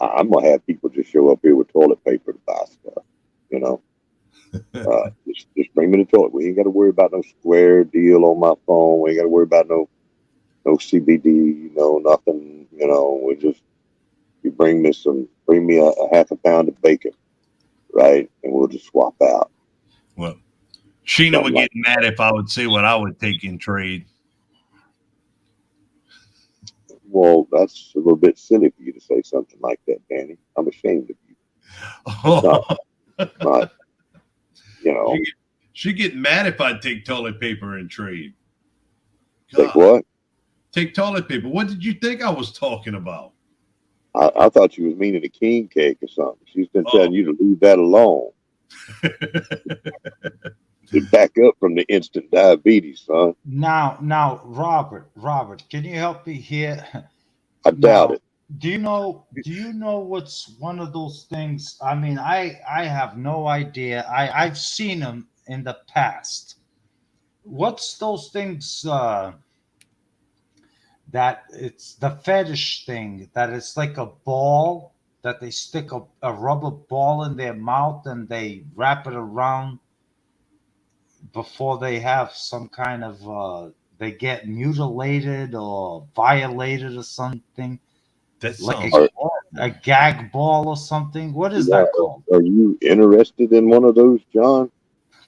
I'm gonna have people just show up here with toilet paper to buy stuff. You know, just bring me the toilet. We ain't got to worry about no square deal on my phone. We ain't got to worry about no CBD, no nothing. You know, we just you bring me a half a pound of bacon, right, and we'll just swap out Well, Sheena something would get like. mad if I would say what I would take in trade. Well, that's a little bit silly for you to say something like that, Danny. I'm ashamed of you. It's not, not, you she, know, get, she get mad if I take toilet paper in trade. take God, what? take toilet paper. What did you think I was talking about? I thought you was meaning a king cake or something. She's been Oh. telling you to leave that alone. To back up from the instant diabetes, son. Now, Robert, can you help me here? I doubt Now, it. do you know what's one of those things? I mean, I have no idea. I've seen them in the past. what's those things that it's the fetish thing that it's like a ball that they stick a rubber ball in their mouth and they wrap it around before they have some kind of they get mutilated or violated or something That like sounds. a gag ball or something. What is Yeah, that called? are you interested in one of those, John?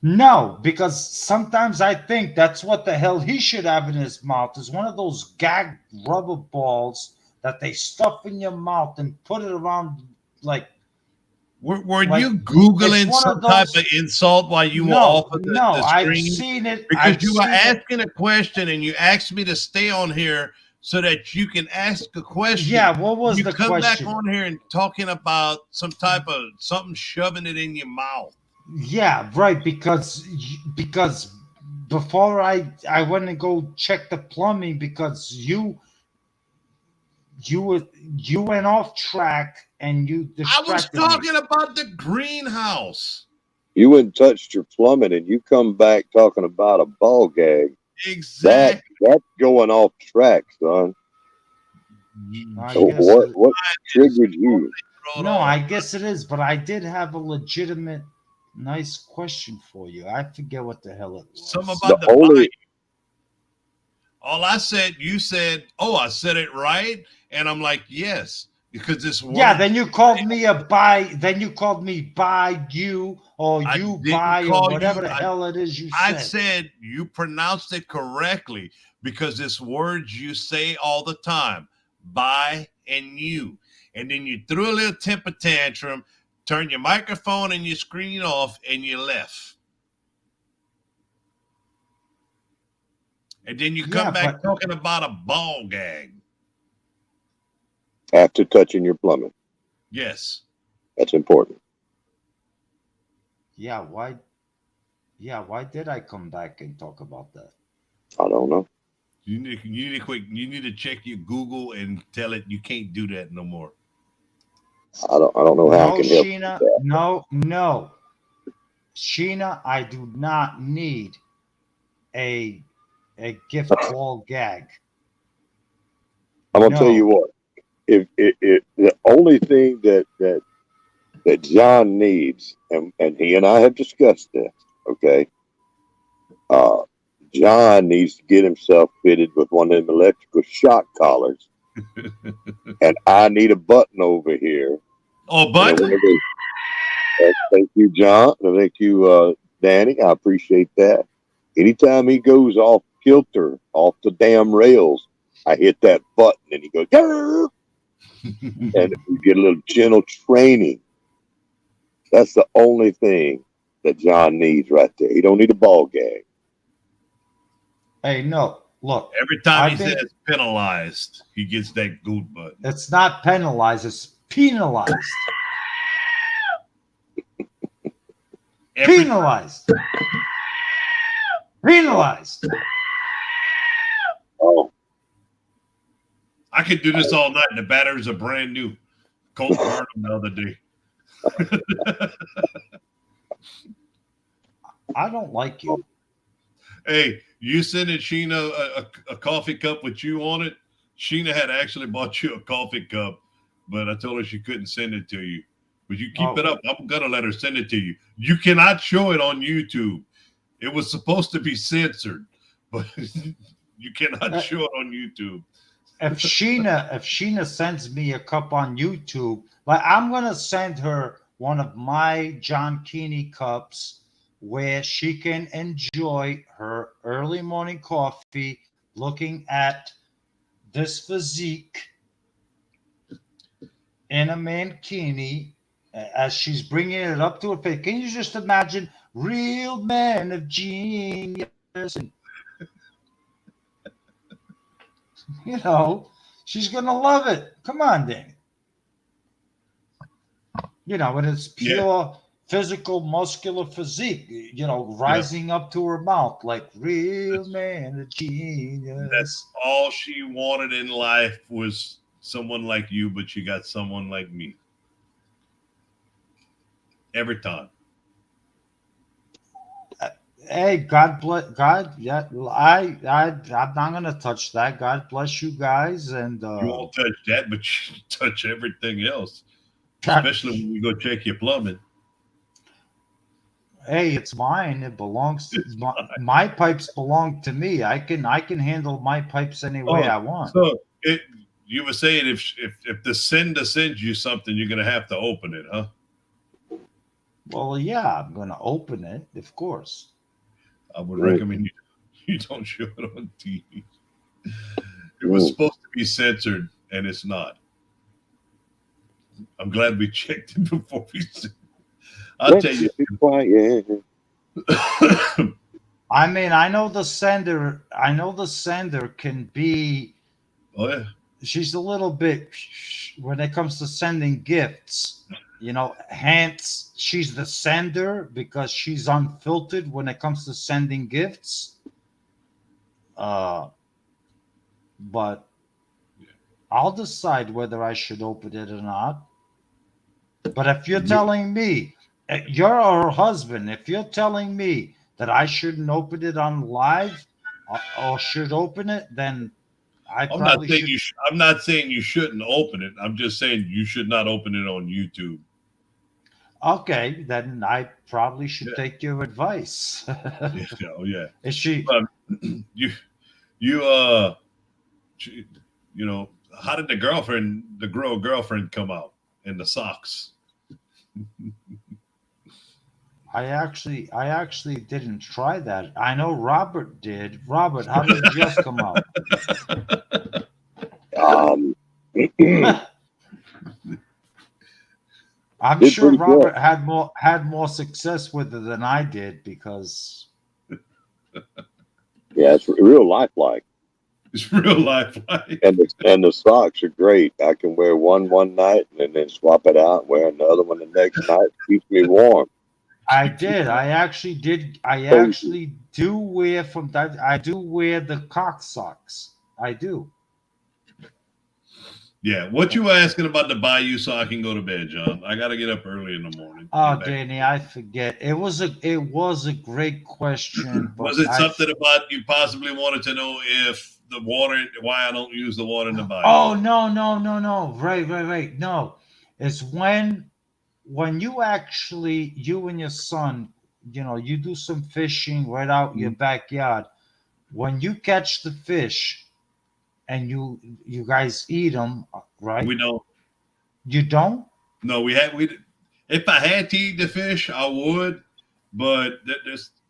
No, because sometimes I think that's what the hell he should have in his mouth is one of those gag rubber balls that they stuff in your mouth and put it around like Were like you it's Googling one some of type of those. insult while you were off No, of no, the I've screen? seen it. Because I've you were seen it. asking a question and you asked me to stay on here so that you can ask a question. Yeah, what was You the come back question? on here and talking about some type of something shoving it in your mouth. Yeah, right. Because before I went and go check the plumbing because you were you went off track and you I was distracted me. talking about the greenhouse. You went and touched your plumbing, and you come back talking about a ball gag. Exactly. That's going off track, son. I You guess it, What triggered you? throw it no, off. I guess it is, but I did have a legitimate nice question for you. I forget what the hell it Some was. The about the only all I said, you said, "Oh, I said it right," and I'm like, "Yes," because this Yeah, word then you called me a buy. Then you called me by you or I you didn't buy or call whatever you. the hell it is you I said. said you pronounced it correctly because it's words you say all the time, "by" and "you," and then you threw a little temper tantrum, turned your microphone and your screen off, and you left. And then you Yeah, come back but talking about a ball gag. after touching your plumbing. Yes. That's important. yeah, why? Yeah, why did I come back and talk about that? I don't know. You need to check your Google and tell it you can't do that no more. I don't know how I No, can help you with Sheena, that. no, no, Sheena, I do not need a a gift ball gag. I'm gonna tell you No. what. If the only thing that John needs, and he and I have discussed this, okay. Uh, John needs to get himself fitted with one of them electrical shock collars, and I need a button over here. Oh, And then button? one of those. Thank you, John. And thank you, Danny. I appreciate that. Anytime he goes off kilter, off the damn rails, I hit that button, and he goes, "Grr!" And we get a little gentle training. That's the only thing that John needs right there. He don't need a ball gag. Hey, no. Look, Every time he I've been. says penalized, he gets that goat button. It's not penalized. It's penalized. Every Penalized. Penalized. Oh, I could do this all night. The batteries are brand new. Colt burned them the other day. I don't like you. Hey, you sending Sheena a coffee cup with you on it? Sheena had actually bought you a coffee cup, but I told her she couldn't send it to you. But you keep it Oh, up. I'm gonna let her send it to you. You cannot show it on YouTube. It was supposed to be censored, but you cannot uh, show it on YouTube. if Sheena sends me a cup on YouTube, like I'm gonna send her one of my John Keeney cups where she can enjoy her early morning coffee, looking at this physique in a mankini as she's bringing it up to her face. Can you just imagine real men of genius? And, you know, she's going to love it. Come on, Danny. You know, and it's Yeah, pure physical, muscular physique, you know, yeah. rising up to her mouth like real That's man of that's genius. all she wanted in life was someone like you, but she got someone like me every time. Hey, God bless God. Yeah, I'm not gonna touch that. God bless you guys, and You won't touch that, but you touch everything else, God, especially when you go check your plumbing. hey, it's mine. It belongs to It's my pipes belong to me. I can handle my pipes any way Oh, I want. so it you were saying if the sender sends you something, you're gonna have to open it, huh? Well, yeah, I'm gonna open it, of course. I would Mm, recommend you don't show it on TV. It was mm. supposed to be censored, and it's not. I'm glad we checked it before we. I'll Let tell you. you be quiet. I mean, I know the sender. I know the sender can be. Oh yeah. She's a little bit when it comes to sending gifts. Hence she's the sender because she's unfiltered when it comes to sending gifts. Uh, but I'll decide whether I should open it or not. But if you're telling me, you're her husband, if you're telling me that I shouldn't open it on live or should open it, then I I'm not probably saying should. I'm not saying you shouldn't open it. I'm just saying you should not open it on YouTube. Okay, then I probably should Yeah. take your advice. Yeah. Oh yeah. Is she? Um, you you you you know how did the girlfriend come out in the socks? I actually didn't try that. I know Robert did. Robert, how did yours come out? Um, did I'm sure pretty good. Robert had more success with it than I did because Yeah, it's real lifelike. It's real life. Like, And the socks are great. I can wear one night and then swap it out, wear another one the next night. Keeps me warm. I did. I actually did. I Cozy. actually do wear from that. I do wear the cock socks. I do. yeah. What you were asking about the bayou so I can go to bed, John? I got to get up early in the morning. Oh, Get back. Danny, I forget. It was a great question, Was but it something about you possibly wanted to know if the water, why I don't use the water in the bayou? oh, no, no, no, no. Right, right, right. No. It's when you and your son, you do some fishing right out your Mhm. backyard. When you catch the fish and you guys eat them, right? We don't. You don't? No, we. If I had to eat the fish, I would, but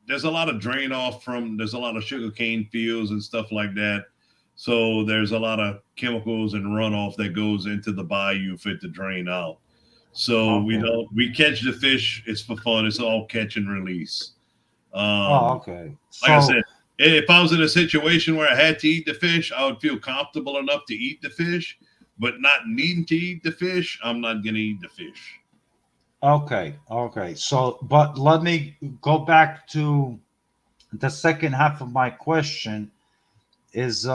there's a lot of drain off from there's a lot of sugarcane fields and stuff like that. So there's a lot of chemicals and runoff that goes into the bayou for it to drain out. So Okay. we catch the fish. It's for fun. It's all catch and release. Oh, Um, okay. like I So, said, if I was in a situation where I had to eat the fish, I would feel comfortable enough to eat the fish, but not needing to eat the fish, I'm not gonna eat the fish. okay, okay. So, but let me go back to the second half of my question is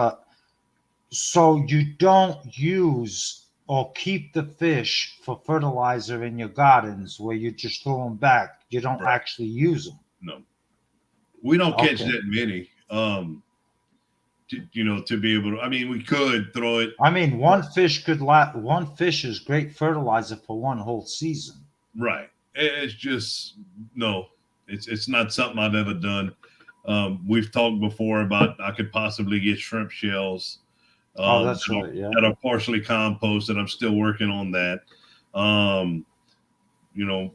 so you don't use or keep the fish for fertilizer in your gardens where you just throw them back. You don't Right. actually use them. No, we don't catch Okay. that many. To be able to, I mean, we could throw it. I mean, one fish is great fertilizer for one whole season. Right. It's just no. It's not something I've ever done. We've talked before about I could possibly get shrimp shells Oh, that's right. Yeah. that are partially composted. I'm still working on that. Um,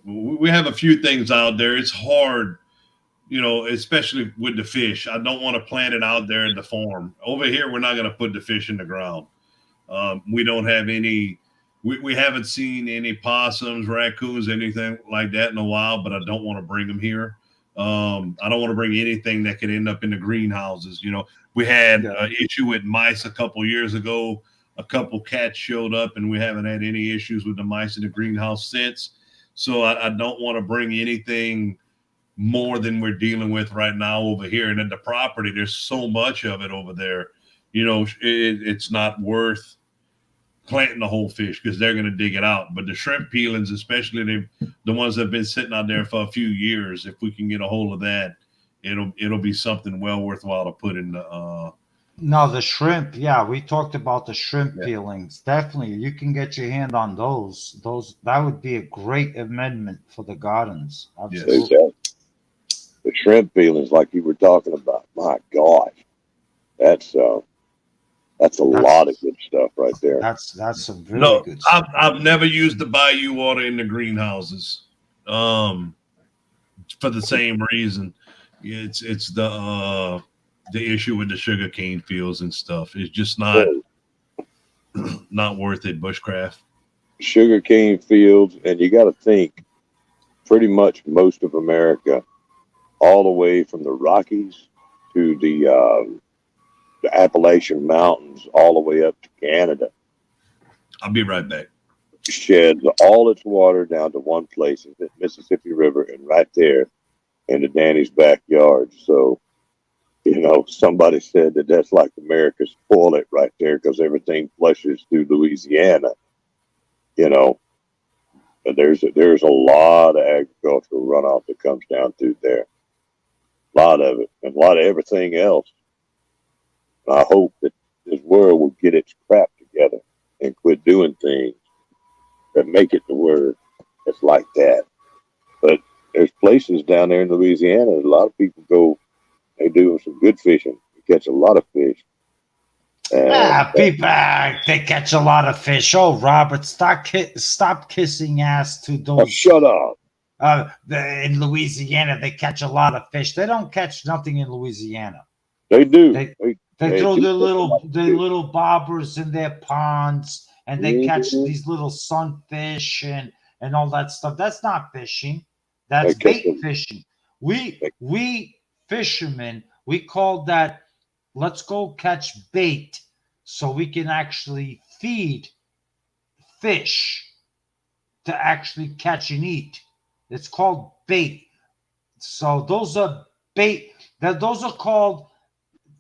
we have a few things out there. It's hard, especially with the fish. I don't want to plant it out there in the farm. Over here, we're not going to put the fish in the ground. We don't have any. We haven't seen any possums, raccoons, anything like that in a while. But I don't want to bring them here. I don't want to bring anything that could end up in the greenhouses. We had Yeah. an issue with mice a couple years ago. A couple cats showed up, and we haven't had any issues with the mice in the greenhouse since. So I don't want to bring anything more than we're dealing with right now over here. And then the property, there's so much of it over there. It's not worth planting the whole fish because they're going to dig it out. But the shrimp peelings, especially the ones that have been sitting out there for a few years, if we can get a hold of that, it'll be something well worthwhile to put in the. No, the shrimp. Yeah, we talked about the shrimp Yeah. peelings. Definitely, you can get your hand on those. That would be a great amendment for the gardens. Yes. Absolutely. The shrimp peelings, like you were talking about. My gosh, that's a lot of good stuff right there. That's some really No, good stuff. I've never used the bayou water in the greenhouses. For the same reason. It's the issue with the sugarcane fields and stuff. It's just not worth it, bushcraft. Sugarcane fields, and you got to think, pretty much most of America, all the way from the Rockies to the Appalachian Mountains, all the way up to Canada, I'll be right back. sheds all its water down to one place, the Mississippi River, and right there into Danny's backyard. So, somebody said that's like America's toilet right there because everything flushes through Louisiana. And there's a lot of agricultural runoff that comes down through there. A lot of it, and a lot of everything else. And I hope that this world will get its crap together and quit doing things that make it to where it's like that. But there's places down there in Louisiana, a lot of people go, they do some good fishing. They catch a lot of fish. People, they catch a lot of fish. Oh, Robert, stop kissing ass to those. Shut up. In Louisiana, they catch a lot of fish. They don't catch nothing in Louisiana. They do. They throw their little bobbers in their ponds, and they catch these little sunfish and all that stuff. That's not fishing. That's bait fishing. We fishermen, we call that, let's go catch bait so we can actually feed fish to actually catch and eat. It's called bait. So those are bait. Those are called,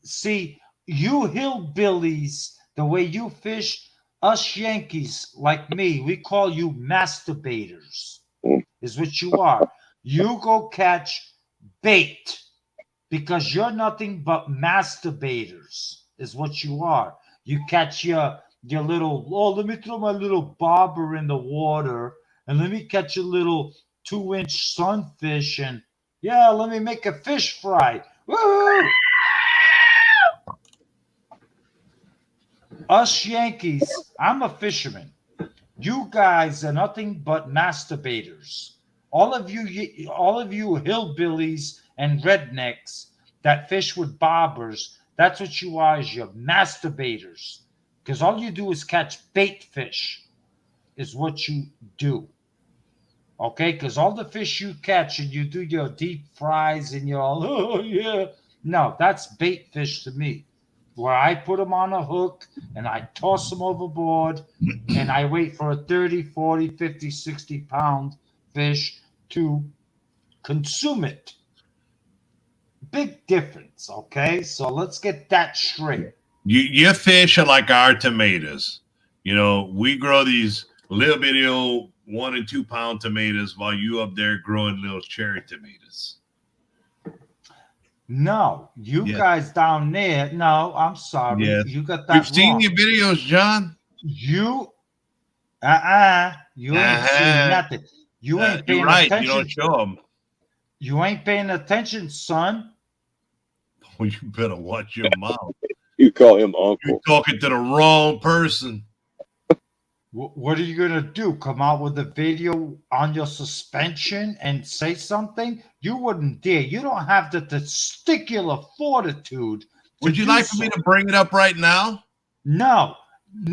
see, you hillbillies, the way you fish, us Yankees like me, we call you masturbators, is what you are. You go catch bait because you're nothing but masturbators, is what you are. You catch your little, let me throw my little bobber in the water and let me catch a little 2-inch sunfish and let me make a fish fry. Woo! Us Yankees, I'm a fisherman. You guys are nothing but masturbators. All of you hillbillies and rednecks that fish with bobbers, that's what you are, is you're masturbators. Because all you do is catch bait fish, is what you do. Okay? Because all the fish you catch and you do your deep fries and you're all, oh yeah. No, that's bait fish to me. Where I put them on a hook and I toss them overboard and I wait for a 30, 40, 50, 60 pound fish to consume it. Big difference, okay? So let's get that straight. Your fish are like our tomatoes. We grow these little bitty old 1 and 2 pound tomatoes while you up there growing little cherry tomatoes. No, guys down there. No, I'm sorry. Yes. You got that We've wrong. seen your videos, John. You ain't seen nothing. You ain't paying attention. You don't show them. You ain't paying attention, son. Well, you better watch your mouth. You call him uncle. You're talking to the wrong person. What are you going to do? Come out with a video on your suspension and say something? You wouldn't dare. You don't have the testicular fortitude. Would you like for me to bring it up right now? No.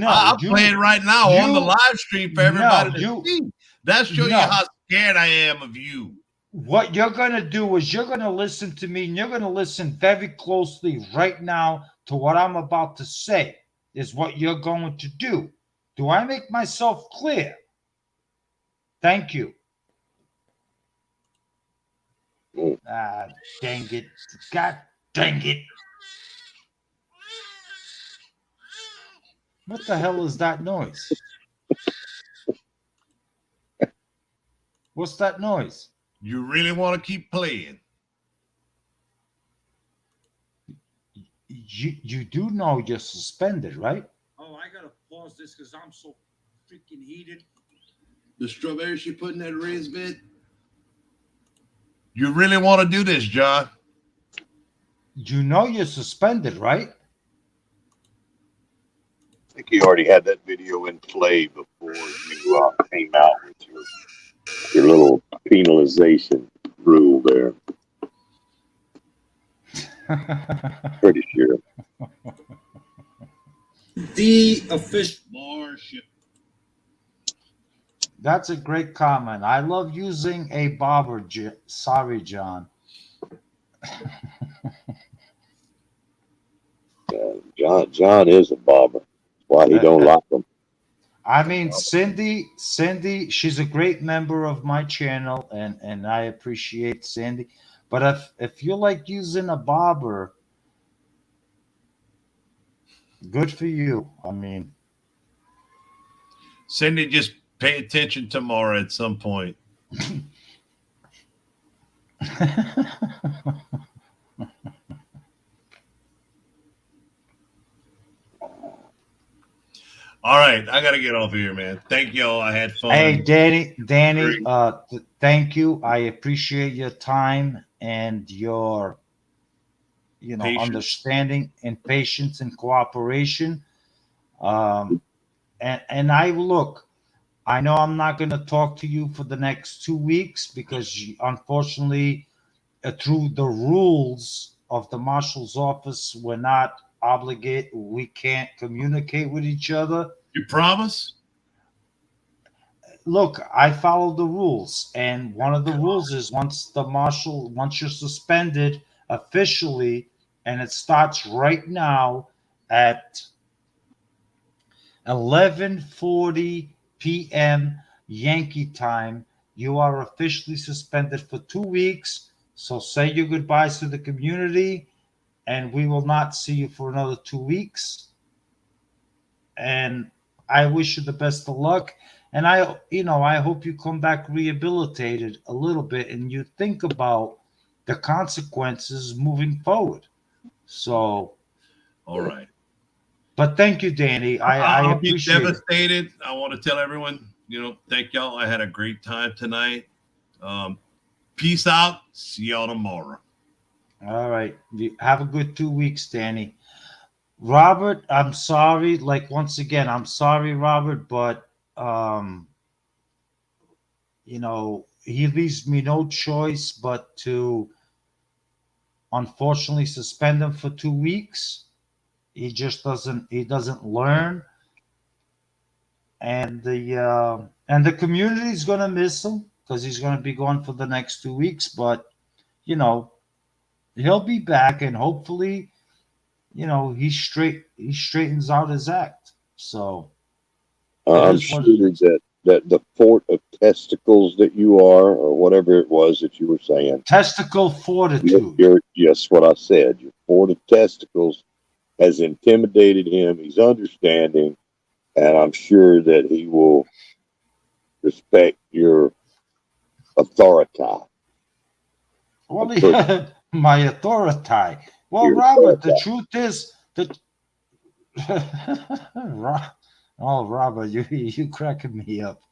I'll play it right now on the live stream for everybody to see. That shows you how scared I am of you. What you're going to do is you're going to listen to me and you're going to listen very closely right now to what I'm about to say is what you're going to do. Do I make myself clear? Thank you. Dang it. God dang it. What the hell is that noise? What's that noise? You really want to keep playing? you do know you're suspended, right? Oh, I gotta pause this because I'm so freaking heated. The strawberry she put in that Riz bit. You really want to do this, John? You know you're suspended, right? I think you already had that video in play before you came out with your little penalization rule there. Pretty sure. The official. Marshall. That's a great comment. I love using a bobber. Sorry, John. John is a bobber. That's why he don't like them. I mean, Cindy, she's a great member of my channel, and I appreciate Cindy. But if you like using a bobber, good for you. I mean, Cindy, just pay attention tomorrow at some point. All right, I gotta get off here, man. Thank y'all. I had fun. Hey, Danny, thank you. I appreciate your time and your, Patience. understanding and patience and cooperation. And I look. I know I'm not going to talk to you for the next 2 weeks because, unfortunately, through the rules of the marshal's office, we're not obligated. We can't communicate with each other. You promise? Look, I follow the rules, and one of the rules is once you're suspended officially, and it starts right now at 11:40 p.m. Yankee time, you are officially suspended for 2 weeks. So say your goodbyes to the community, and we will not see you for another 2 weeks. And I wish you the best of luck. And I hope you come back rehabilitated a little bit and you think about the consequences moving forward. So, all right. But thank you, Danny. I appreciate be devastated. It. I want to tell everyone, thank y'all. I had a great time tonight. Peace out. See y'all tomorrow. All right. Have a good 2 weeks, Danny. Robert, I'm sorry. Like, once again, I'm sorry, Robert, but he leaves me no choice but to unfortunately suspend him for 2 weeks. He just doesn't learn. And the community is gonna miss him because he's gonna be gone for the next 2 weeks, but he'll be back and hopefully he straightens out his act. So I'm sure that the fort of testicles that you are, or whatever it was that you were saying, testicle fortitude. Yes, what I said. Your fort of testicles has intimidated him. He's understanding, and I'm sure that he will respect your authority. Well, yeah, my authority. Well, your Robert, authority. The truth is that. Oh, Robert, you cracking me up.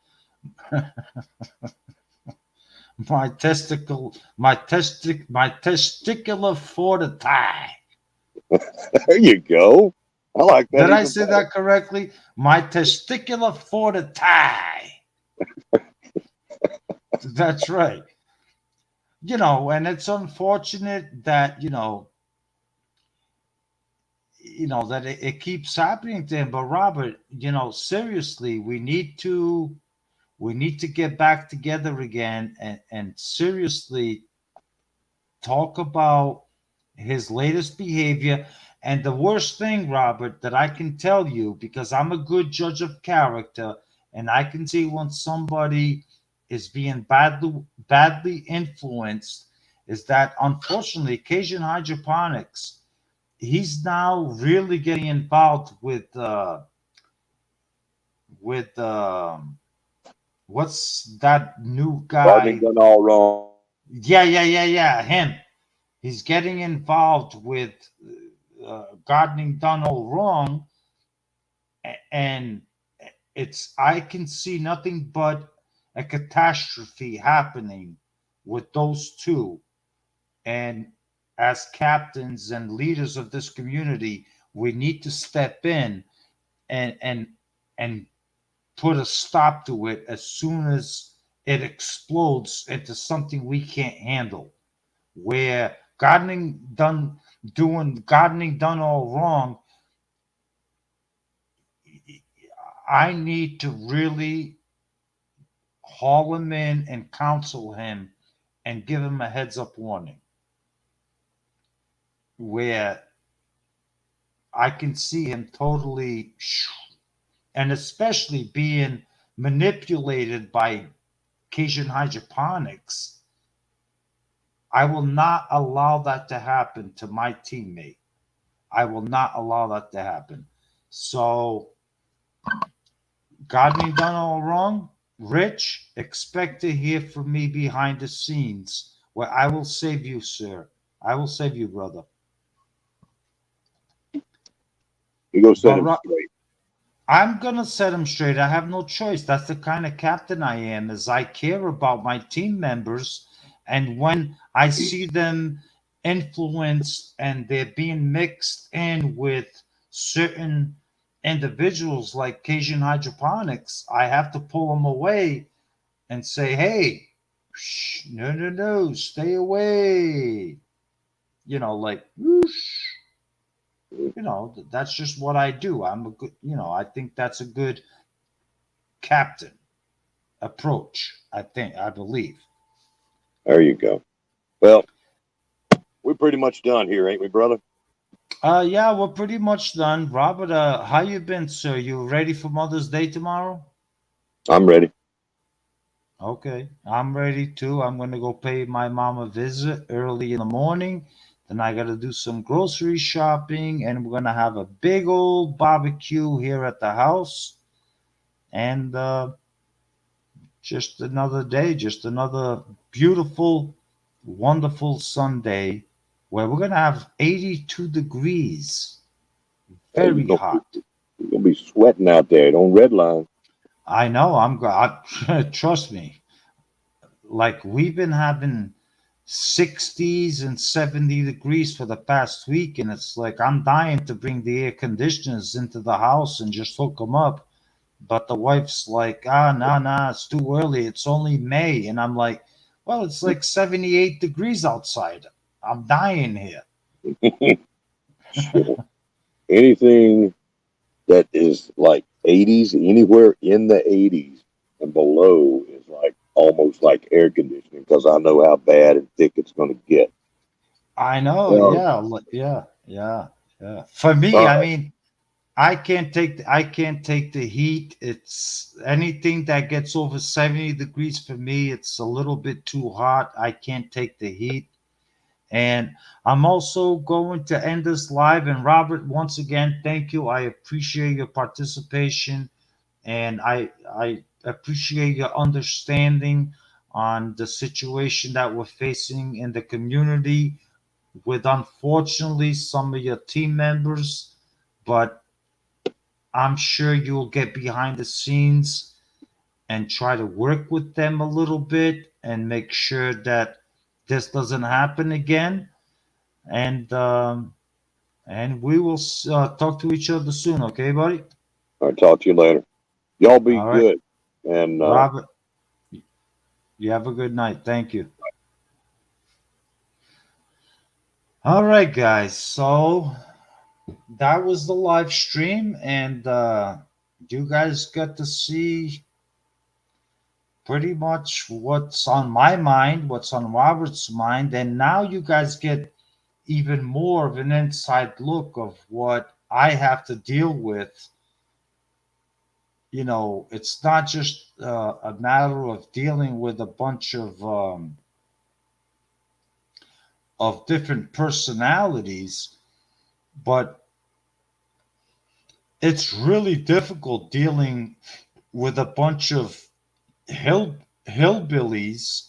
my testicular fortitude. There you go. I like that. Did I say that correctly? My testicular fortitude. That's right. And it's unfortunate that that it keeps happening to him. But Robert, seriously, we need to get back together again and seriously talk about his latest behavior. And the worst thing, Robert, that I can tell you, because I'm a good judge of character, and I can see when somebody is being badly influenced, is that unfortunately Cajun Hydroponics, he's now really getting involved with what's that new guy? Done all wrong. Yeah, him. He's getting involved with gardening done all wrong, and I can see nothing but a catastrophe happening with those two. And as captains and leaders of this community, we need to step in and put a stop to it as soon as it explodes into something we can't handle. Where gardening done all wrong, I need to really haul him in and counsel him and give him a heads up warning. Where I can see him totally, and especially being manipulated by Cajun hydroponics. I will not allow that to happen to my teammate. I will not allow that to happen. So, got me done all wrong? Rich, expect to hear from me behind the scenes where I will save you, sir. I will save you, brother. You go set But him straight. I'm gonna set him straight. I have no choice. That's the kind of captain I am, is I care about my team members, and when I see them influenced and they're being mixed in with certain individuals like Cajun hydroponics, I have to pull them away and say, "Hey, no, no, no, stay away." Like whoosh. That's just what I do. I'm a good, I think that's a good captain approach. I believe. There you go. Well, we're pretty much done here, ain't we, brother? Yeah, we're pretty much done. Robert, how you been, sir? You ready for Mother's Day tomorrow? I'm ready. Okay, I'm ready too. I'm gonna go pay my mom a visit early in the morning. Then I gotta do some grocery shopping, and we're gonna have a big old barbecue here at the house. And just another day, just another beautiful, wonderful Sunday where we're going to have 82 degrees. Hey, Very hot. you're gonna be sweating out there. Don't redline. I know. Trust me. Like we've been having 60s and 70 degrees for the past week, and it's like I'm dying to bring the air conditioners into the house and just hook them up. But the wife's like, nah, it's too early. It's only May. And I'm like, well, it's like 78 degrees outside. I'm dying here. Sure. Anything that is like 80s, anywhere in the 80s and below is like almost like air conditioning because I know how bad and thick it's going to get. I know. Well, Yeah. For me, all I right. mean, I can't take the heat. It's anything that gets over 70 degrees for me, it's a little bit too hot. I can't take the heat. And I'm also going to end this live. And Robert, once again, thank you. I appreciate your participation, and I appreciate your understanding on the situation that we're facing in the community with, unfortunately, some of your team members. But I'm sure you'll get behind the scenes and try to work with them a little bit and make sure that this doesn't happen again. And we will talk to each other soon. Okay, buddy. I'll talk to you later. Y'all be All right, good. And Robert. You have a good night. Thank you. All right, guys. So that was the live stream, and you guys got to see pretty much what's on my mind, what's on Robert's mind, and now you guys get even more of an inside look of what I have to deal with. It's not just a matter of dealing with a bunch of different personalities, but it's really difficult dealing with a bunch of hillbillies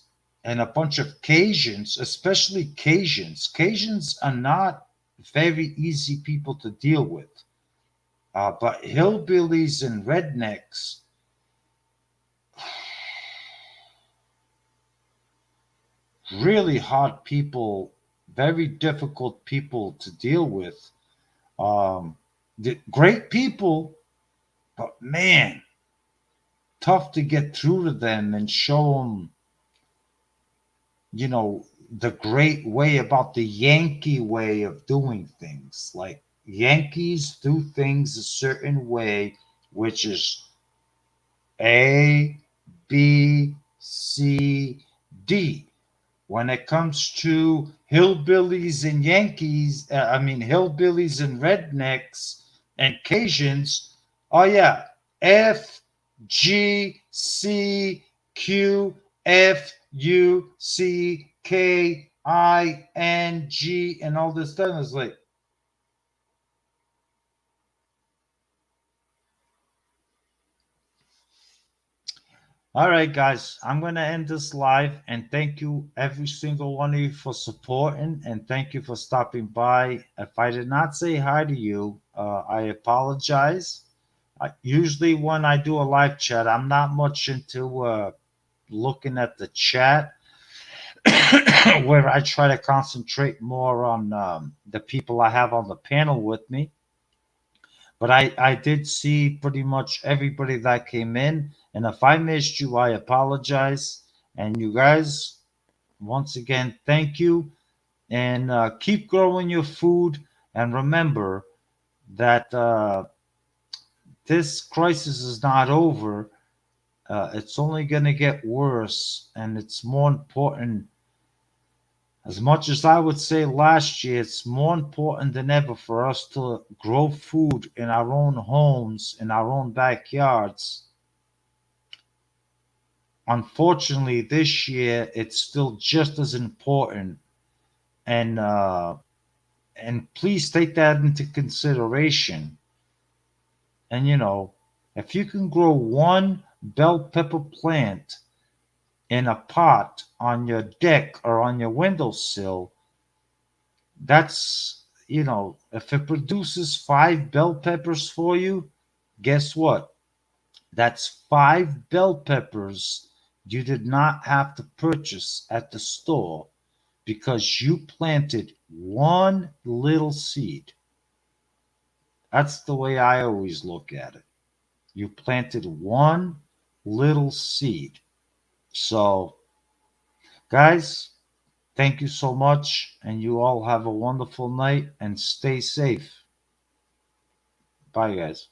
and a bunch of Cajuns, especially Cajuns. Cajuns are not very easy people to deal with. But hillbillies and rednecks, really hard people, very difficult people to deal with. Um, Great people, but man, tough to get through to them and show them, the great way about the Yankee way of doing things. Like Yankees do things a certain way, which is A, B, C, D. When it comes to hillbillies and Yankees, hillbillies and rednecks and Cajuns, oh yeah, F, G, C, Q, F, U, C, K, I, N, G, and all this stuff. It's like, all right, guys, I'm going to end this live and thank you, every single one of you, for supporting and thank you for stopping by. If I did not say hi to you, I apologize. Usually, when I do a live chat, I'm not much into looking at the chat, where I try to concentrate more on the people I have on the panel with me. But I did see pretty much everybody that came in. And if I missed you, I apologize. And you guys, once again, thank you. And keep growing your food. And remember that this crisis is not over. It's only going to get worse. And it's more important, as much as I would say last year, it's more important than ever for us to grow food in our own homes, in our own backyards. Unfortunately, this year it's still just as important, and please take that into consideration. And if you can grow one bell pepper plant in a pot on your deck or on your windowsill, that's, if it produces 5 bell peppers for you, guess what? That's 5 bell peppers you did not have to purchase at the store because you planted one little seed. That's the way I always look at it. You planted one little seed. So, guys, thank you so much, and you all have a wonderful night and stay safe. Bye, guys.